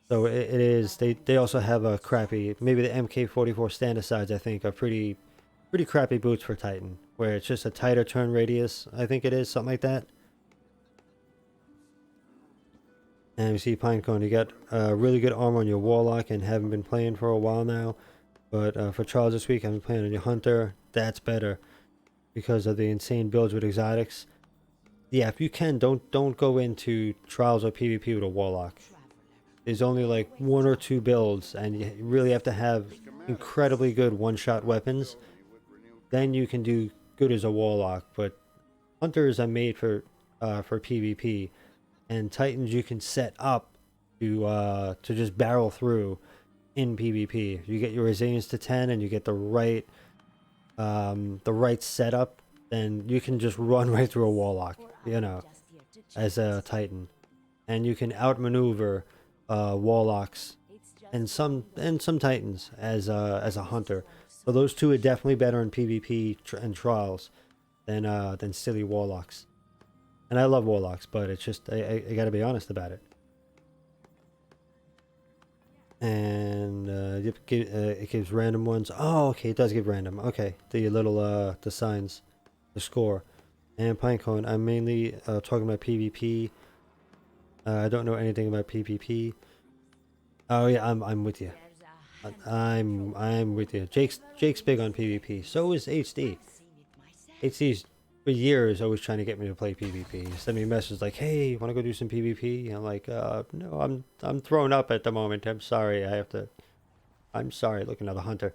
So it is, they also have a crappy, maybe the MK44 standard sides I think are pretty crappy boots for Titan, where it's just a tighter turn radius, I think it is, something like that. And we see Pinecone, you got really good armor on your Warlock and haven't been playing for a while now. But for Trials this week, I've been playing on your Hunter. That's better because of the insane builds with exotics. Yeah, if you can, don't go into Trials or PvP with a Warlock. There's only like 1 or 2 builds, and you really have to have incredibly good one-shot weapons. Then you can do good as a Warlock. But Hunters are made for PvP, and Titans you can set up to just barrel through in PvP. You get your resilience to 10, and you get the right setup, then you can just run right through a Warlock, as a Titan, and you can outmaneuver Warlocks and some Titans as a Hunter. So those two are definitely better in PvP and Trials than silly Warlocks. And I love Warlocks, but it's just I gotta be honest about it. And it gives random ones. Oh, okay, it does give random. Okay, the little the signs, the score. And Pinecone, I'm mainly talking about PvP. I don't know anything about PvP. Oh yeah, I'm with you. I'm with you. Jake's big on PvP. So is HD. HD's for years always trying to get me to play PvP. He sent me a message like, "Hey, want to go do some PvP?" And I'm like, "No, I'm thrown up at the moment. I'm sorry. I'm sorry. Look, another Hunter."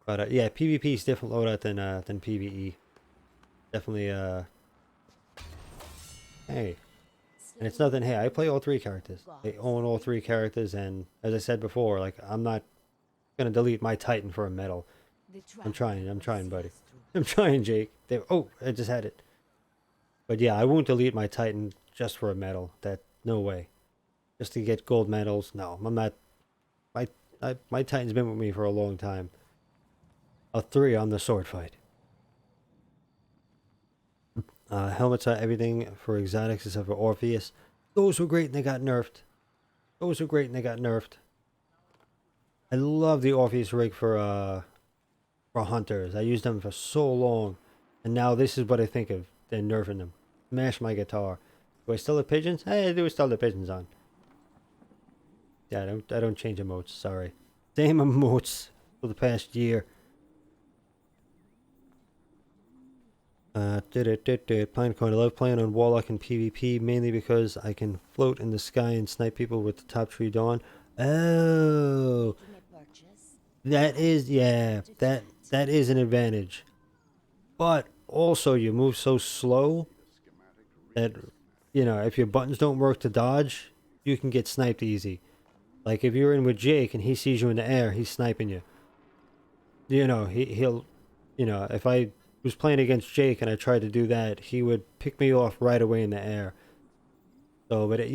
But yeah, PvP is different loadout than PvE. Definitely hey. And it's nothing. Hey, I play all 3 characters. I own all 3 characters, and as I said before, like I'm not gonna delete my Titan for a medal. I'm trying, buddy. I'm trying, Jake. Oh, I just had it. But yeah, I won't delete my Titan just for a medal. No way. Just to get gold medals. No, I'm not. My Titan's been with me for a long time. A 3 on the sword fight. Helmets are everything for exotics except for Orpheus. Those were great and they got nerfed. I love the Orpheus rig for Hunters. I used them for so long. And now this is what I think of. They're nerfing them. Smash my guitar. Do I still have pigeons? Hey, I do still have pigeons on. Yeah, I don't change emotes, sorry. Same emotes for the past year. Pinecone, I love playing on Warlock and PvP, mainly because I can float in the sky and snipe people with the top tree dawn. Oh, that is, yeah, that is an advantage. But also you move so slow that, you know, if your buttons don't work to dodge, you can get sniped easy. Like if you're in with Jake and he sees you in the air, he's sniping you. You know, he'll, you know, if I was playing against Jake and I tried to do that, he would pick me off right away in the air. So, but it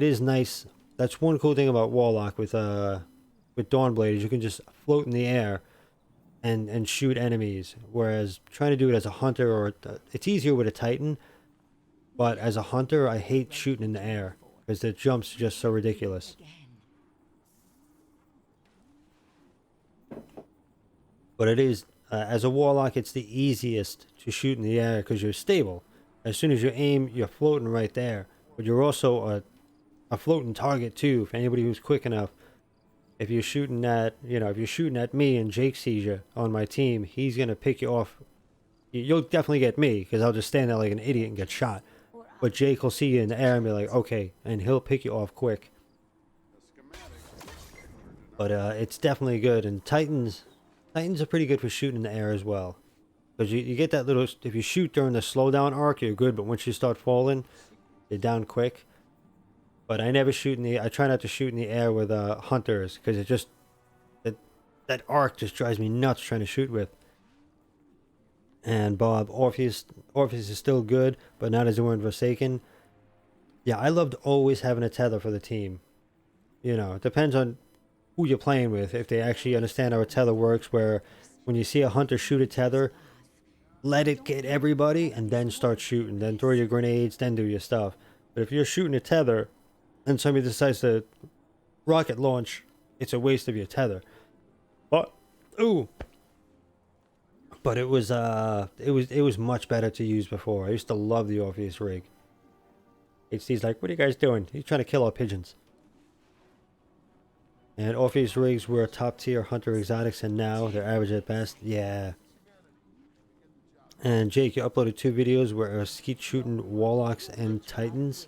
is nice. That's one cool thing about Warlock with Dawnblade is you can just float in the air and shoot enemies. Whereas trying to do it as a hunter or it's easier with a Titan, but as a hunter I hate shooting in the air because the jumps are just so ridiculous. But it is, as a Warlock, it's the easiest to shoot in the air because you're stable. As soon as you aim, you're floating right there. But you're also a floating target too, for anybody who's quick enough. If you're shooting at, you know, if you're shooting at me and Jake sees you on my team, he's going to pick you off. You'll definitely get me because I'll just stand there like an idiot and get shot. But Jake will see you in the air and be like, okay, and he'll pick you off quick. But it's definitely good, and Titans are pretty good for shooting in the air as well. Because you get that little, if you shoot during the slowdown arc, you're good, but once you start falling, you're down quick. But I never shoot in the, I try not to shoot in the air with hunters, because it just, that arc just drives me nuts trying to shoot with. And Bob, Orpheus is still good, but not as the one Forsaken. Yeah, I loved always having a tether for the team. You know, it depends on who you're playing with, if they actually understand how a tether works, where when you see a hunter shoot a tether, let it get everybody and then start shooting, then throw your grenades, then do your stuff. But if you're shooting a tether and somebody decides to rocket launch, it's a waste of your tether. But but it was much better to use before. I used to love the Orpheus rig. HD's like, what are you guys doing? He's trying to kill our pigeons. And Orpheus rigs were top tier hunter exotics, and now they're average at best. Yeah. And Jake, you uploaded 2 videos where I was skeet shooting Warlocks and Titans.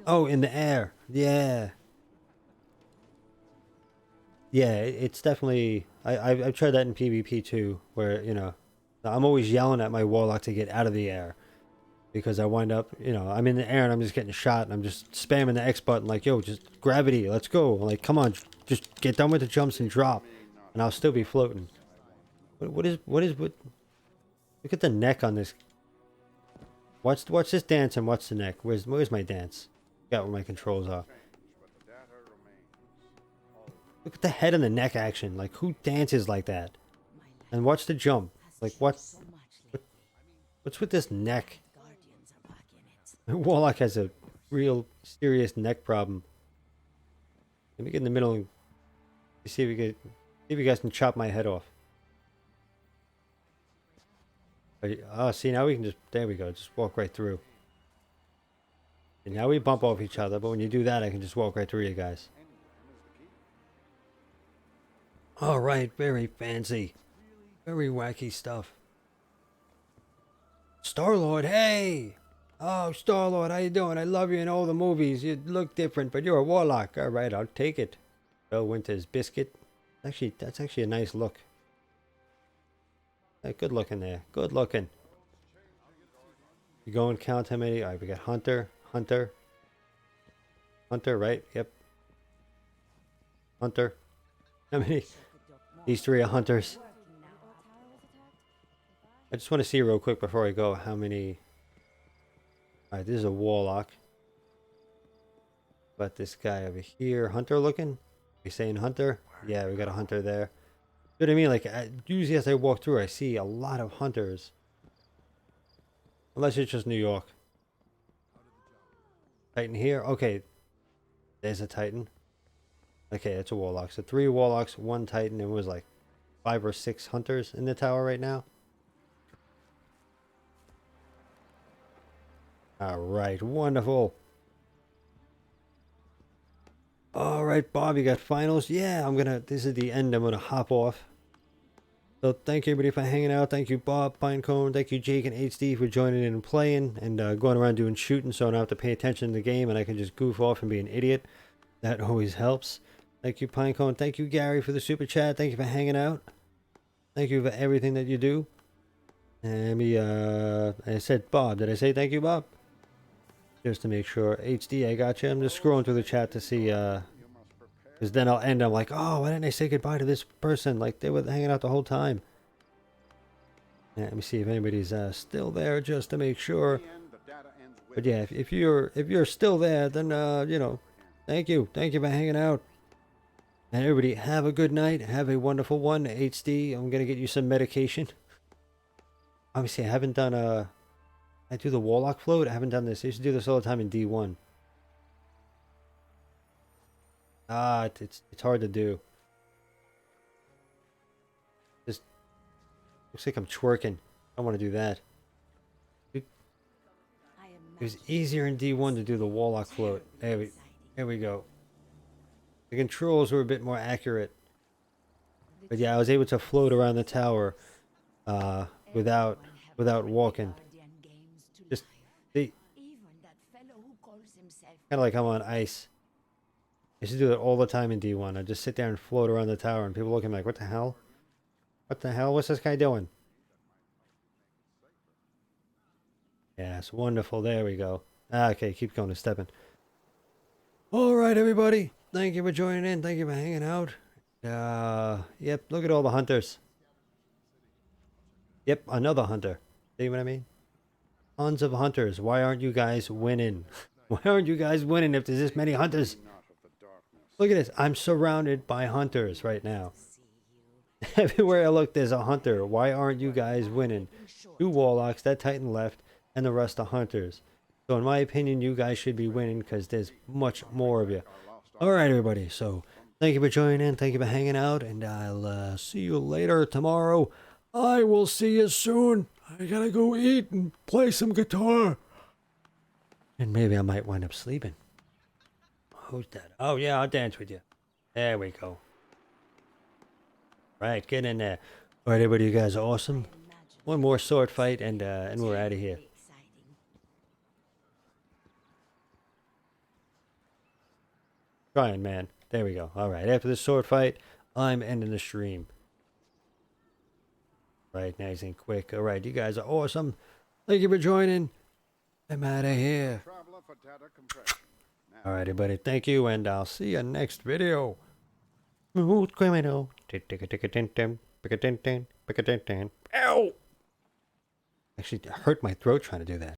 Oh, in the air. Yeah. Yeah, it's definitely... I've tried that in PvP too, where, you know, I'm always yelling at my Warlock to get out of the air. Because I wind up, you know, I'm in the air and I'm just getting shot and I'm just spamming the X button like, yo, just gravity, let's go. Like, come on, just get done with the jumps and drop. And I'll still be floating. What is, look at the neck on this. Watch this dance and watch the neck. Where's my dance? Got where my controls are. Look at the head and the neck action. Like, who dances like that? And watch the jump. Like, what's with this neck? Warlock has a real serious neck problem. Let me get in the middle and see if you guys can chop my head off. Oh, see, now we can just, there we go, just walk right through. And now we bump off each other, but when you do that, I can just walk right through you guys. Alright, very fancy. Very wacky stuff. Star-Lord, hey! Oh, Star-Lord, how you doing? I love you in all the movies. You look different, but you're a Warlock. Alright, I'll take it. Bill Winter's biscuit. Actually, that's actually a nice look. Hey, good looking there. Good looking. You go and count how many. Alright, we got Hunter, right? Yep. Hunter. How many? These 3 are hunters. I just want to see real quick before I go how many. Alright, this is a Warlock. But this guy over here, hunter looking? You saying hunter? Yeah, we got a hunter there. You know what I mean? Like, usually as I walk through, I see a lot of hunters. Unless it's just New York. Titan here? Okay. There's a Titan. Okay, it's a Warlock. So 3 Warlocks, 1 Titan. It was like 5 or 6 hunters in the tower right now. Alright, wonderful. Alright, Bob, you got finals? Yeah, this is the end. I'm gonna hop off. So thank you everybody for hanging out. Thank you, Bob, Pinecone. Thank you, Jake and HD for joining in and playing and going around doing shooting so I don't have to pay attention to the game and I can just goof off and be an idiot. That always helps. Thank you, Pinecone. Thank you, Gary, for the super chat. Thank you for hanging out. Thank you for everything that you do. And I said Bob. Did I say thank you, Bob? Just to make sure. HD, I got you. I'm just scrolling through the chat to see, because then I'll end. I'm like, oh, why didn't I say goodbye to this person? Like, they were hanging out the whole time. Yeah, let me see if anybody's still there, just to make sure. But yeah, if you're still there, then you know, thank you for hanging out. And everybody, have a good night. Have a wonderful one. HD, I'm gonna get you some medication. Obviously, I haven't done I do the Warlock float. I haven't done this. I used to do this all the time in D1. It's hard to do. Just looks like I'm twerking. I want to do that. It was easier in D1 to do the Warlock float. There we go. The controls were a bit more accurate. But yeah, I was able to float around the tower without walking. Just kind of like I'm on ice. I used to do it all the time in D1. I'd just sit there and float around the tower, and people look at me like, what the hell? What the hell? What's this guy doing? Yes, wonderful. There we go. Okay, keep going and stepping. All right, everybody. Thank you for joining in. Thank you for hanging out. Yep, look at all the hunters. Yep, another hunter. See what I mean? Tons of hunters. Why aren't you guys winning? Why aren't you guys winning if there's this many hunters? Look at this. I'm surrounded by hunters right now. Everywhere I look, there's a hunter. Why aren't you guys winning? 2 warlocks, that titan left, and the rest are hunters. So in my opinion, you guys should be winning because there's much more of you. Alright, everybody. So thank you for joining in. Thank you for hanging out. And I'll see you later tomorrow. I will see you soon. I gotta go eat and play some guitar. And maybe I might wind up sleeping. Who's that? Oh, yeah, I'll dance with you. There we go. Right, get in there. All right, everybody, you guys are awesome. One more sword fight, and we're out of here. Trying, man. There we go. All right, after this sword fight, I'm ending the stream. Right, nice and quick. All right, you guys are awesome. Thank you for joining. I'm out of here. All right, everybody. Thank you, and I'll see you next video. Smooth criminal. Ow! Actually, it hurt my throat trying to do that.